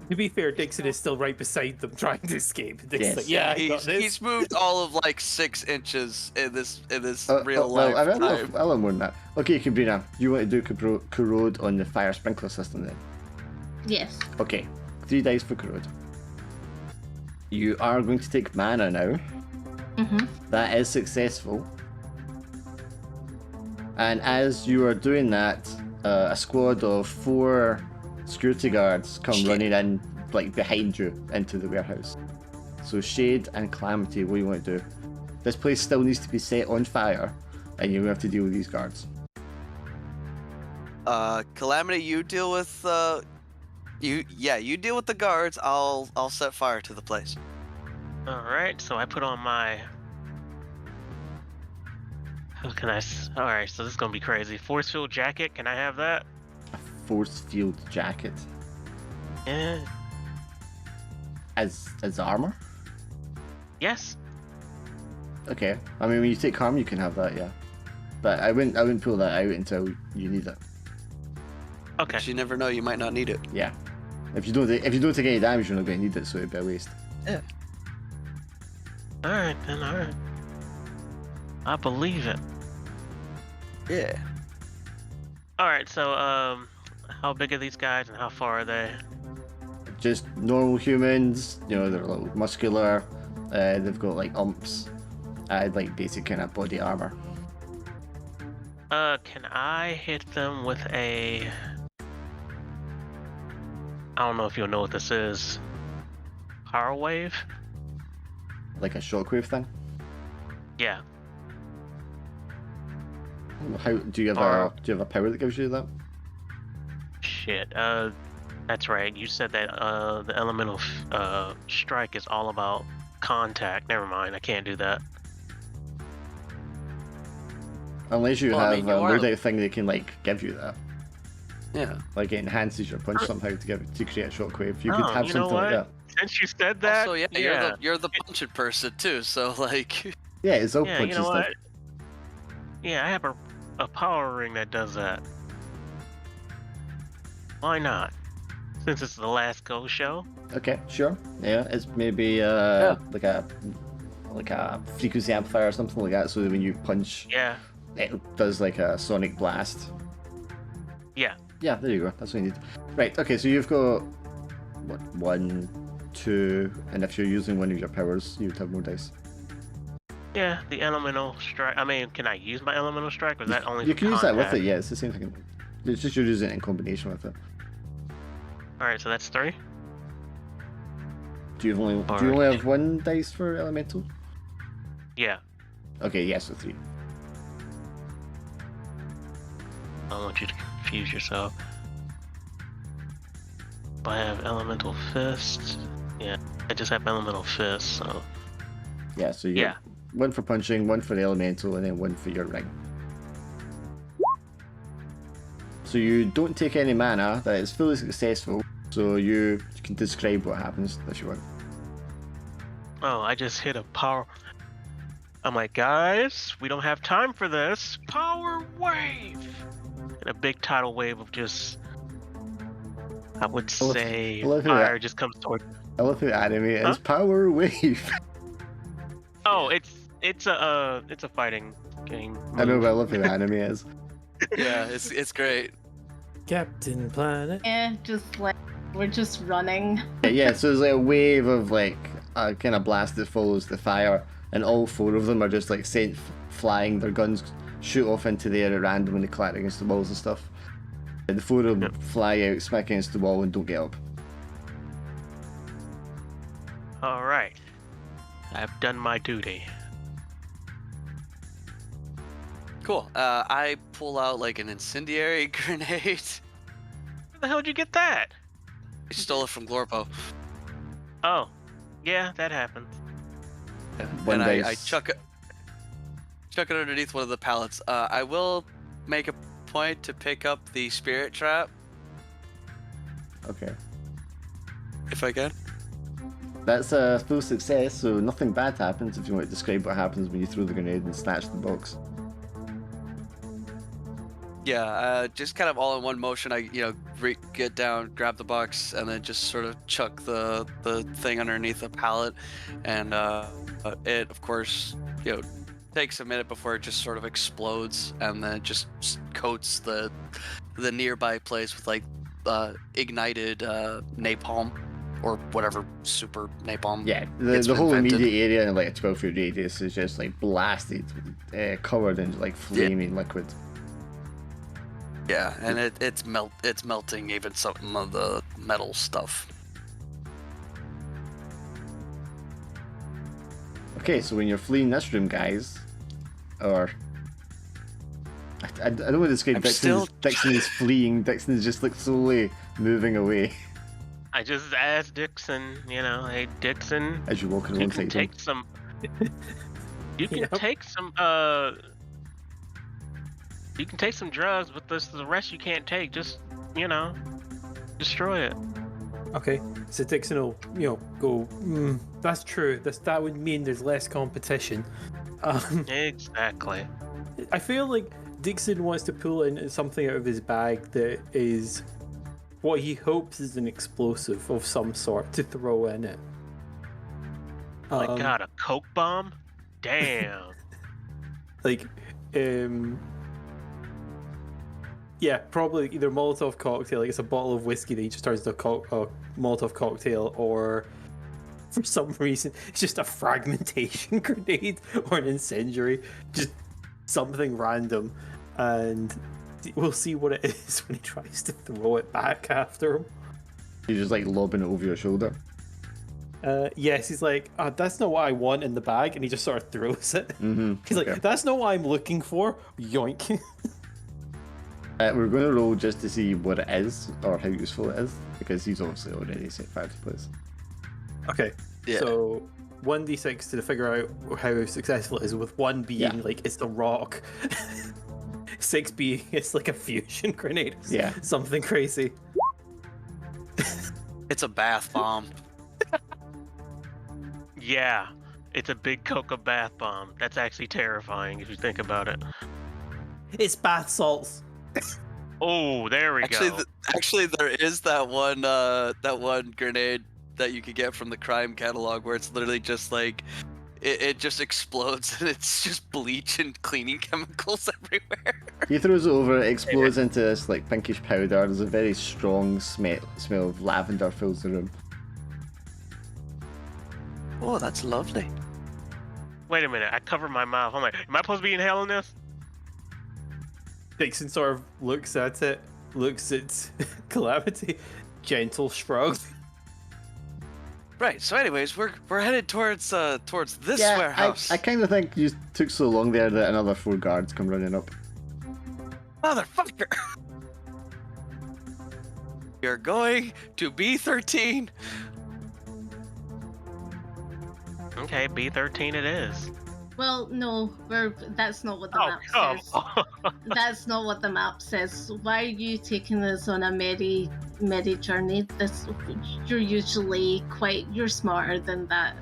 S3: To be fair, Dixon is still right beside them trying to escape. Dixon's
S5: Yes.
S3: like, yeah, I got
S1: He's,
S3: this.
S1: he's moved all of like 6 inches in this real
S5: well,
S1: life
S5: I don't know.
S1: time.
S5: I'll have more than that. Okay, Sabrina, you want to do corrode on the fire sprinkler system then?
S4: Yes.
S5: Okay, 3 dice for corrode. You are going to take mana now.
S4: Mhm.
S5: That is successful. And as you are doing that, a squad of 4 security guards come
S1: Shit.
S5: running in, like behind you, into the warehouse. So Shade and Calamity, what do you want to do? This place still needs to be set on fire, and you have to deal with these guards.
S1: Calamity, you deal with you deal with the guards. I'll set fire to the place.
S2: All right. So I put on my. How can I? All right. So this is gonna be crazy. Force field jacket. Can I have that?
S5: A force field jacket
S2: Yeah.
S5: as armor.
S2: Yes.
S5: Okay, I mean when you take harm, you can have that, yeah. But I wouldn't pull that out until you need it.
S2: Okay.
S1: 'Cause you never know, you might not need it.
S5: Yeah. If you don't take any damage, you're not going to need it, so it'd be a waste.
S2: All right then. All right. I believe it.
S1: Yeah.
S2: All right. So how big are these guys and how far are they?
S5: Just normal humans, they're a little muscular. They've got like umps. Like basic kind of body armor.
S2: Can I hit them with a? I don't know if you'll know what this is. Power wave?
S5: Like a shockwave thing.
S2: Yeah.
S5: How do you have a power that gives you that?
S2: Shit. That's right. You said that the elemental strike is all about contact. Never mind. I can't do that.
S5: Unless you
S1: Well, I
S5: have
S1: mean,
S5: a
S1: you are
S5: loadout thing that can like give you that.
S1: Yeah.
S5: Like it enhances your punch somehow to create a shockwave. You could
S2: Oh,
S5: have
S2: you know
S5: something like
S2: what?
S5: that.
S2: Since you said that,
S1: Also, you're the punching person too. So like,
S5: Yeah, it's all
S2: yeah,
S5: punch
S2: you
S5: and
S2: know
S5: stuff.
S2: what? Yeah, I have a power ring that does that. Why not? Since it's the last Go show.
S5: Okay, sure. Yeah, it's maybe like a frequency amplifier or something like that, so that when you punch,
S2: Yeah.
S5: it does like a sonic blast.
S2: Yeah.
S5: Yeah, there you go. That's what you need. Right. Okay, so you've got what, 1, 2, and if you're using one of your powers, you'd have more dice.
S2: Yeah, the elemental strike. I mean, can I use my elemental strike, or is that only
S5: You
S2: for
S5: can use that with
S2: contact?
S5: it. Yeah, it's the same thing. It's just you're using it in combination with it.
S2: All right, so that's 3.
S5: Do you
S2: Or-
S5: only have 1 dice for elemental?
S2: Yeah.
S5: Okay, yes, so 3.
S2: I don't want you to confuse yourself. I have elemental fist. Yeah, I just have elemental fist. So
S5: Yeah, so you
S2: yeah.
S5: get 1 for punching, 1 for the elemental, and then 1 for your ring. So you don't take any mana. That is fully successful. So you can describe what happens if you want.
S2: Oh, I just hit a power. I'm like, guys, we don't have time for this. Power wave! And a big tidal wave of just, I would say,
S5: I love how
S2: fire
S5: that-
S2: just comes toward.
S5: I love how anime is
S2: Huh?
S5: power wave.
S2: Oh, it's a fighting game.
S5: I know,
S2: move.
S5: but I love how anime is.
S1: yeah, it's great.
S3: Captain Planet.
S4: Yeah, just like we're just running.
S5: Yeah, so there's like a wave of like a kind of blast that follows the fire, and all 4 of them are just like sent flying. Their guns shoot off into the air at random when they clatter against the walls and stuff. And the 4 of them fly out, smack against the wall, and don't get up.
S2: All right, I've done my duty.
S1: Cool. I pull out like an incendiary grenade.
S2: Where the hell did you get that?
S1: I stole it from Glorpo.
S2: Oh, yeah, that happens.
S5: One
S1: and I
S5: dice.
S1: chuck it underneath one of the pallets. I will make a point to pick up the spirit trap
S5: Okay.
S1: if I can.
S5: That's a full success, so nothing bad happens if you want to describe what happens when you throw the grenade and snatch the box.
S1: Yeah, just kind of all in one motion. I get down, grab the box, and then just sort of chuck the thing underneath the pallet, and it of course takes a minute before it just sort of explodes, and then it just coats the nearby place with like ignited napalm or whatever super napalm.
S5: Yeah,
S1: It's
S5: the
S1: been
S5: whole
S1: vented.
S5: immediate area in like a 12-foot radius is just like blasted, covered in like flaming liquid.
S1: Yeah, and it's melting even some of the metal stuff.
S5: Okay, so when you're fleeing this room, guys, or I don't want to describe
S1: I'm
S5: Dixon.
S1: still-
S5: Dixon is fleeing. Dixon is just like slowly moving away
S2: I just asked Dixon, hey Dixon,
S5: as you're walking
S2: you can
S5: alongside him.
S2: take some. You can
S3: Yep.
S2: take some. You can take some drugs, but the rest you can't take. Just destroy it.
S3: Okay, so Dixon will, go. That's true. That would mean there's less competition.
S2: Exactly.
S3: I feel like Dixon wants to pull in something out of his bag that is what he hopes is an explosive of some sort to throw in it.
S2: My God, a coke bomb? Damn.
S3: Like, yeah, probably either Molotov cocktail, like it's a bottle of whiskey that he just turns into a Molotov cocktail, or for some reason it's just a fragmentation grenade or an incendiary, just something random, and we'll see what it is when he tries to throw it back after him.
S5: You're just like lobbing it over your shoulder.
S3: Yes, he's like, that's not what I want in the bag, and he just sort of throws it.
S5: Mm-hmm.
S3: He's like, that's not what I'm looking for. Yoink.
S5: We're going to roll just to see what it is or how useful it is, because he's obviously already set fire to place.
S3: Okay.
S1: Yeah.
S3: So 1d6 to figure out how successful it is, with 1 being like it's the rock, 6 being it's like a fusion grenade.
S5: Yeah.
S3: Something crazy.
S1: It's a bath bomb.
S2: Yeah, it's a big coca bath bomb. That's actually terrifying if you think about it.
S3: It's bath salts.
S2: Oh, there we
S1: Actually,
S2: go.
S1: actually, there is that one grenade that you could get from the crime catalog where it's literally just like it just explodes and it's just bleach and cleaning chemicals everywhere.
S5: He throws it over, it explodes into this like pinkish powder. There's a very strong smell of lavender fills the room.
S1: Oh, that's lovely.
S2: Wait a minute, I covered my mouth. I'm like, am I supposed to be inhaling this?
S3: Dixon sort of looks at it, looks at Calamity, gentle shrug.
S1: Right. So, anyways, we're headed towards this
S5: Yeah,
S1: warehouse.
S5: I kind of think you took so long there that another 4 guards come running up.
S1: Motherfucker! You're going to B13.
S2: Okay, B13 it is.
S4: Well, no, that's not what the
S2: Oh,
S4: map
S2: come
S4: says.
S2: on.
S4: That's not what the map says. Why are you taking us on a merry journey? You're usually you're smarter than that,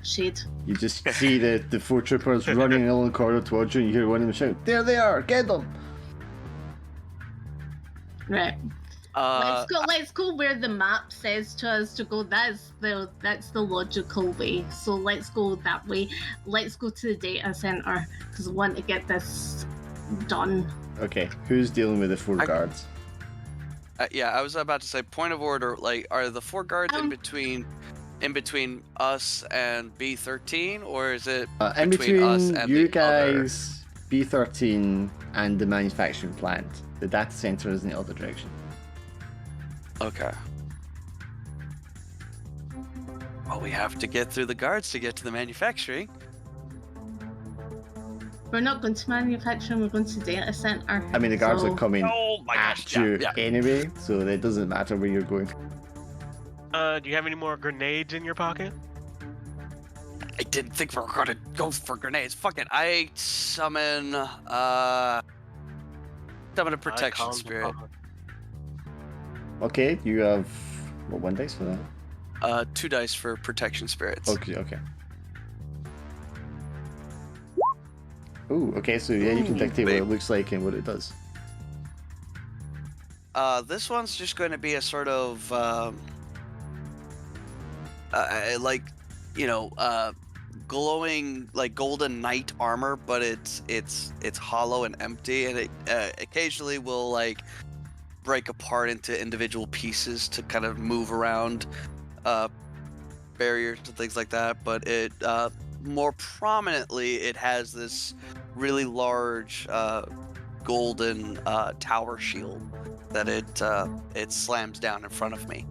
S4: Shade.
S5: You just see the 4 troopers running along the corridor towards you, and you hear one of them shout, "There they are! Get them!"
S4: Right. Let's go where the map says to us to go. That's the logical way. So let's go that way. Let's go to the data center because I want to get this done.
S5: Okay, who's dealing with the 4 guards?
S1: Yeah, I was about to say, point of order. Like, are the 4 guards in between us and B13, or is it
S5: In
S1: between us and
S5: you
S1: the other?
S5: guys, B13, and the manufacturing plant. The data center is in the other direction.
S1: Okay. Well, we have to get through the guards to get to the manufacturing.
S4: We're not going to manufacturing. We're going to data center.
S5: I mean, the guards
S4: So-
S5: are coming
S1: Oh my
S5: at
S1: gosh!
S5: you
S1: Yeah.
S5: anyway, so it doesn't matter where you're going.
S2: Do you have any more grenades in your pocket?
S1: I didn't think we were gonna go for grenades. Fuck it. I summon a protection spirit.
S5: Okay, you have, what, 1 dice for that?
S1: 2 dice for protection spirits.
S5: Okay. Ooh, okay, so yeah, you can
S1: Ooh,
S5: dictate what
S1: babe.
S5: it looks like and what it does.
S1: This one's just going to be a sort of like, glowing like golden knight armor, but it's hollow and empty, and it occasionally will like break apart into individual pieces to kind of move around barriers and things like that. But it more prominently, it has this really large golden tower shield that it slams down in front of me.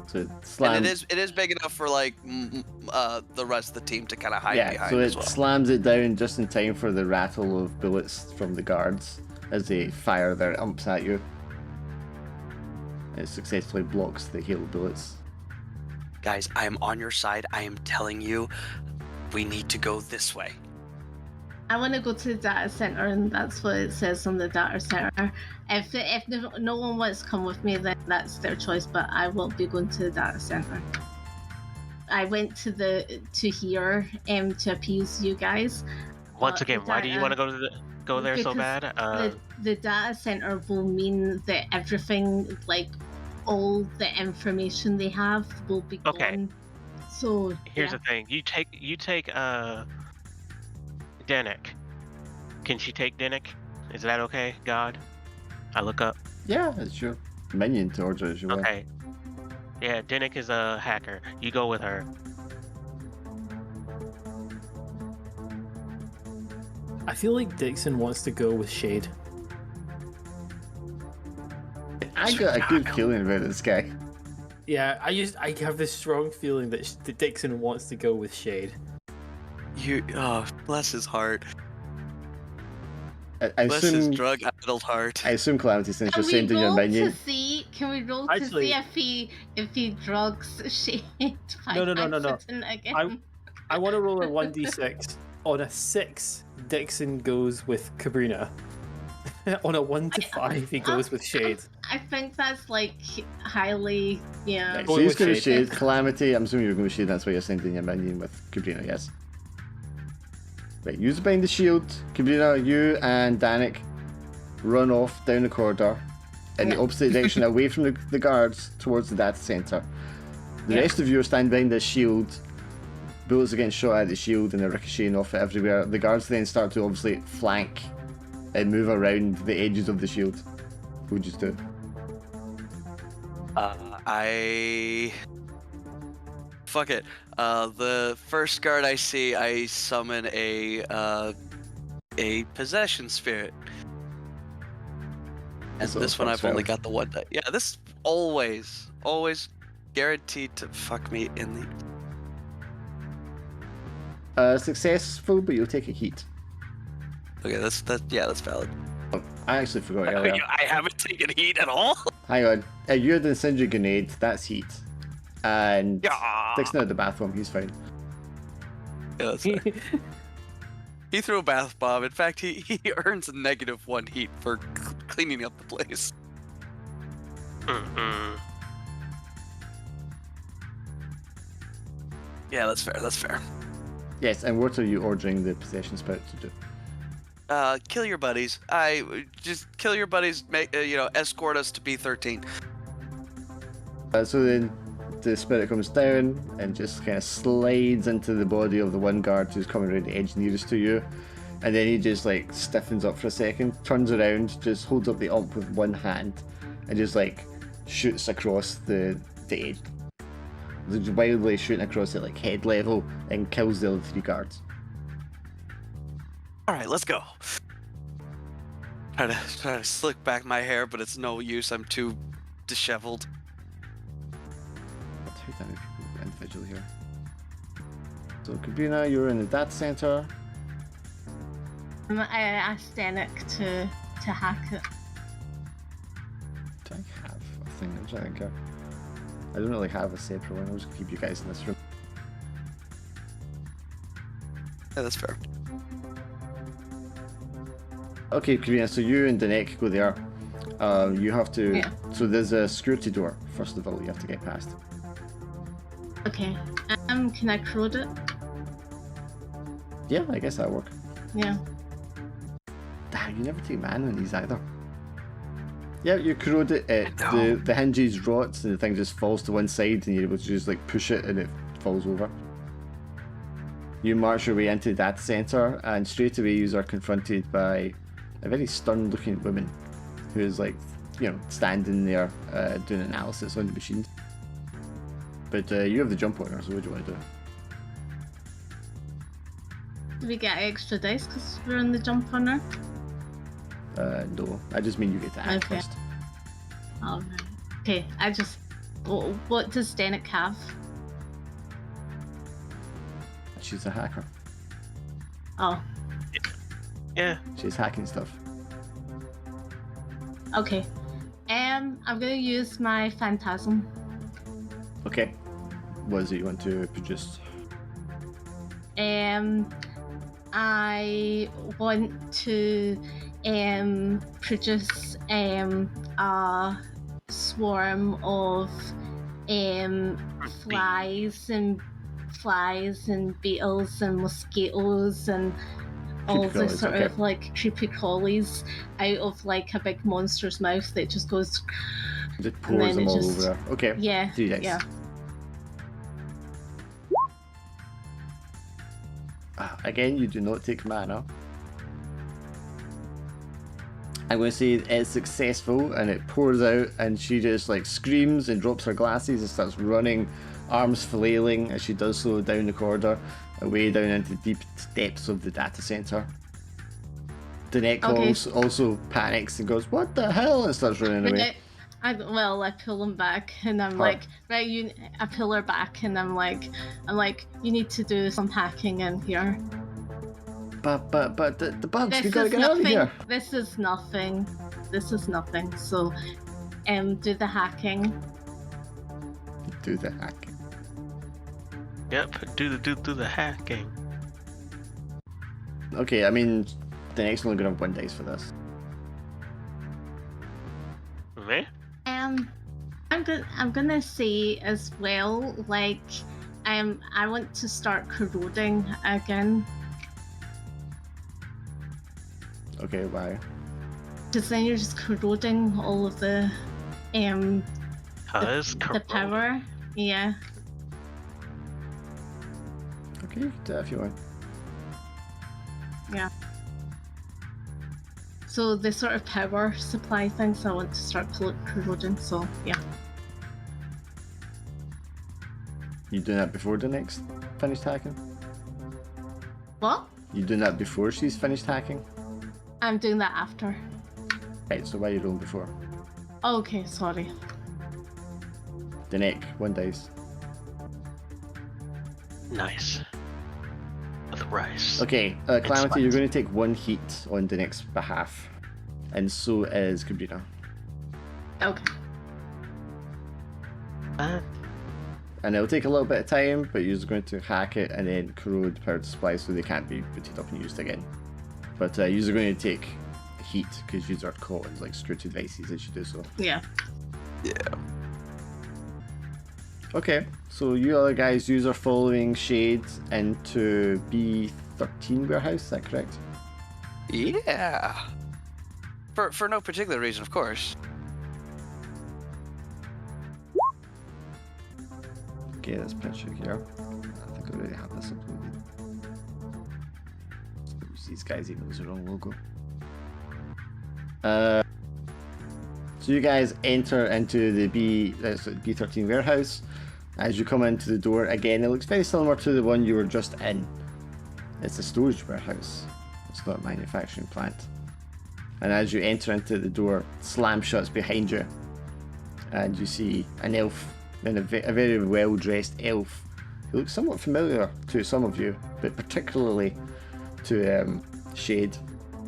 S5: So it slams.
S1: And it is big enough for like the rest of the team to kind of hide
S5: Yeah,
S1: behind
S5: so it
S1: as well.
S5: slams it down just in time for the rattle of bullets from the guards as they fire their umps at you. It successfully blocks the hail of bullets.
S1: Guys, I am on your side. I am telling you, we need to go this way.
S4: I want to go to the data center, and that's what it says on the data center. If no one wants to come with me, then that's their choice. But I won't be going to the data center. I went to here to appease you guys.
S2: Once again, why do you want to go there so
S4: because
S2: bad?
S4: The data center will mean that everything, like all the information they have, will be
S2: Okay.
S4: gone. So
S2: Here's the thing. You take Dennick. Can she take Dennick? Is that okay, God? I look up.
S5: Yeah, it's your minion to order as you will.
S2: Okay. Yeah, Dennick is a hacker. You go with her.
S3: I feel like Dixon wants to go with Shade.
S5: I got a good feeling about this guy.
S3: Yeah, I have this strong feeling that that Dixon wants to go with Shade.
S1: Oh, bless his heart.
S5: I
S1: Bless his
S5: assume.
S1: drug-addled heart.
S5: I assume Calamity, since
S4: Can
S5: you're
S4: we
S5: sending your
S4: roll to
S5: minion.
S4: see? Can we roll to
S3: Actually-
S4: see if he drugs Shade by
S3: No.
S4: accident again?
S3: I want to roll a 1d6. On a 6, Dixon goes with Cabrina. On a 1 to 5, he goes with Shade.
S4: I think that's like highly, yeah.
S5: Right, so
S3: Going
S5: he's
S3: with
S5: going to
S3: Shade.
S5: Shade. Calamity, I'm assuming you're going with Shade, that's why you're sending your minion with Cabrina, yes? Right, use behind the shield. Cabrina, you and Danik run off down the corridor in the opposite direction, away from the guards, towards the data center. The rest of you are standing behind this shield. Bullets are getting shot at the shield and they're ricocheting off it everywhere. The guards then start to obviously flank and move around the edges of the shield. What would you do?
S1: Fuck it. The first guard I see, I summon a possession spirit. And
S5: So
S1: this one
S5: fuck
S1: I've only
S5: spell.
S1: got the one die. Yeah, this always guaranteed to fuck me in the.
S5: Successful, but you'll take a heat.
S1: Okay, that's valid.
S5: Oh, I actually forgot earlier.
S1: I haven't taken heat at all.
S5: Hang on. You had an incendiary grenade, that's heat. And
S1: Yeah.
S5: Dixon at the bathroom, he's fine.
S1: Yeah, that's fair. He threw a bath bomb. In fact, he earns a -1 heat for cleaning up the place.
S2: Mm-mm.
S1: Yeah, that's fair. That's fair.
S5: Yes, and what are you ordering the possession spirit to do?
S1: Kill your buddies. Just kill your buddies. Make escort us to B13.
S5: So then the spirit comes down and just kind of slides into the body of the one guard who's coming around the edge nearest to you. And then he just like stiffens up for a second, turns around, just holds up the ump with one hand, and just like shoots across the edge. Just wildly shooting across it like head level and kills the other 3 guards.
S1: All right, let's go. Try to slick back my hair, but it's no use. I'm too disheveled.
S5: I'll take that people individually here. So Cabrina, you're in the data center.
S4: I asked Danik to hack it.
S5: Do I have a thing? I'm trying to think. I don't really have a separate one. I'll just keep you guys in this room.
S1: Yeah, that's fair.
S5: Okay, Cabrina, so you and Danek go there. You have to.
S4: Yeah.
S5: So there's a security door, first of all, you have to get past.
S4: Okay. Can I corrode it?
S5: Yeah, I guess that'll work.
S4: Yeah.
S5: Damn, you never take man on these either. Yeah, you corrode it.
S1: No.
S5: The hinges rots and the thing just falls to one side, and you're able to just like push it and it falls over. You march your way into the data center, and straight away you are confronted by a very stern-looking woman who is like, standing there doing analysis on the machines. But you have the jump on her, so what do you want to do?
S4: Do we get extra dice because we're in the jump on her?
S5: No, I just mean you get to act
S4: Okay.
S5: first.
S4: Alright. Okay, what does Danik have?
S5: She's a hacker.
S4: Oh,
S2: Yeah.
S5: She's hacking stuff.
S4: okay. I'm gonna use my phantasm.
S5: Okay. What is it you want to produce?
S4: I want to produce a swarm of flies and beetles and mosquitoes and all
S5: Creepy
S4: the
S5: crawlies,
S4: sort
S5: okay.
S4: of like creepy crawlies out of like a big monster's mouth that just goes.
S5: Just
S4: And
S5: pours
S4: then
S5: them
S4: it
S5: all
S4: just-
S5: over her. Okay.
S4: Yeah.
S5: 3 dice.
S4: Yeah.
S5: Again, you do not take mana. I'm going to say it's successful, and it pours out, and she just like screams and drops her glasses and starts running, arms flailing as she does so down the corridor, away down into the deep depths of the data center. Danek
S4: Okay.
S5: also panics and goes, "What the hell?" and starts running away.
S4: I pull him back, and I'm
S5: Huh.
S4: like, right, I pull her back, and I'm like, you need to do some hacking in here.
S5: But the bugs, we
S4: This
S5: gotta
S4: is
S5: get out of
S4: nothing.
S5: here.
S4: This is nothing. This is nothing. So, do the hacking.
S5: Do the hacking.
S2: Yep, do the hacking.
S5: Okay, I mean, the next one only gonna have 1 dice for this.
S2: Me?
S4: I'm gonna say as well, like, I want to start corroding again,
S5: Okay, why?
S4: because then you're just corroding all of the the power. Yeah.
S5: Okay, you can do that if you want.
S4: So the sort of power supply things I want to start corroding. So yeah.
S5: You doing that before the next finished hacking?
S4: What?
S5: You doing that before she's finished hacking?
S4: I'm doing that after.
S5: Right, so why are you rolling before?
S4: Okay, sorry.
S5: The neck, 1 dice.
S2: Nice. With rice.
S5: Okay,
S2: It's
S5: Calamity, you're
S2: fine.
S5: going to take 1 heat on the next behalf. And so is Cabrina.
S4: Okay.
S5: And it'll take a little bit of time, but you're going to hack it and then corrode powered supply so they can't be booted up and used again. But you're going to take heat because you are caught in like screw devices as you do so.
S4: Yeah.
S1: Yeah.
S5: Okay, so you other guys, you are following Shade into B13 warehouse, is that correct?
S1: Yeah. For no particular reason, of course.
S5: Okay, this picture here. I think I already have this uploaded. Use these guys even though it's the wrong logo. So you guys enter into the B13 warehouse. As you come into the door, again, it looks very similar to the one you were just in. It's a storage warehouse. It's not a manufacturing plant. And as you enter into the door, slam shuts behind you. And you see an elf, and a very well-dressed elf, who looks somewhat familiar to some of you, but particularly to Shade.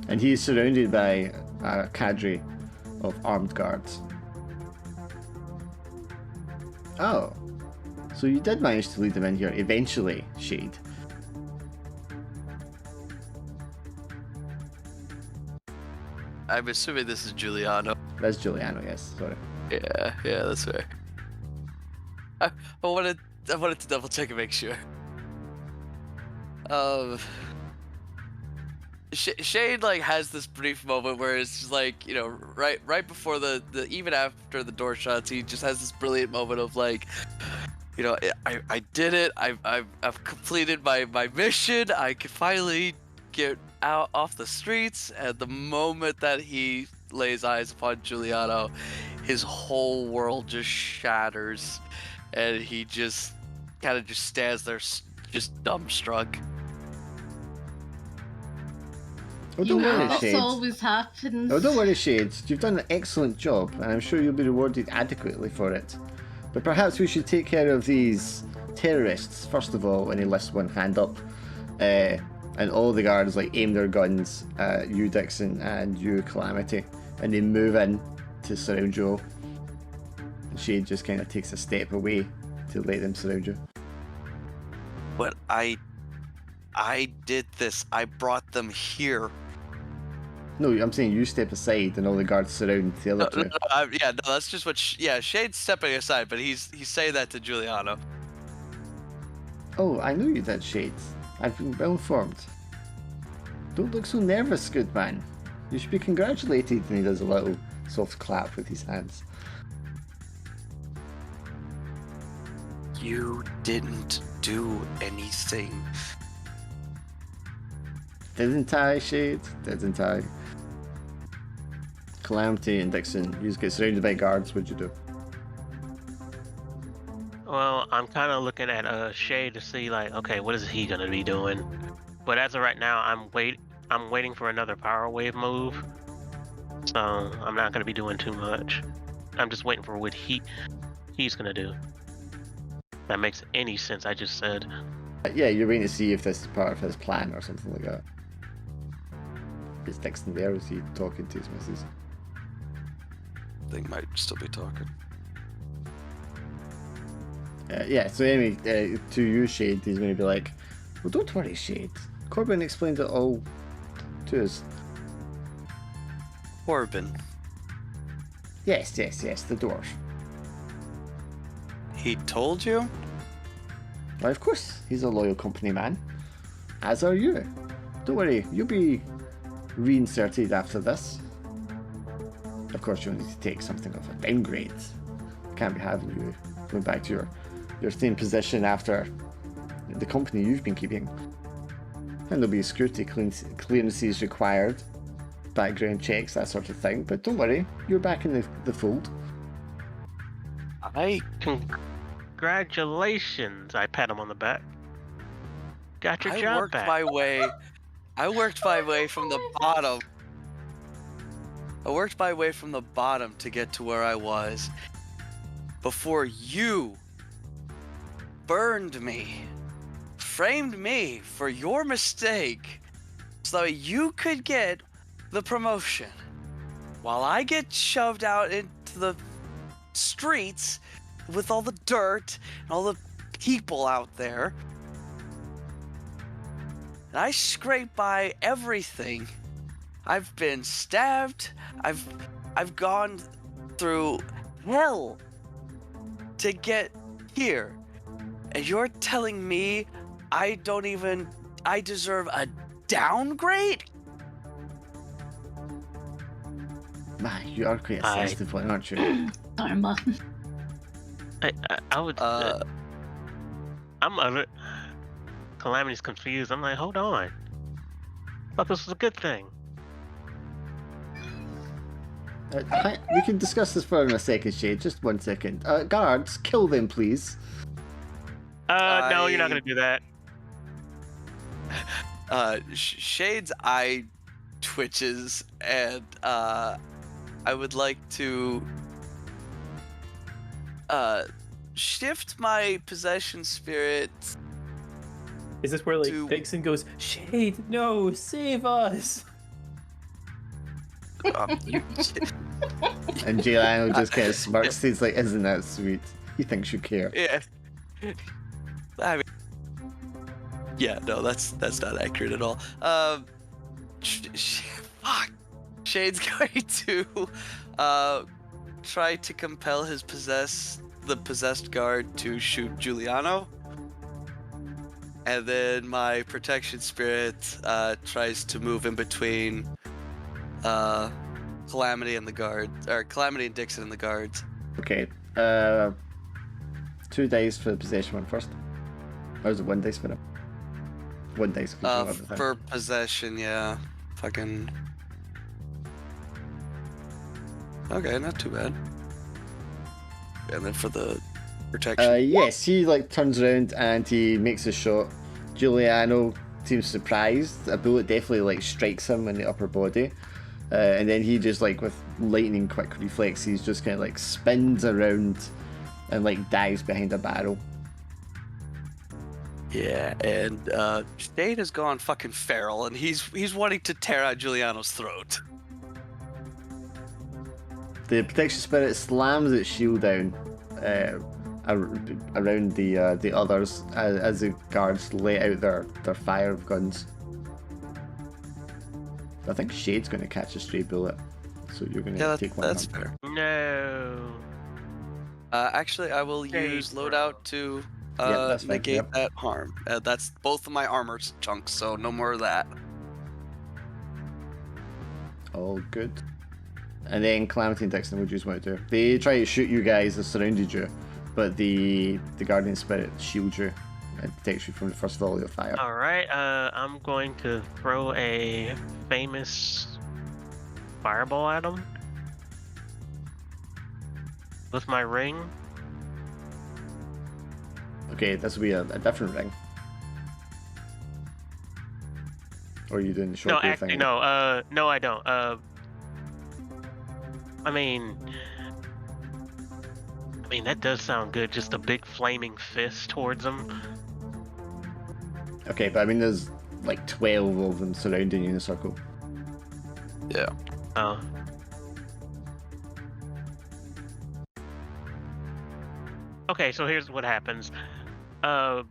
S5: And he is surrounded by a cadre of armed guards. Oh, so you did manage to lead them in here eventually, Shade.
S1: I'm assuming this is Giuliano.
S5: That's Giuliano, yes, sorry.
S1: Yeah, that's fair. I wanted to double check and make sure. Shade like has this brief moment where it's just like, you know, right before the even after the door shuts, he just has this brilliant moment of like, you know, I did it. I've completed my mission. I could finally get out off the streets. And the moment that he lays eyes upon Giuliano, his whole world just shatters, and he just kind of just stands there, just dumbstruck.
S5: Oh, don't worry,
S4: This
S5: Shade.
S4: always happens.
S5: Oh, don't worry, Shade. You've done an excellent job, and I'm sure you'll be rewarded adequately for it. But perhaps we should take care of these terrorists first of all. And he lifts one hand up, and all the guards like aim their guns at you, Dixon, and you, Calamity, and they move in to surround you all. And Shade just kind of takes a step away to let them surround you.
S1: But I did this. I brought them here.
S5: No, I'm saying you step aside, and all the guards surround the other two.
S1: No, that's just what. Shade's stepping aside, but he's saying that to Giuliano.
S5: Oh, I knew you did, Shade. I've been well informed. Don't look so nervous, good man. You should be congratulated. And he does a little soft clap with his hands.
S1: You didn't do anything.
S5: Didn't I, Shade? Didn't I? Calamity and Dixon, you just get surrounded by guards, what'd you do?
S2: Well, I'm kind of looking at Shade to see like, okay, what is he gonna be doing? But as of right now, I'm waiting for another power wave move, so I'm not gonna be doing too much. I'm just waiting for what he's gonna do. That makes any sense. I just said.
S5: Yeah, you're waiting to see if this is part of his plan or something like that. Is Dixon there? Is he talking to his missus?
S1: Thing might still be talking.
S5: Yeah, so anyway, to you, Shade, he's going to be like, well, don't worry, Shade. Corbin explained it all to us.
S1: Corbin.
S5: Yes, the dwarf.
S1: He told you?
S5: Why, of course, he's a loyal company man. As are you. Don't worry, you'll be reinserted after this. Of course, you'll need to take something of a downgrade. Can't be having you going back to your same position after the company you've been keeping. And there'll be security clearances required, background checks, that sort of thing. But don't worry, you're back in the fold.
S2: Congratulations! I pat him on the back. Got your
S1: I
S2: job
S1: worked
S2: back.
S1: I worked my way from the bottom. I worked my way from the bottom to get to where I was before you burned me, framed me for your mistake so that you could get the promotion while I get shoved out into the streets with all the dirt and all the people out there. And I scrape by everything. I've been stabbed. I've gone through hell to get here. And you're telling me I deserve a downgrade?
S5: Man, you are quite a sensitive one, aren't you?
S4: Karma.
S2: I would. I'm Calamity's confused. I'm like, hold on. I thought this was a good thing.
S5: We can discuss this further in a second, Shade. Just 1 second. Guards, kill them, please.
S2: No, you're not gonna do that.
S1: Shade's eye twitches, and I would like to shift my possession spirit.
S3: Is this where like
S1: To-
S3: Dixon goes, Shade, no, save us?
S5: And Jay Lionel just kind of smirks. He's like, isn't that sweet? He thinks you care.
S1: Yeah. I mean, yeah, no, that's not accurate at all. Fuck. Shade's going to try to compel the possessed guard to shoot Giuliano. And then my protection spirit tries to move in between Calamity and the guard, or Calamity and Dixon and the guards.
S5: Okay. 2 dice for the possession one first. Or is it 1 dice for them? 1 dice.
S1: For possession, yeah. Fucking. Okay, not too bad. And then for the protection.
S5: Yes, he like turns around and he makes a shot. Giuliano seems surprised. A bullet definitely like strikes him in the upper body. And then he just like with lightning quick reflexes just kind of like spins around and like dives behind a barrel.
S1: Yeah, and Shade has gone fucking feral, and he's wanting to tear out Giuliano's throat.
S5: The protection spirit slams its shield down around the others as the guards let out their fire of guns. I think Shade's going to catch a stray bullet, so you're going to take one.
S1: That's fair.
S2: No.
S1: Actually, I will
S2: Shade,
S1: use
S2: bro.
S1: loadout to
S5: that's fine,
S1: negate
S5: yep.
S1: that harm. That's both of my armor chunks, so no more of that.
S5: All good. And then Calamity and Dixon, what do you just want to do? They try to shoot you guys that surrounded you, but the Guardian Spirit shields you and protects you from the first volley of fire.
S2: All right. I'm going to throw a famous fireball at him with my ring.
S5: Okay, this will be a different ring. Or are you doing the short
S2: No,
S5: thing?
S2: actually, no. No, I don't. I mean, I mean, that does sound good. Just a big flaming fist towards them.
S5: Okay, but I mean, there's like 12 of them surrounding you in a circle.
S1: Yeah.
S2: Oh. Okay, so here's what happens. I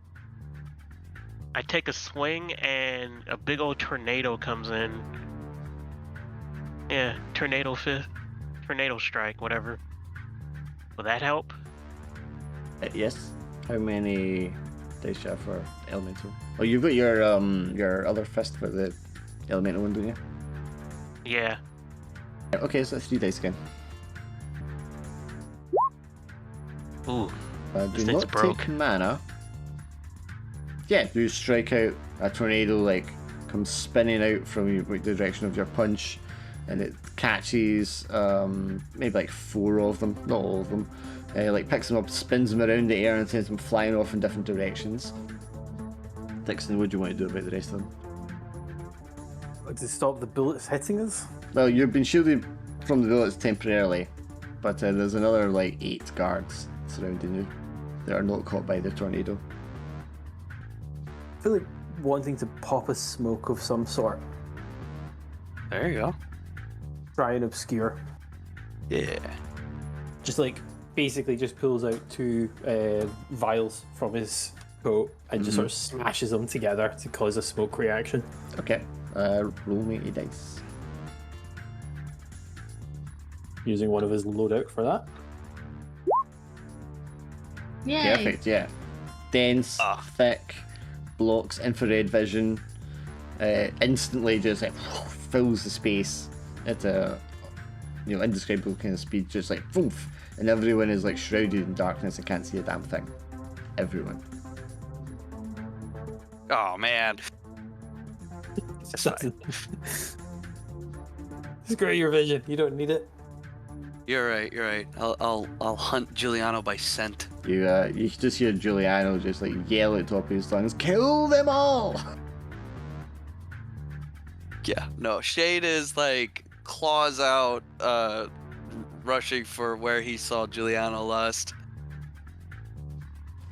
S2: take a swing and a big old tornado comes in. Yeah, tornado strike, whatever. Will that help?
S5: Yes. How many dice do you have for elemental? Oh, you've got your other fist for the elemental one, don't you?
S2: Yeah.
S5: Okay, so that's 3 dice again.
S2: Ooh.
S5: Do
S2: This
S5: not
S2: thing's broke.
S5: take mana. Yeah, you strike out a tornado, like comes spinning out from you, like, the direction of your punch, and it catches maybe like 4 of them, not all of them. Like picks them up, spins them around the air, and sends them flying off in different directions. Dixon, what do you want to do about the rest of them?
S3: To stop the bullets hitting us?
S5: Well, you've been shielded from the bullets temporarily, but there's another like 8 guards surrounding you that are not caught by the tornado.
S3: I feel like wanting to pop a smoke of some sort.
S1: There you go.
S3: Try and obscure.
S1: Yeah.
S3: Just like, basically just pulls out 2 vials from his coat and just sort of smashes them together to cause a smoke reaction.
S5: Okay, roll me a dice.
S3: Using one of his loadout for that.
S4: Yay.
S5: Perfect, yeah. Dense, thick, blocks infrared vision, instantly just like fills the space at a indescribable kind of speed, just like poof, and everyone is like shrouded in darkness and can't see a damn thing. Everyone.
S1: Oh man. That's fine.
S3: Screw your vision. You don't need it.
S1: You're right. You're right. I'll hunt Giuliano by scent.
S5: You just hear Giuliano just like yell at the top of his lungs, "Kill them all!"
S1: Yeah. No. Shade is like claws out, rushing for where he saw Giuliano last.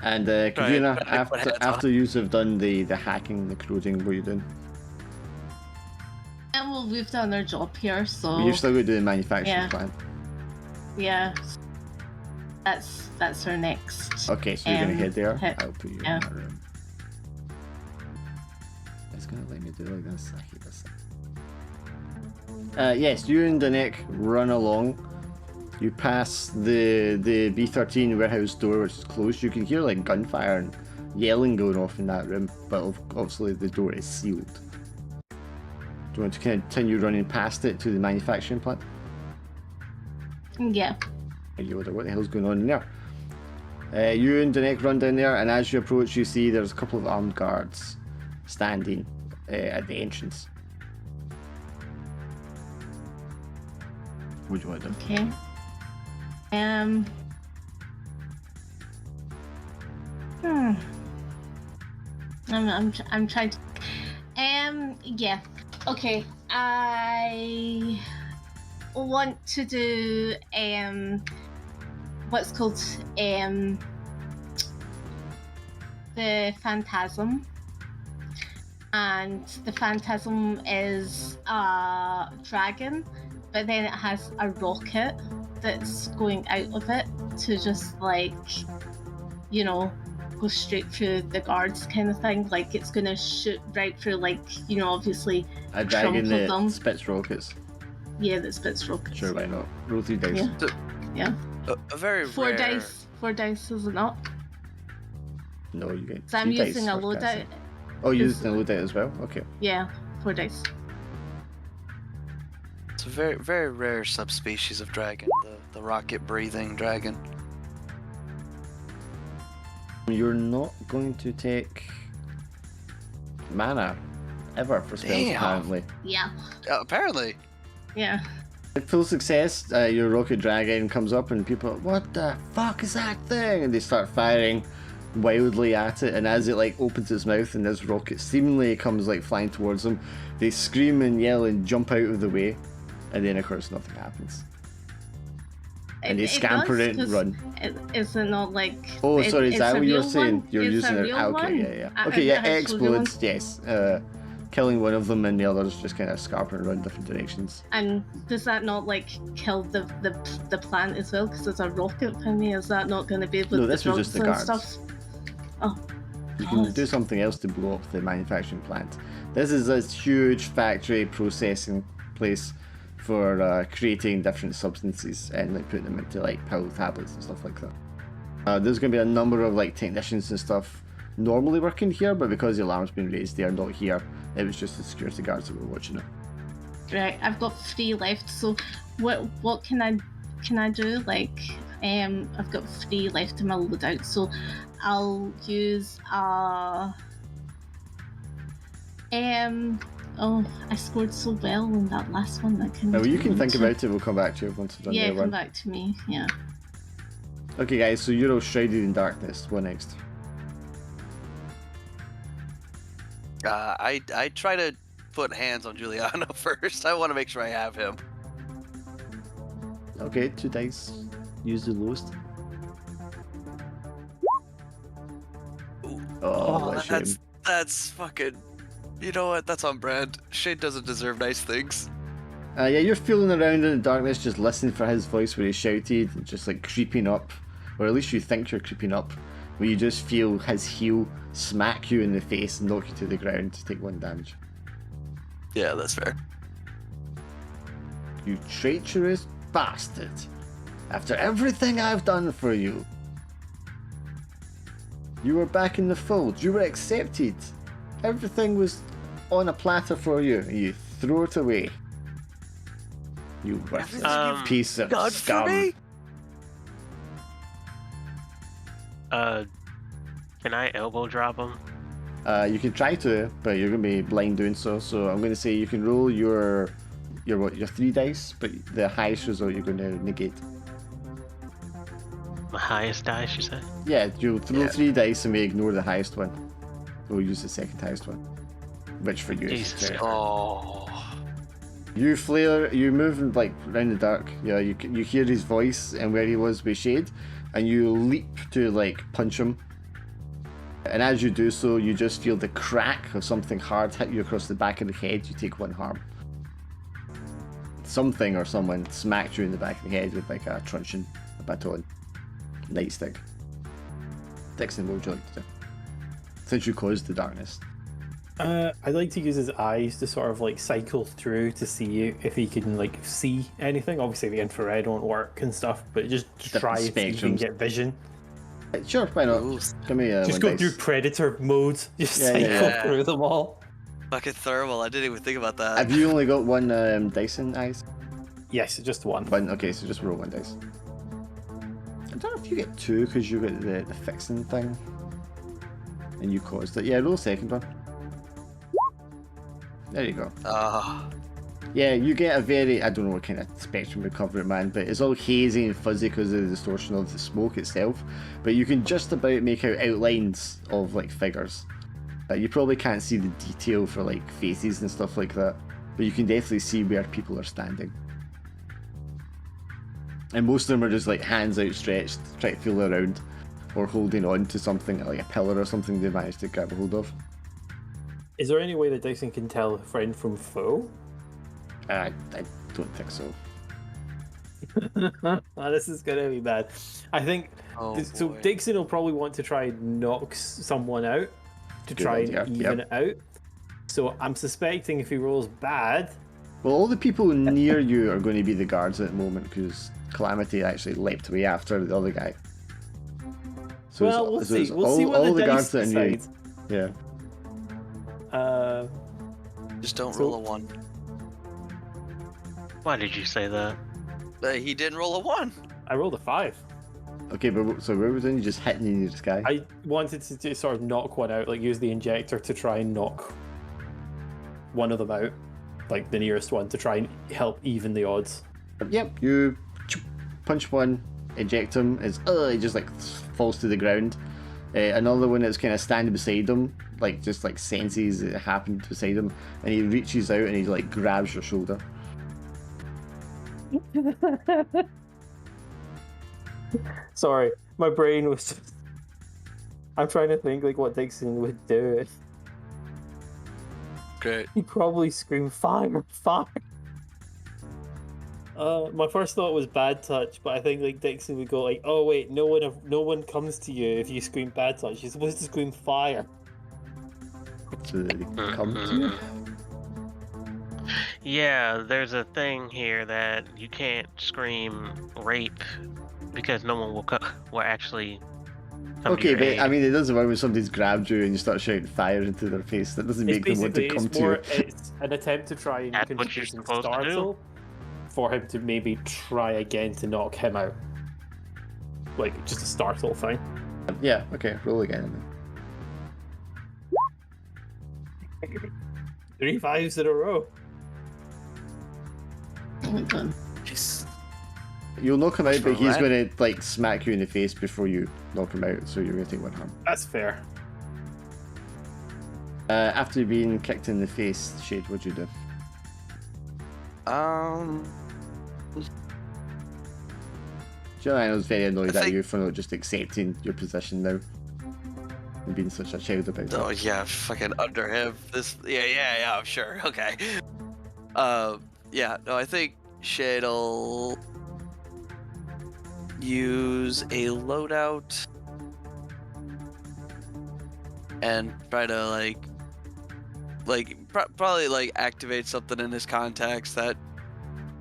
S5: And Kavina,
S1: trying to put heads on.
S5: after you have done the hacking, the corroding, what are you doing?
S4: And well, we've done our job here, so
S5: You've still got to do the manufacturing
S4: Yeah.
S5: plant.
S4: yeah, that's our next.
S5: Okay, so you're gonna head there.
S4: hit.
S5: I'll put you
S4: Yeah.
S5: in that room. It's gonna let me do it like this. I hate this. Yes, you and Danek run along. You pass the B13 warehouse door, which is closed. You can hear like gunfire and yelling going off in that room, but obviously the door is sealed. Do you want to continue running past it to the manufacturing plant?
S4: Yeah.
S5: You wonder what the hell's going on in there. You and Danek run down there, and as you approach, you see there's a couple of armed guards standing at the entrance. What do you want to do?
S4: Okay. I'm trying to. Yeah. Okay. I want to do what's called the phantasm, and the phantasm is a dragon, but then it has a rocket that's going out of it to just like, go straight through the guards kind of thing. Like it's gonna shoot right through, like, obviously
S5: A dragon
S4: Trump of
S5: that
S4: them.
S5: spits rockets.
S4: Yeah, that spits rockets.
S5: Sure, why not? Roll 3 dice.
S4: Yeah. Yeah.
S1: A very
S4: Four
S1: rare.
S4: dice. 4 dice, is it not?
S5: No, you get
S4: So I'm
S5: 3 dice
S4: using a
S5: for
S4: loadout.
S5: casting. Oh, you're using a loadout as well? Okay.
S4: Yeah, 4 dice.
S1: It's a very, very rare subspecies of dragon, the rocket-breathing dragon.
S5: You're not going to take mana ever for spells,
S1: Damn.
S5: apparently.
S4: Yeah.
S1: Apparently.
S4: Yeah.
S5: At full success, your rocket dragon comes up and people are, "What the fuck is that thing?" And they start firing wildly at it, and as it like opens its mouth and this rocket seemingly comes like flying towards them, they scream and yell and jump out of the way, and then of course nothing happens. and they
S4: It
S5: scamper
S4: does,
S5: it and
S4: 'cause
S5: run.
S4: Is it not like?
S5: Oh, sorry, is
S4: it's
S5: that
S4: a
S5: what you're
S4: real
S5: saying?
S4: one?
S5: You're
S4: It's
S5: using
S4: a
S5: it.
S4: real
S5: Okay,
S4: one?
S5: yeah. Okay, yeah, it
S4: Actual real one?
S5: explodes, yes. Killing one of them and the others just kind of scarper and run different directions.
S4: And does that not like kill the plant as well? Because there's a rocket thingy. Is that not going to be with
S5: No,
S4: the
S5: this was
S4: drugs
S5: just the
S4: and
S5: guards.
S4: stuff? Oh,
S5: You can
S4: God.
S5: do something else to blow up the manufacturing plant. This is a huge factory processing place for creating different substances and like putting them into like pill tablets and stuff like that. There's going to be a number of like technicians and stuff normally working here, but because the alarm's been raised, they are not here. It was just the security guards that were watching it.
S4: Right, I've got 3 left. So what can I do? Like, I've got 3 left in my loadout. So I'll use oh, I scored so well in that last one that can.
S5: Now you can think about it. We'll come back to it once we've done the
S4: Yeah,
S5: other
S4: come
S5: one.
S4: back to me. Yeah.
S5: Okay, guys. So you're all shrouded in darkness. What next?
S1: I try to put hands on Giuliano first. I want to make sure I have him.
S5: Okay, 2 dice. Use the lowest.
S1: Ooh.
S5: Oh, what a shame.
S1: That's fucking. You know what? That's on brand. Shade doesn't deserve nice things.
S5: Yeah, you're fooling around in the darkness, just listening for his voice where he shouted, and just like creeping up, or at least you think you're creeping up, where you just feel his heel smack you in the face and knock you to the ground to take 1 damage.
S1: Yeah, that's fair.
S5: You treacherous bastard! After everything I've done for you, you were back in the fold. You were accepted. Everything was on a platter for you, and you threw it away. You worthless piece of
S1: God
S5: scum.
S1: for me?
S2: Can I elbow drop him?
S5: You can try to, but you're gonna be blind doing so. So I'm gonna say you can roll your 3 dice, but the highest result you're gonna negate.
S2: The highest dice, you said?
S5: Yeah, you'll throw
S1: Yeah.
S5: 3 dice and we ignore the highest one. We'll use the second highest one, which for you is
S2: Jesus.
S5: very-
S1: Oh.
S5: You flare, you move like around the dark. Yeah, you hear his voice and where he was with Shade, and you leap to like punch him. And as you do so, you just feel the crack of something hard hit you across the back of the head. You take 1 harm. Something or someone smacked you in the back of the head with like a truncheon, a baton, nightstick. Dixon, what would you like to do? Since you caused the darkness.
S3: I'd like to use his eyes to sort of like cycle through to see if he can like see anything. Obviously the infrared won't work and stuff, but just try if he can
S5: spectrums.
S3: get vision.
S5: Sure, why not?
S1: Ooh.
S5: Give me
S3: Just
S5: 1
S3: go
S5: dice.
S3: through predator mode. Just
S5: Yeah,
S3: cycle
S1: yeah.
S3: through them all.
S1: Fucking thermal. I didn't even think about that.
S5: Have you only got 1 dice in eyes?
S3: Yes, just one.
S5: 1, okay, so just roll 1 dice. I don't know if you get 2 because you got the fixing thing. And you caused it. Yeah, roll a second one. There you go. Yeah, you get a very, I don't know what kind of spectrum we cover it, man, but it's all hazy and fuzzy because of the distortion of the smoke itself. But you can just about make out outlines of like figures. You probably can't see the detail for like faces and stuff like that, but you can definitely see where people are standing. And most of them are just like hands outstretched, trying to feel around, or holding on to something like a pillar or something they managed to grab a hold of.
S3: Is there any way that Dixon can tell friend from foe?
S5: I don't think so.
S3: Oh, this is gonna be bad. I think so.
S1: boy.
S3: Dixon will probably want to try and knock someone out to
S5: Good
S3: try
S5: idea,
S3: and even
S5: yep.
S3: it out. So I'm suspecting if he rolls bad,
S5: Well, all the people near you are going to be the guards at the moment because Calamity actually leapt away after the other guy. So
S3: well, we'll see.
S5: it's
S3: We'll see what
S5: all
S3: the
S5: the guards
S3: dice
S5: that are near you.
S3: decide.
S5: Yeah.
S1: Just don't
S3: So-
S1: roll a 1.
S2: Why did you say that?
S1: He didn't roll a 1.
S3: I rolled a 5.
S5: Okay, but so what was doing? You just hitting in the sky?
S3: I wanted to just sort of knock one out, like use the injector to try and knock one of them out, like the nearest one, to try and help even the odds.
S5: Yep, you punch one, eject him, he just like falls to the ground. Another one that's kind of standing beside him, like just like senses it happened beside him, and he reaches out and he like grabs your shoulder.
S3: Sorry, my brain was just. I'm trying to think like what Dixon would do.
S1: Great.
S3: He'd probably scream fire, fire. My first thought was bad touch, but I think like Dixon would go like, "Oh wait, no one comes to you if you scream bad touch. You're supposed to scream fire."
S5: So that they can come to you.
S2: Yeah, there's a thing here that you can't scream rape because no one will actually come to
S5: Okay,
S2: your
S5: but
S2: aid.
S5: I mean, it doesn't work when somebody's grabbed you and you start shouting fire into their face. That doesn't make them want to come to you.
S3: It's an attempt to try and
S2: That's what you're
S3: confuse and
S2: supposed to do.
S3: startle for him to maybe try again to knock him out. Like just a startle thing.
S5: Yeah, okay, roll again.
S3: 3 5s in a row.
S4: Oh my god.
S1: Jeez.
S5: You'll knock him out,
S1: For
S5: but he's
S1: red?
S5: going to like smack you in the face before you knock him out, so you're going to take 1 harm.
S3: That's fair.
S5: After being kicked in the face, Shade, what'd you do? Juliano's very annoyed
S1: I
S5: at
S1: think-
S5: you for not just accepting your position now and being such a child about
S1: Oh
S5: it.
S1: yeah, fucking under him. Yeah, sure, okay. Yeah, no, I think Shade'll use a loadout and try to probably like activate something in his contacts that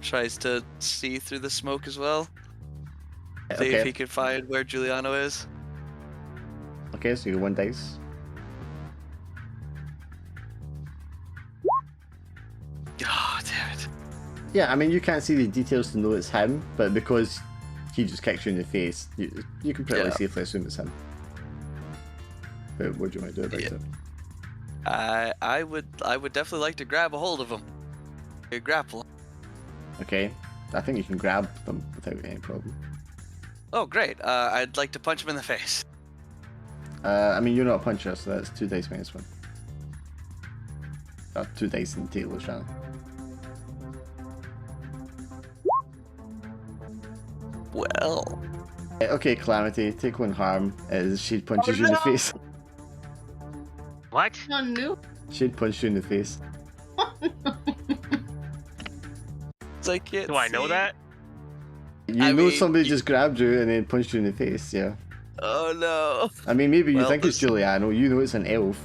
S1: tries to see through the smoke as well. See if he can find where Giuliano is.
S5: Okay, so you get 1 dice.
S1: Oh, damn it.
S5: Yeah, I mean, you can't see the details to know it's him, but because he just kicks you in the face, you can pretty
S1: Yeah.
S5: safely assume it's him. But what do you want to do about
S1: Yeah.
S5: it?
S1: I would definitely like to grab a hold of him. A grapple.
S5: Okay, I think you can grab them without any problem.
S1: Oh, great. I'd like to punch him in the face.
S5: I mean, you're not a puncher, so that's 2 dice minus 1. 2 dice in the tail, Shannon.
S1: Well,
S5: Okay, Calamity, take 1 harm as Shade punches you in the face.
S2: What?
S4: Oh no.
S5: Shade punched you in the face.
S1: I can't
S2: Do I know
S1: see.
S2: that?
S5: You
S1: I
S5: know
S1: mean,
S5: somebody just grabbed you and then punched you in the face, yeah.
S1: Oh no.
S5: I mean, maybe you
S1: Well,
S5: think it's
S1: this-
S5: Giuliano, you know it's an elf.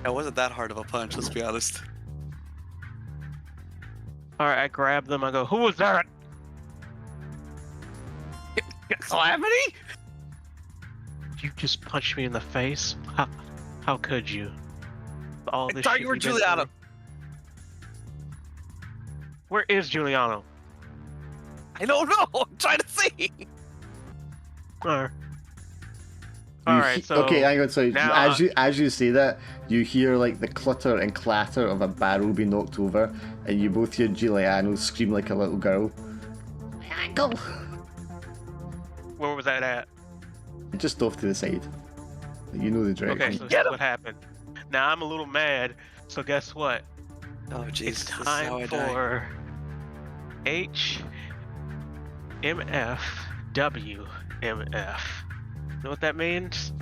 S1: That wasn't that hard of a punch, let's be honest.
S2: Alright, I grab them, I go, who was that?
S1: Calamity?
S2: You just punched me in the face? How could you? All
S1: I
S2: this
S1: thought
S2: shit
S1: you were
S2: you've been
S1: Giuliano.
S2: through. Where is Giuliano?
S1: I don't know. I'm trying to see.
S2: Alright, so
S5: Okay, hang on, sorry.
S2: now
S5: As you say that, you hear like the clutter and clatter of a barrel being knocked over, and you both hear Giuliano scream like a little girl. My ankle!
S2: where was that at?
S5: Just off to the side. You know the
S2: Okay,
S5: direction.
S2: so
S1: Get
S2: here's
S1: him!
S2: what happened. Now I'm a little mad, so guess what?
S1: Oh jeez,
S2: It's
S1: this is how
S2: time
S1: I die.
S2: for HMFWMF. Know what that means?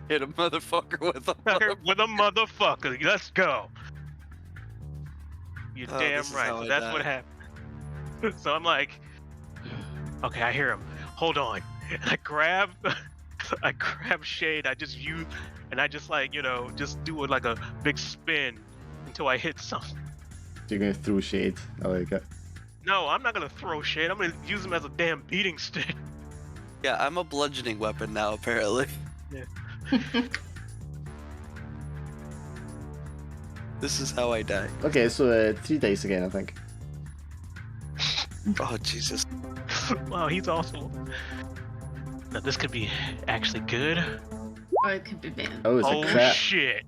S1: Hit a motherfucker with a
S2: With a motherfucker. Let's go. You're
S1: Oh,
S2: damn
S1: this is
S2: right.
S1: how
S2: So
S1: I
S2: that's
S1: die.
S2: what happened. So I'm like, okay, I hear him. Hold on. And I grab Shade. I just use, and I just like, just do it like a big spin until I hit something.
S5: You're gonna throw Shade. I like it.
S2: No, I'm not gonna throw Shade. I'm gonna use him as a damn beating stick.
S1: Yeah, I'm a bludgeoning weapon now, apparently. This is how I die.
S5: Okay, so 3 dice again, I think.
S1: Oh Jesus.
S2: Wow, he's awesome. Now this could be actually good.
S4: Or it could be bad.
S5: Oh, it's
S2: Oh
S5: a crit.
S2: shit.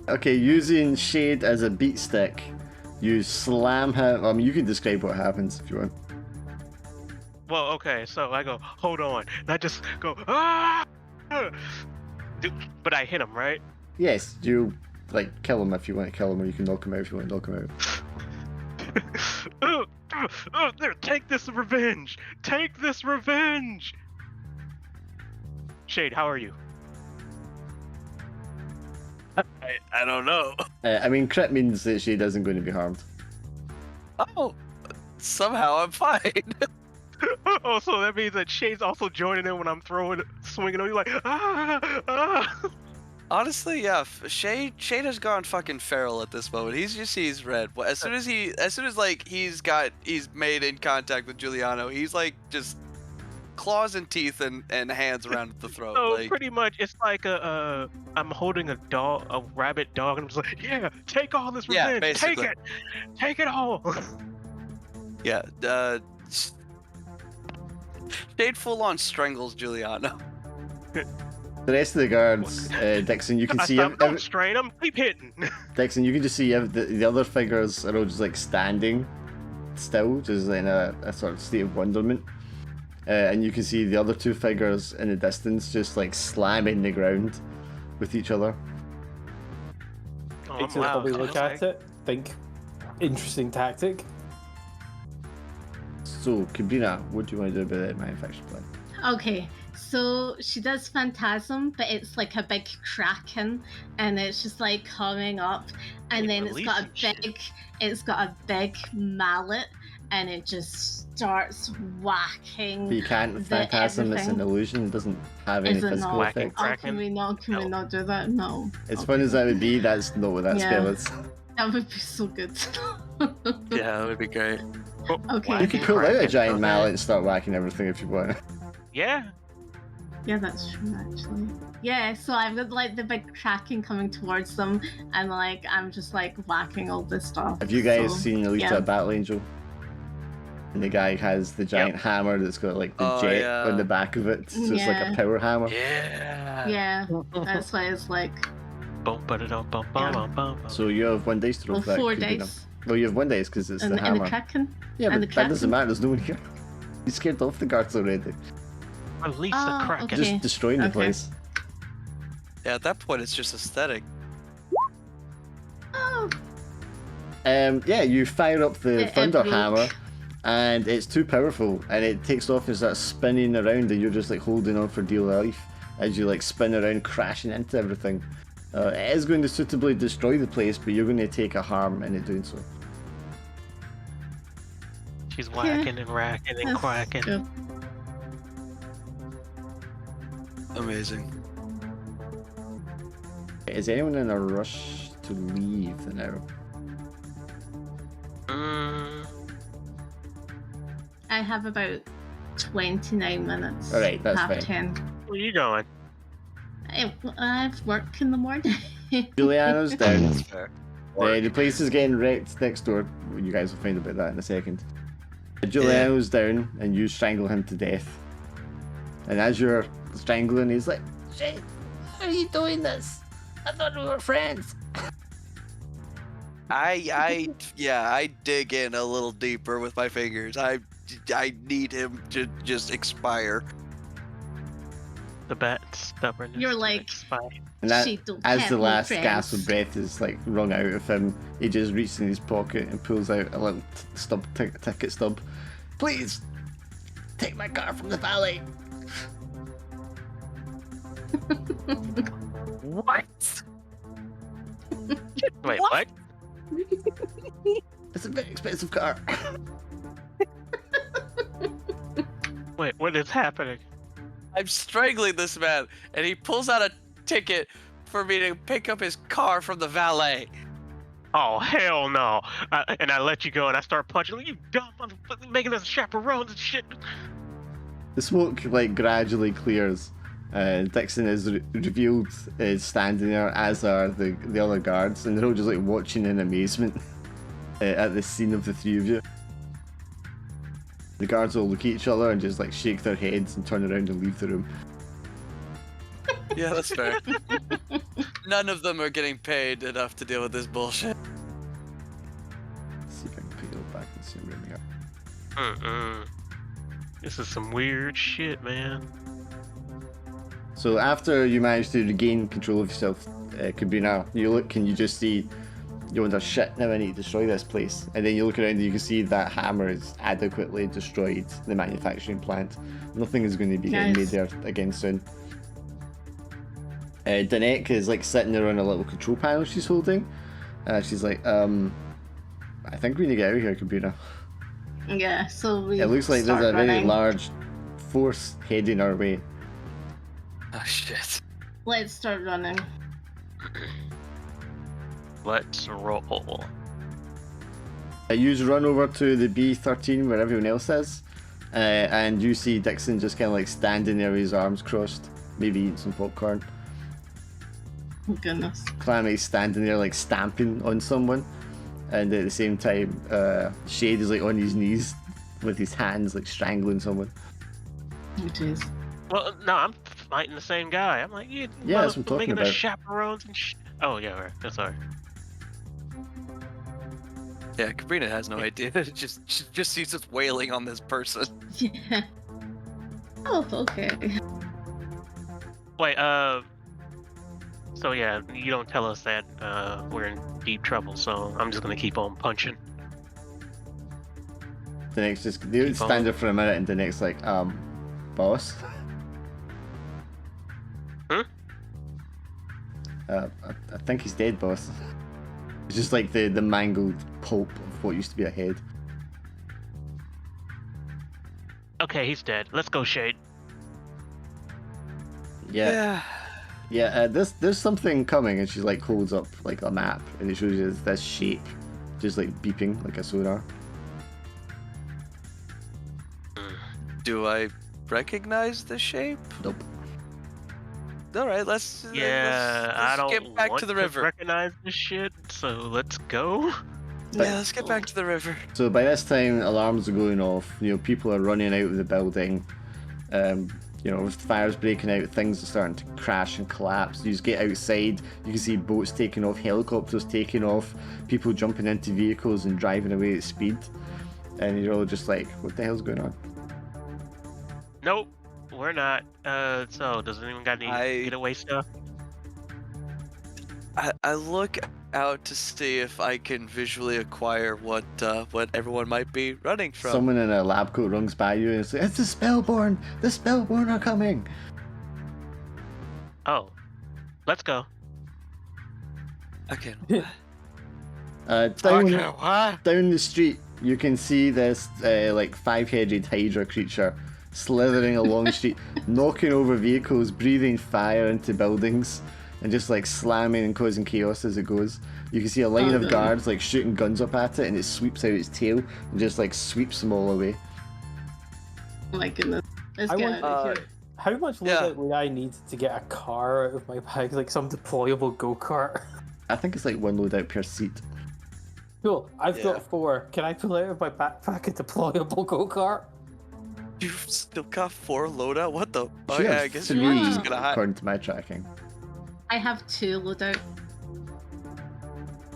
S5: Okay, using Shade as a beat stick, you slam him. I mean, you can describe what happens if you want.
S2: Well, okay, so I go, hold on, and I just go, ah! But I hit him, right?
S5: Yes, you like kill him if you want to kill him, or you can knock him out if you want to knock him out.
S2: There, take this revenge! Take this revenge! Shade, how are you?
S1: I don't know.
S5: I mean, crit means that Shade isn't going to be harmed.
S1: Oh, somehow I'm fine.
S2: Oh, so that means that Shade's also joining in when I'm swinging on you like, ah!
S1: Honestly, yeah. Shade has gone fucking feral at this moment. He's just sees red. As soon as like he's made in contact with Giuliano, he's like just claws and teeth and hands around the throat.
S2: So
S1: like,
S2: pretty much, it's like I'm holding a rabid dog, and I'm just like, yeah, take all this
S1: Yeah,
S2: revenge,
S1: basically.
S2: take it all.
S1: yeah. Shade full on strangles Giuliano.
S5: The rest of the guards, Dixon, you can
S2: I
S5: see.
S2: don't strain them, keep hitting.
S5: Dixon, you can just see the other figures are all just like standing still, just in a sort of state of wonderment. And you can see the other two figures in the distance just like slamming the ground with each other.
S2: Oh,
S3: Takes you probably look at it, think, interesting tactic.
S5: So, Kabrina, what do you want to do about the manufactured plan?
S4: Okay, so she does Phantasm, but it's like a big kraken, and it's just like coming up, and then it's got a big mallet, and it just starts whacking.
S5: But you can't Phantasm, it's an
S4: everything.
S5: illusion, it doesn't have any
S4: Is it
S5: physical
S4: not?
S5: effect.
S4: Oh, can we not do that? No.
S5: As
S4: Okay.
S5: fun as that would be, that's not what that
S4: Yeah.
S5: spell is.
S4: That would be so good.
S1: Yeah, that would be great.
S4: Okay.
S5: You could pull out a giant mallet and start whacking everything if you want.
S2: Yeah.
S4: Yeah, that's true, actually. Yeah, so I've got like the big kraken coming towards them, and like I'm just like whacking all this stuff.
S5: Have you guys
S4: so,
S5: seen Alita
S4: yeah.
S5: Battle Angel? And the guy has the giant hammer that's got like the
S1: Oh,
S5: jet
S1: yeah.
S5: on the back of it, so it's like a
S4: Yeah.
S5: power hammer.
S1: Yeah.
S4: Yeah, that's why it's like
S5: So you have one dice to roll
S4: well,
S5: for that.
S4: 4
S5: Kabrina.
S4: dice.
S5: Well, you have one dice because it's
S4: And,
S5: the
S4: and
S5: hammer.
S4: the kraken.
S5: Yeah,
S4: and
S5: but
S4: the
S5: that doesn't
S4: kraken.
S5: matter. There's no one here. You scared off the guards already.
S2: Release
S4: Oh,
S2: the Kraken.
S4: okay.
S5: Just destroying the
S4: Okay.
S5: place.
S1: Yeah, at that point, it's just aesthetic.
S4: Oh,
S5: Yeah, you fire up the
S4: It
S5: thunder
S4: broke.
S5: hammer, and it's too powerful, and it takes off and starts spinning around, and you're just like holding on for dear life as you like spin around, crashing into everything. It is going to suitably destroy the place, but you're going to take a harm in it doing so.
S2: She's whacking and racking and
S4: that's
S2: quacking.
S4: good.
S1: Amazing.
S5: Is anyone in a rush to leave now?
S4: I have about 29 minutes.
S5: All right, that's
S4: half
S5: fine.
S4: 10.
S2: Where you going?
S4: I've work in the morning.
S5: Giuliano's down.
S1: That's fair.
S5: The place is getting wrecked next door. You guys will find about that in a second. Giuliano's down, and you strangle him to death. And as you're strangling, he's like, "Shit, how are you doing this? I thought we were friends."
S1: I dig in a little deeper with my fingers. I need him to just expire.
S2: The bat's stubbornness.
S4: You're
S2: to
S4: like-
S2: expire.
S5: And that,
S4: She don't
S5: as
S4: have
S5: the
S4: no
S5: last
S4: friends.
S5: gasp of breath is like wrung out of him, he just reaches in his pocket and pulls out a little ticket stub. "Please, take my car from the valet."
S1: What?
S2: Wait,
S1: What?
S2: what?
S5: It's a very expensive car.
S2: Wait, what is happening?
S1: I'm strangling this man, and he pulls out a ticket for me to pick up his car from the valet.
S2: Oh, hell no. And I let you go and I start punching. You dumb motherfucker, making us chaperones and shit.
S5: The smoke like gradually clears. Dixon is revealed standing there, as are the other guards, and they're all just like watching in amazement at the scene of the three of you. The guards all look at each other and just like shake their heads and turn around and leave the room.
S1: Yeah, that's fair. None of them are getting paid enough to deal with this bullshit.
S5: Let's see if I can pick it up back and see where we are.
S2: This is some weird shit, man.
S5: So after you manage to regain control of yourself, Kabrina, you look and you just see you wonder, shit, now I need to destroy this place. And then you look around and you can see that hammer has adequately destroyed the manufacturing plant. Nothing is going to be getting made
S4: Nice.
S5: there again soon. Danek is like sitting there on a little control panel she's holding. She's like, I think we need to get out of here, computer.
S4: Yeah, so we
S5: It looks like there's
S4: start
S5: a very
S4: running.
S5: large force heading our way.
S1: Oh shit.
S4: Let's start running.
S2: Let's roll.
S5: You run over to the B13 where everyone else is, and you see Dixon just kind of like standing there with his arms crossed, maybe eating some popcorn.
S4: Oh, goodness.
S5: Clammy standing there like stamping on someone, and at the same time, Shade is like on his knees with his hands like strangling someone.
S4: Oh, jeez.
S2: Well, no, I'm fighting the same guy. I'm like,
S5: Yeah, that's what I'm talking
S2: making
S5: about.
S2: us chaperones and Oh, yeah, right. That's all right.
S1: Yeah, Kabrina has no idea. She just sees us wailing on this person.
S4: Yeah. Oh, okay.
S2: Wait, so yeah, you don't tell us that we're in deep trouble, so I'm just gonna keep on punching.
S5: The next just they stand there for a minute, and the next like, boss.
S2: Hmm?
S5: I think he's dead, boss. It's just like the mangled pulp of what used to be a head.
S2: Okay, he's dead. Let's go, Shade.
S5: Yeah. There's something coming, and she like holds up like a map, and it shows you this shape, just like beeping like a sonar.
S1: Do I recognize the shape?
S5: Nope.
S1: All right, let's
S2: I don't
S1: get back
S2: want
S1: to the river.
S2: recognize this shit, so let's go.
S1: Yeah, let's get back to the river.
S5: So by this time, alarms are going off. You know, people are running out of the building. You know, fires breaking out, things are starting to crash and collapse. You just get outside, you can see boats taking off, helicopters taking off, people jumping into vehicles and driving away at speed. And you're all just like, what the hell's going on?
S2: Nope, we're not. So does anyone got any getaway stuff?
S1: I look out to see if I can visually acquire what everyone might be running from.
S5: Someone in a lab coat runs by you and it's like, it's the Spellborn! The Spellborn are coming!
S2: Oh, let's go.
S1: Okay.
S5: Down the street, you can see this like five-headed Hydra creature slithering along the street, knocking over vehicles, breathing fire into buildings, and just like slamming and causing chaos as it goes. You can see a line of guards like shooting guns up at it, and it sweeps out its tail and just like sweeps them all away.
S4: Oh my goodness. Let's
S3: I
S4: get
S3: want
S4: out of
S3: to
S4: here.
S3: How much loadout would I need to get a car out of my bag, like some deployable go-kart?
S5: I think it's like one loadout per seat.
S3: Cool, I've got 4. Can I pull out of my backpack a deployable go-kart?
S1: You've still got 4 loadout? What the?
S5: Should
S1: Okay,
S5: have
S1: I guess
S5: 3
S1: you're just gonna hide.
S5: according to my tracking.
S4: I have 2 loadout.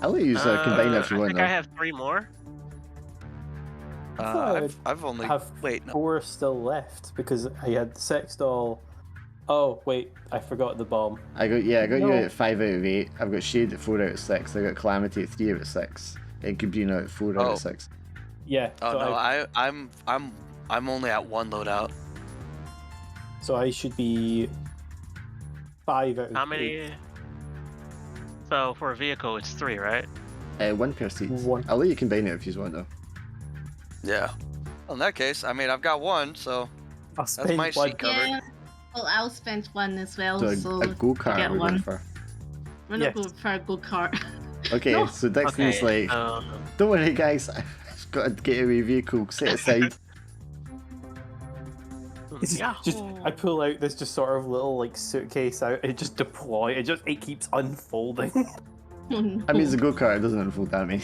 S5: I'll let you combine it if you
S2: I
S5: want
S2: think
S5: though.
S2: I have 3 more.
S1: I've only
S3: have
S1: wait. No.
S3: 4 still left because I had the sex doll. Oh wait, I forgot the bomb.
S5: I got you
S3: No.
S5: at 5 out of 8. I've got Shade at 4 out of 6. I got Calamity at 3 out of 6. And Cabrina at 4 out
S1: Oh.
S5: of 6.
S3: Yeah.
S1: Oh
S3: so
S1: no, I'm only at 1 loadout.
S3: So I should be 5 out of
S2: How
S3: 8.
S2: many? So for a vehicle, it's 3, right?
S5: 1 per seat.
S3: 1.
S5: I'll let you combine it if you want though.
S1: Yeah. Well, in that case, I mean, I've got 1, so
S3: I'll
S1: that's
S3: spend
S1: my
S3: 1.
S1: sheet covered.
S4: Yeah. Well, I'll spend 1 as well,
S5: So
S4: so
S5: a go-kart
S4: get
S5: we're
S4: one.
S5: going for.
S4: we're not
S3: Yes.
S4: going for a go-kart.
S5: Okay,
S4: No.
S5: so Dixon's
S2: Okay.
S5: like, don't worry guys, I've got a getaway vehicle set aside.
S3: Just I pull out this just sort of little like suitcase out and just deploy. It keeps unfolding.
S4: Oh, no.
S5: I mean, it's a go-kart, it doesn't unfold that many.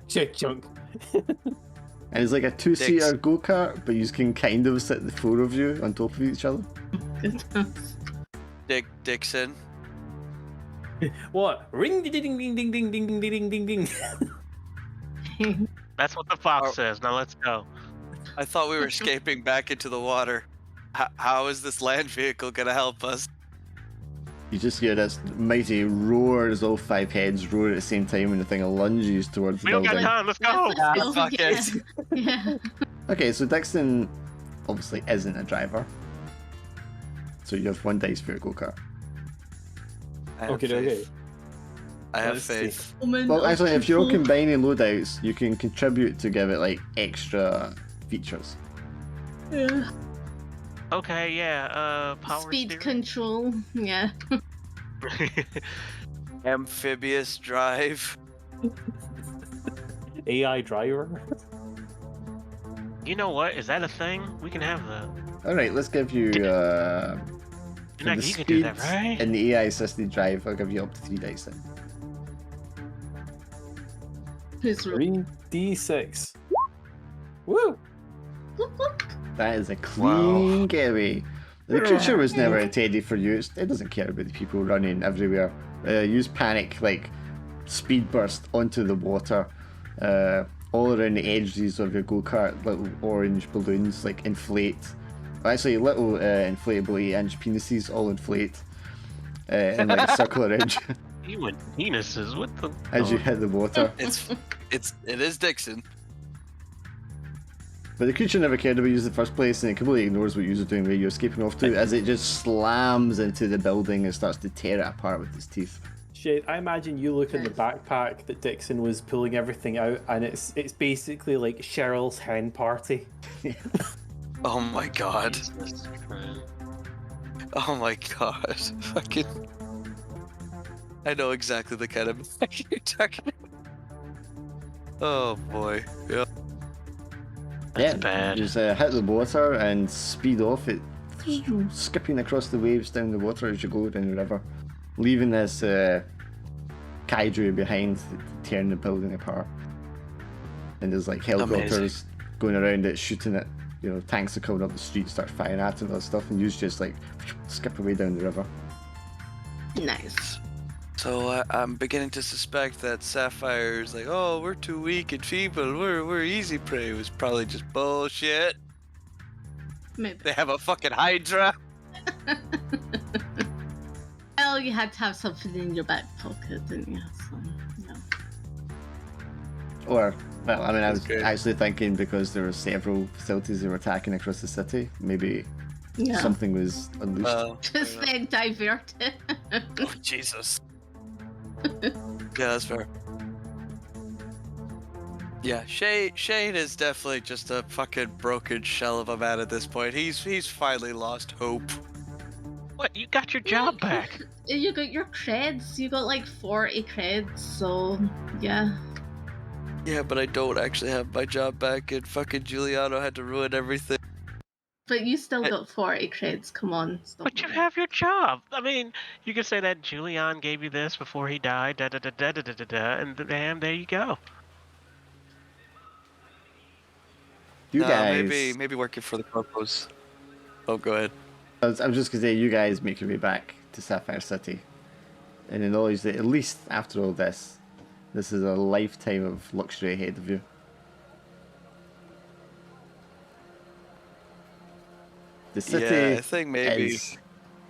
S3: Check chunk.
S5: And it's like a 2-seater go-kart, but you can kind of sit the 4 of you on top of each other.
S4: Goodness.
S1: Dixon.
S3: What? Ring ding ding ding ding ding ding ding ding ding ding.
S2: That's what the fox
S1: Oh.
S2: says. Now let's go.
S1: I thought we were escaping back into the water. How is this land vehicle gonna help us?
S5: You just hear this mighty roar as all 5 heads roar at the same time and the thing lunges towards the
S2: We don't got
S5: building.
S2: time. Let's go.
S1: Ah,
S4: go.
S1: fuck
S4: Yeah.
S1: it.
S4: Yeah.
S5: Okay, so Dixon obviously isn't a driver. So you have 1 dice for your go-kart.
S1: I have
S3: Okay,
S1: faith.
S3: okay.
S1: I have
S3: Let's see.
S1: faith.
S5: Well, actually, if you're all combining loadouts, you can contribute to give it like extra features.
S4: Yeah.
S2: Okay, yeah. Power
S4: Speed
S2: steering.
S4: control. Yeah.
S1: Amphibious drive.
S3: AI driver.
S2: You know what? Is that a thing? We can have that.
S5: All right, let's give you for
S2: Nick,
S5: the
S2: you can do
S5: speed
S2: that, right?
S5: and the AI assisted drive. I'll give you up to 3 dice then.
S4: Who's rolling?
S3: 3d6. Woo!
S5: That is a clean getaway. The creature was never intended for you. It doesn't care about the people running everywhere. Use panic, like speed burst onto the water. All around the edges of your go-kart, little orange balloons like inflate. Actually, little inflatable 8-inch penises all inflate and like circle around you
S2: You and penises. What the?
S5: as you hit the water.
S1: It is Dixon.
S5: But the creature never cared about you in the first place, and it completely ignores what you're doing, where you're escaping off to, as it just slams into the building and starts to tear it apart with its teeth.
S3: Shit, I imagine you look in the backpack that Dixon was pulling everything out, and it's basically like Cheryl's hen party.
S1: Oh my god.
S2: Jesus Christ.
S1: Oh my god. Fucking. I know exactly the kind of bag you're talking about. Oh boy. Yeah.
S2: That's bad.
S5: Just hit the water and speed off it, skipping across the waves down the water as you go down the river, leaving this kaiju behind, tearing the building apart. And there's like helicopters going around it, shooting it. You know, tanks are coming up the street, start firing at it and stuff, and you just like skip away down the river.
S4: Nice.
S1: So I'm beginning to suspect that Sapphire's like, oh, we're too weak and feeble. We're easy prey. It was probably just bullshit.
S4: Maybe.
S1: They have a fucking Hydra.
S4: Well, you had to have something in your back pocket, didn't you? So, yeah.
S5: Or, well, I mean, I was
S1: That's good.
S5: actually thinking because there were several facilities they were attacking across the city, maybe
S4: Yeah.
S5: something was unleashed.
S1: Well,
S4: Just then divert it.
S1: oh Jesus. Yeah, that's fair. Yeah, Shane is definitely just a fucking broken shell of a man at this point. He's finally lost hope.
S2: What? You got your job back.
S4: You got your creds. You got like 40 creds, so yeah.
S1: Yeah, but I don't actually have my job back, and fucking Giuliano had to ruin everything.
S4: But you still got 40 creds. Come on. Stop
S2: But you
S4: it.
S2: have your job. I mean, you could say that Julian gave you this before he died, da da da da da da da, da and damn, there you go.
S5: You guys,
S1: maybe working for the corpos. Oh, go ahead.
S5: I was just gonna say, you guys make your way back to Sapphire City, and the knowledge that at least after all this, this is a lifetime of luxury ahead of you. The city
S1: Yeah, I think maybe.
S5: is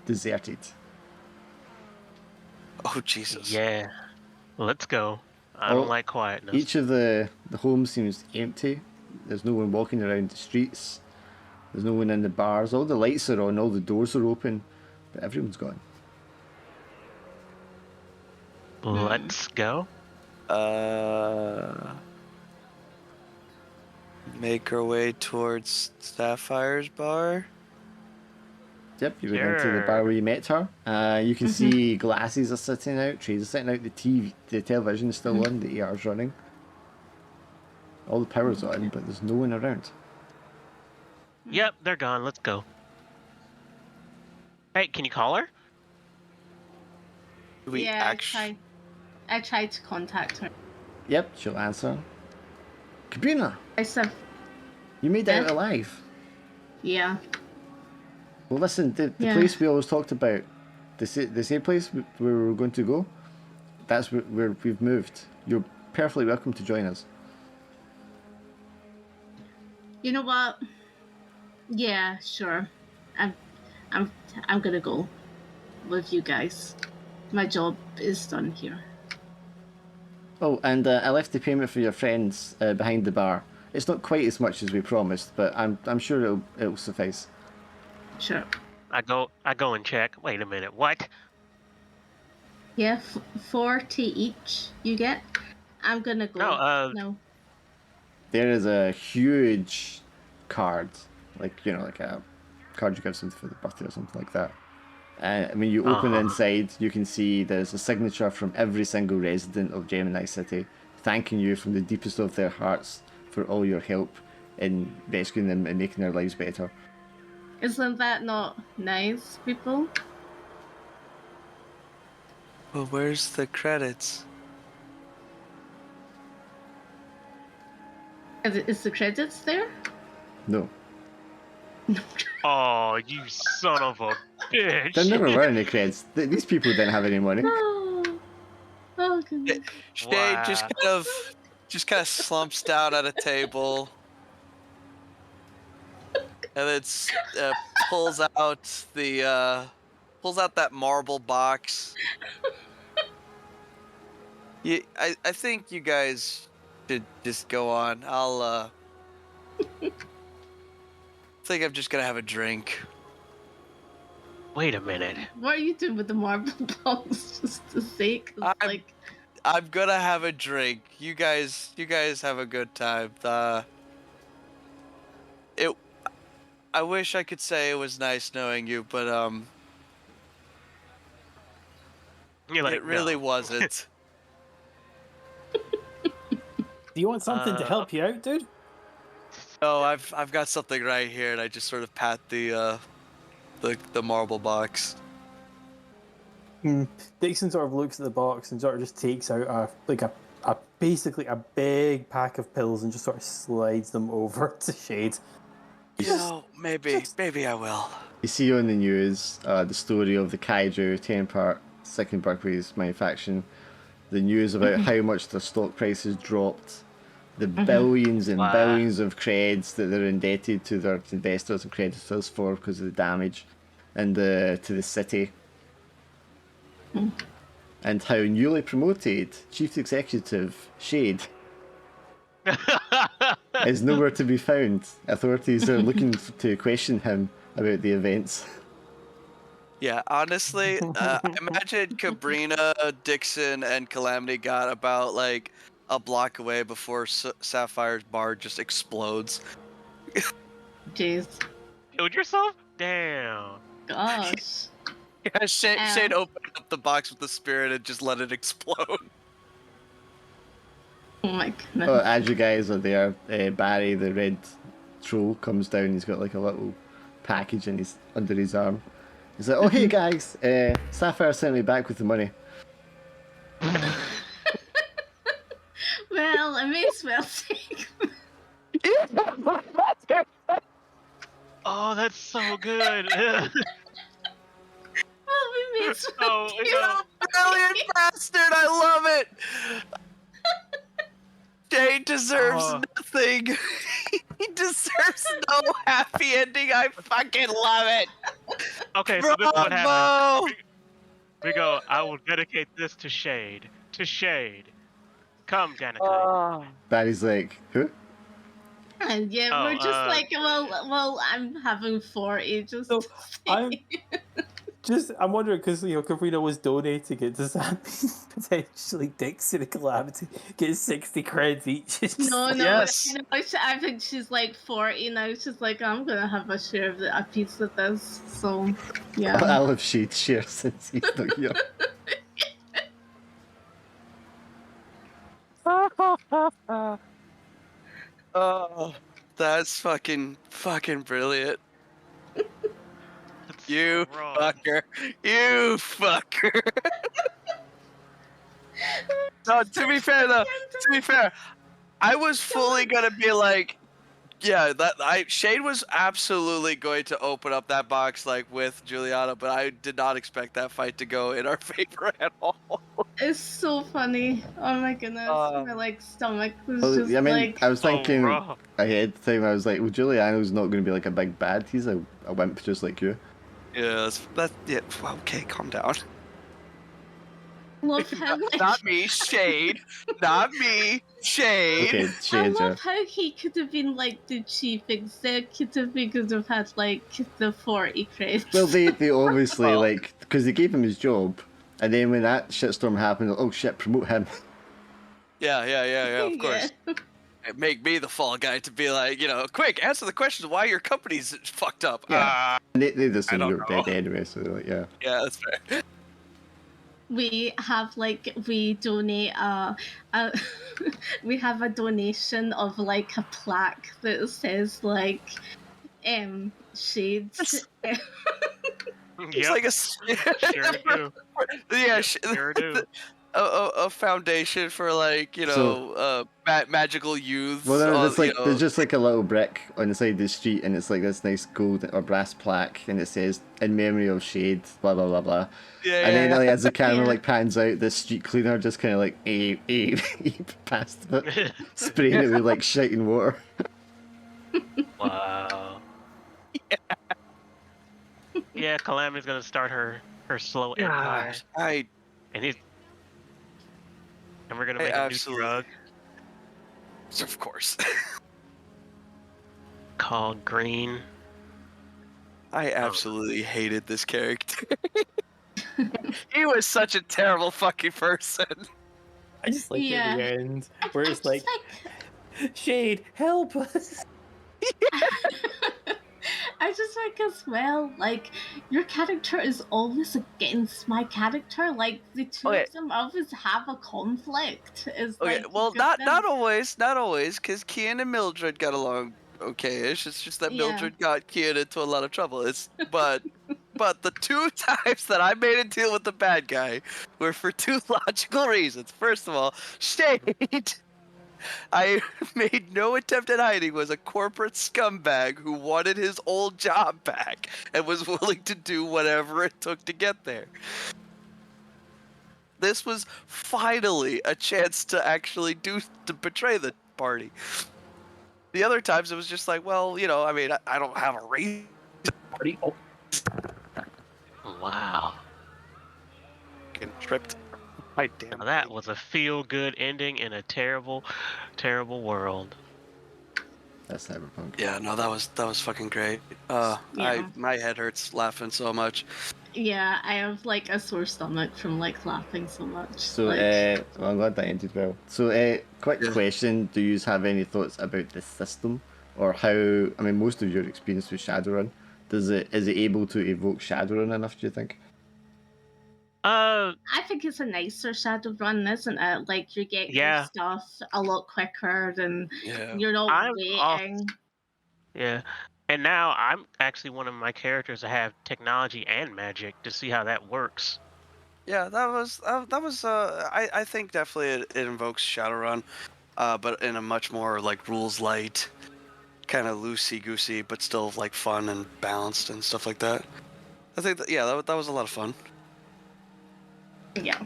S5: deserted.
S1: Oh Jesus.
S2: Yeah. Let's go. I
S5: Oh,
S2: don't like quietness.
S5: Each of the homes seems empty. There's no one walking around the streets. There's no one in the bars. All the lights are on, all the doors are open, but everyone's gone.
S2: Let's go.
S1: Make our way towards Sapphire's bar.
S5: Yep, you went into the
S2: Sure.
S5: bar where you met her. You can see glasses are sitting out, trays are sitting out, the television is still on, the AR's running. All the power's on, but there's no one around.
S2: Yep, they're gone. Let's go. Hey, can you call her?
S1: Do we
S4: Yeah,
S1: actually?
S4: I tried to contact her.
S5: Yep, she'll answer. Kabrina,
S4: I said,
S5: you made it out
S4: Yeah.
S5: alive.
S4: yeah.
S5: Well, listen, the
S4: Yeah.
S5: place we always talked about, the same place where we were going to go, that's where we've moved. You're perfectly welcome to join us.
S4: You know what? Yeah, sure. I'm gonna go. with you guys. My job is done here.
S5: Oh, and I left the payment for your friends behind the bar. It's not quite as much as we promised, but I'm sure it'll suffice.
S4: Sure.
S2: I go and check. Wait a minute. What?
S4: Yeah, 40 each you get. I'm gonna go.
S2: No.
S5: There is a huge card, like like a card you give something for the birthday or something like that. When you open inside, you can see there's a signature from every single resident of Gemini City, thanking you from the deepest of their hearts for all your help in rescuing them and making their lives better.
S4: Isn't that not nice, people?
S1: Well, where's the credits?
S4: Is the credits there?
S5: No,
S2: Oh, you son of a bitch!
S5: there never were any creds. These people didn't have any money.
S4: Oh goodness.
S1: Shade
S2: Wow.
S1: just kind of slumps down at a table, and then pulls out that marble box. I think you guys should just go on. I'll think I'm just gonna have a drink.
S2: Wait a minute.
S4: What are you doing with the marble box? Just to say, 'cause,
S1: I'm gonna have a drink. You guys have a good time. I wish I could say it was nice knowing you, but
S2: You're like,
S1: it really
S2: no.
S1: wasn't.
S3: Do you want something to help you out, dude?
S1: No, I've got something right here, and I just sort of pat the marble box.
S3: Dixon sort of looks at the box and sort of just takes out basically a big pack of pills and just sort of slides them over to Shade.
S1: Maybe I will.
S5: You see on the news the story of the Kaiju 10-part Second Berkeley's manufacturing, the news about how much their stock prices dropped, the billions and billions of creds that they're indebted to their investors and creditors for because of the damage, and to the city, and how newly promoted Chief Executive Shade is nowhere to be found. Authorities are looking to question him about the events.
S1: Yeah, honestly, I imagine Cabrina, Dixon, and Calamity got about like a block away before Sapphire's bar just explodes.
S4: jeez,
S2: Killed yourself? Damn.
S4: gosh.
S1: Yeah, Shade opened up the box with the spirit and just let it explode.
S4: Oh my goodness.
S5: Oh, as you guys are there, Barry, the red troll, comes down. He's got like a little package under his arm. He's like, "Oh, hey guys, Sapphire sent me back with the money."
S4: Well, I may as well take.
S2: Oh, that's so good.
S4: Well, we may as well.
S2: Oh,
S4: take
S2: no.
S1: Brilliant bastard! I love it. Shade deserves nothing. He deserves no happy ending. I fucking love it.
S2: Okay, so this is what happens.
S1: Bravo!
S2: We go, I will dedicate this to Shade. To Shade. Come, Danica.
S5: Barry's like, "Who?"
S4: And yeah,
S2: Oh,
S4: we're just like, well, I'm having 40. Just
S3: So,
S4: to
S3: I'm-
S4: say.
S3: I'm wondering because Cabrina was donating it. Does that mean potentially Dixon and Calamity get 60 creds each? It's just
S4: No,
S3: like-
S4: no,
S1: Yes.
S4: no. I think she's like 40 now. She's like, I'm gonna have a share of a piece of this. So, yeah.
S5: I'll have Shade share since he's not here.
S1: Oh, that's fucking brilliant.
S2: That's
S1: You
S2: so wrong.
S1: fucker. You fucker. No, to be fair though, I was fully gonna be like, yeah, Shade was absolutely going to open up that box like with Juliana, but I did not expect that fight to go in our favor at all.
S4: It's so funny. Oh my goodness. My stomach was just
S5: I mean,
S4: like.
S5: I was thinking
S2: raw.
S5: ahead of time. I was like, "Well, Giuliano's not going to be like a big bad. He's a wimp just like you."
S1: Yeah, that's yeah. Okay, calm down.
S4: Love how like
S1: Not me, Shade. Not me, Shade.
S5: Okay,
S4: I
S5: Shade, yeah.
S4: love how he could have been like the chief executive. He could have had like the 40 credits.
S5: Well, they obviously,
S1: Well-
S5: like, because they gave him his job, and then when that shitstorm happened, oh shit, promote him.
S1: Yeah. Of course.
S4: Yeah.
S1: Make me the fall guy to be like, quick, answer the question why your company's fucked up.
S5: Yeah. And they just
S1: I
S5: assumed
S1: don't
S5: you were dead
S1: know.
S5: anyway, so like, yeah.
S1: Yeah, that's fair.
S4: We have like we donate a we have a donation of like a plaque that says like shades.
S1: It's
S2: Yep,
S1: like a
S2: sure do.
S1: yeah,
S2: Yep, sure do.
S1: a foundation for like
S5: So-
S1: magical youths.
S5: Well, there's
S1: you
S5: like
S1: know,
S5: there's just like a little brick on the side of the street, and it's like this nice gold or brass plaque, and it says "In memory of Shade," blah blah blah blah.
S1: yeah,
S5: And then like, as the camera
S4: Yeah.
S5: like pans out, the street cleaner just kind of like past it, spraying it with like shouting water.
S2: Wow. Yeah, Calamity's gonna start her slow empire,
S1: Gosh, I
S2: and we're gonna
S1: I
S2: make a new
S1: absolutely-
S2: drug
S1: of course.
S2: called Green.
S1: I absolutely hated this character. He was such a terrible fucking person.
S3: I just like
S4: Yeah.
S3: at the end where
S4: I
S3: it's
S4: just
S3: like, Shade, help us.
S4: I just like as well, like your character is always against my character. Like the two
S1: Okay.
S4: of them always have a conflict. It's
S1: Okay,
S4: like
S1: well,
S4: just
S1: not
S4: them-
S1: always, because Kian and Mildred got along okay-ish. It's just that
S4: Yeah.
S1: Mildred got Kian into a lot of trouble. But the two times that I made a deal with the bad guy were for two logical reasons. First of all, Shade, I made no attempt at hiding, was a corporate scumbag who wanted his old job back and was willing to do whatever it took to get there. This was finally a chance to actually to betray the party. The other times it was just like, well, I mean, I don't have a reason.
S3: Party. Oh,
S2: Wow.
S1: Getting tripped. My damn.
S2: Now that was a feel-good ending in a terrible, terrible world.
S5: That's Cyberpunk.
S1: Yeah, no, that was fucking great.
S4: Yeah.
S1: My head hurts laughing so much.
S4: Yeah, I have like a sore stomach from like laughing so much.
S5: So,
S4: like,
S5: well, I'm glad that ended well. So, quick
S1: Yeah.
S5: question: do you have any thoughts about the system, or how? I mean, most of your experience with Shadowrun, is it able to evoke Shadowrun enough? Do you think?
S2: Uh,
S4: I think it's a nicer Shadowrun, isn't it? Like you get
S2: Yeah.
S4: your stuff a lot quicker and
S1: Yeah.
S4: you're not
S2: I'm off-
S4: waiting.
S2: yeah. And now I'm actually one of my characters to have technology and magic to see how that works.
S1: Yeah, that was I think definitely it invokes Shadowrun, but in a much more like rules light, kind of loosey goosey, but still like fun and balanced and stuff like that. I think that was a lot of fun.
S4: Yeah.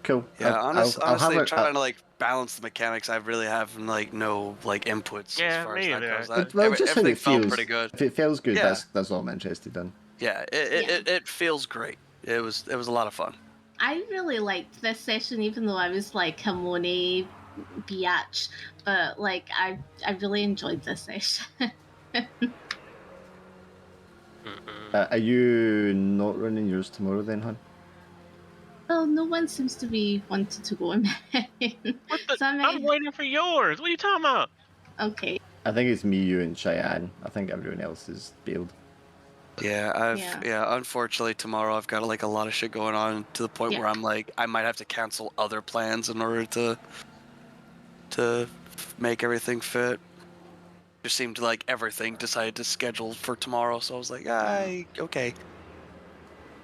S5: Cool.
S1: Yeah,
S5: I'll
S1: honestly,
S5: have a-
S1: trying to like balance the mechanics, I really have like no like inputs
S2: Yeah,
S1: as far
S2: me
S1: as that
S2: either.
S1: goes.
S5: well, just how
S1: Everything
S5: it
S1: felt
S5: feels.
S1: pretty good.
S5: If it feels good,
S1: Yeah.
S5: that's all I'm interested in.
S1: Yeah, it feels great. It was a lot of fun.
S4: I really liked this session, even though I was like a Monet biatch. But like I really enjoyed this session.
S2: Mm-mm.
S5: Are you not running yours tomorrow then, hon?
S4: Well, no one seems to be wanting to go in mine.
S2: What the?
S4: So I
S2: I'm
S4: mean,
S2: waiting for yours. What are you talking about?
S4: okay.
S5: I think it's me, you, and Cheyenne. I think everyone else is bailed.
S1: Yeah,
S4: Yeah.
S1: unfortunately tomorrow I've got like a lot of shit going on to the point
S4: Yeah.
S1: where I'm like I might have to cancel other plans in order to make everything fit. Just seemed like everything decided to schedule for tomorrow, so I was like, okay.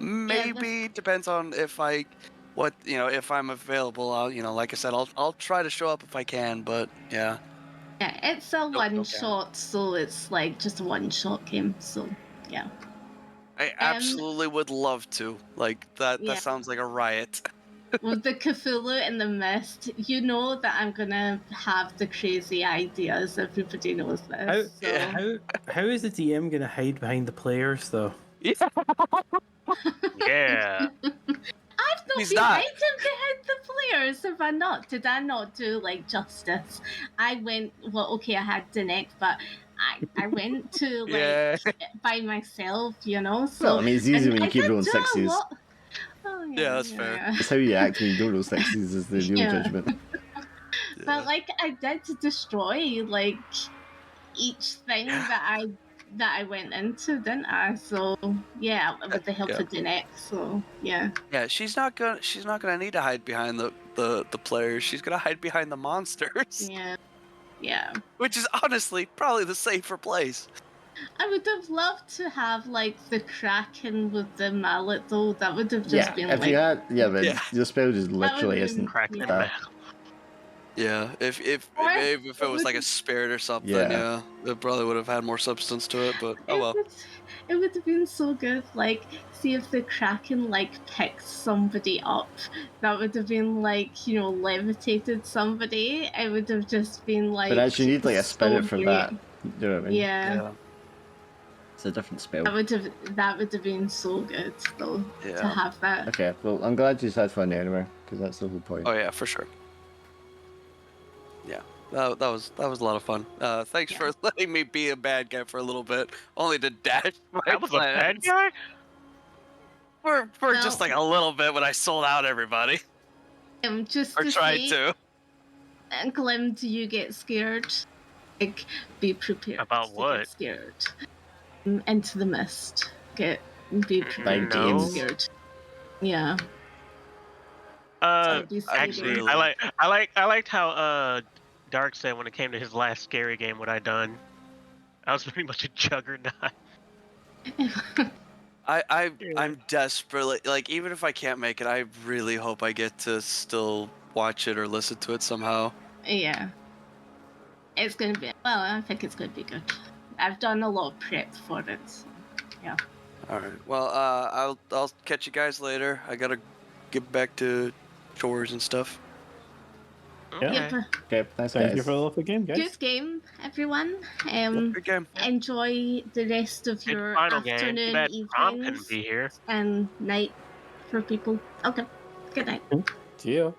S1: Maybe depends on if if I'm available. I'll like I said, I'll try to show up if I can, but yeah.
S4: Yeah, it's a
S1: no
S4: one
S1: count.
S4: shot, so it's like just a one shot game. So yeah.
S1: I absolutely would love to. Like that
S4: Yeah.
S1: sounds like a riot.
S4: With the Cthulhu and the Mist, you know that I'm gonna have the crazy ideas. Everybody knows this.
S3: How,
S4: so.
S1: Yeah.
S3: how is the DM gonna hide behind the players though?
S1: Yeah.
S2: Yeah.
S4: I've not
S1: He's
S4: been
S1: not.
S4: hiding behind the players, have I not? Did I not do like justice? I went, well, okay, I had Dinek, but I went to like
S1: Yeah.
S4: by myself, you know. So
S5: Well, I mean, it's easy
S4: and
S5: when you
S4: I
S5: keep
S4: did
S5: rolling
S4: do a
S5: sixes.
S4: lot. Oh,
S1: Yeah, that's fair.
S5: That's how you act when you don't roll sixes, is the real
S4: Yeah.
S5: judgment.
S1: Yeah.
S4: But like I did destroy like each thing
S1: Yeah.
S4: that I went into, didn't I? So yeah, with the help
S1: Yeah.
S4: of Dinek. So yeah.
S1: Yeah, she's not gonna need to hide behind the players. She's gonna hide behind the monsters,
S4: Yeah. Yeah.
S1: which is honestly probably the safer place.
S4: I would have loved to have like the Kraken with the mallet though. That would have just
S5: Yeah,
S4: been
S5: if
S4: like
S5: you had, yeah, but
S1: Yeah.
S5: your spell just
S4: that would
S5: literally
S4: have
S5: isn't.
S4: been
S2: Crack in
S4: yeah.
S2: the
S1: Yeah, if
S4: Or
S1: maybe if it was
S4: would
S1: like a spirit or something,
S5: Yeah.
S1: yeah, it probably would have had more substance to it. But oh
S4: it
S1: well.
S4: would it would have been so good. Like see if the Kraken like picked somebody up. That would have been like, you know, levitated somebody. It would have just been like
S5: But actually, you need like a
S4: so
S5: spirit for
S4: great.
S5: that. You know what I mean?
S4: Yeah.
S1: Yeah.
S5: It's a different spell.
S4: That would have been so good though to
S1: Yeah.
S4: have that.
S5: Okay, well, I'm glad you had fun anyway, because that's the whole point.
S1: Oh yeah, for sure. Yeah. That was a lot of fun. Thanks
S4: Yeah.
S1: for letting me be a bad guy for a little bit, only to dash my
S2: That was a bad
S1: plans
S2: guy?
S1: for just
S4: No.
S1: like a little bit when I sold out everybody
S4: Just
S1: or
S4: to
S1: tried
S4: say,
S1: to.
S4: and Glim, do you get scared? Like, be prepared
S2: About
S4: to
S2: what?
S4: get scared. Into the mist. Be prepared to get
S2: No.
S4: scared. Yeah.
S2: Uh,
S4: It'll be
S2: actually,
S4: scary.
S2: I liked how Dark said when it came to his last scary game, what I done. I was pretty much a juggernaut.
S1: I'm desperately like, even if I can't make it, I really hope I get to still watch it or listen to it somehow.
S4: Yeah. It's gonna be, well, I think it's gonna be good. I've done a lot of prep for it. So, yeah.
S1: All right. Well, I'll catch you guys later. I gotta get back to chores and stuff.
S2: Okay.
S4: Yep.
S5: Okay, thanks,
S3: Thank
S5: guys.
S3: you for the lovely game, guys.
S4: Good game, everyone.
S1: Good game.
S4: Enjoy the rest of
S2: Good
S4: your
S2: final game. Too
S4: afternoon,
S2: bad Prom couldn't
S4: evenings,
S2: be here.
S4: and night for people. Okay. Good night.
S3: See ya.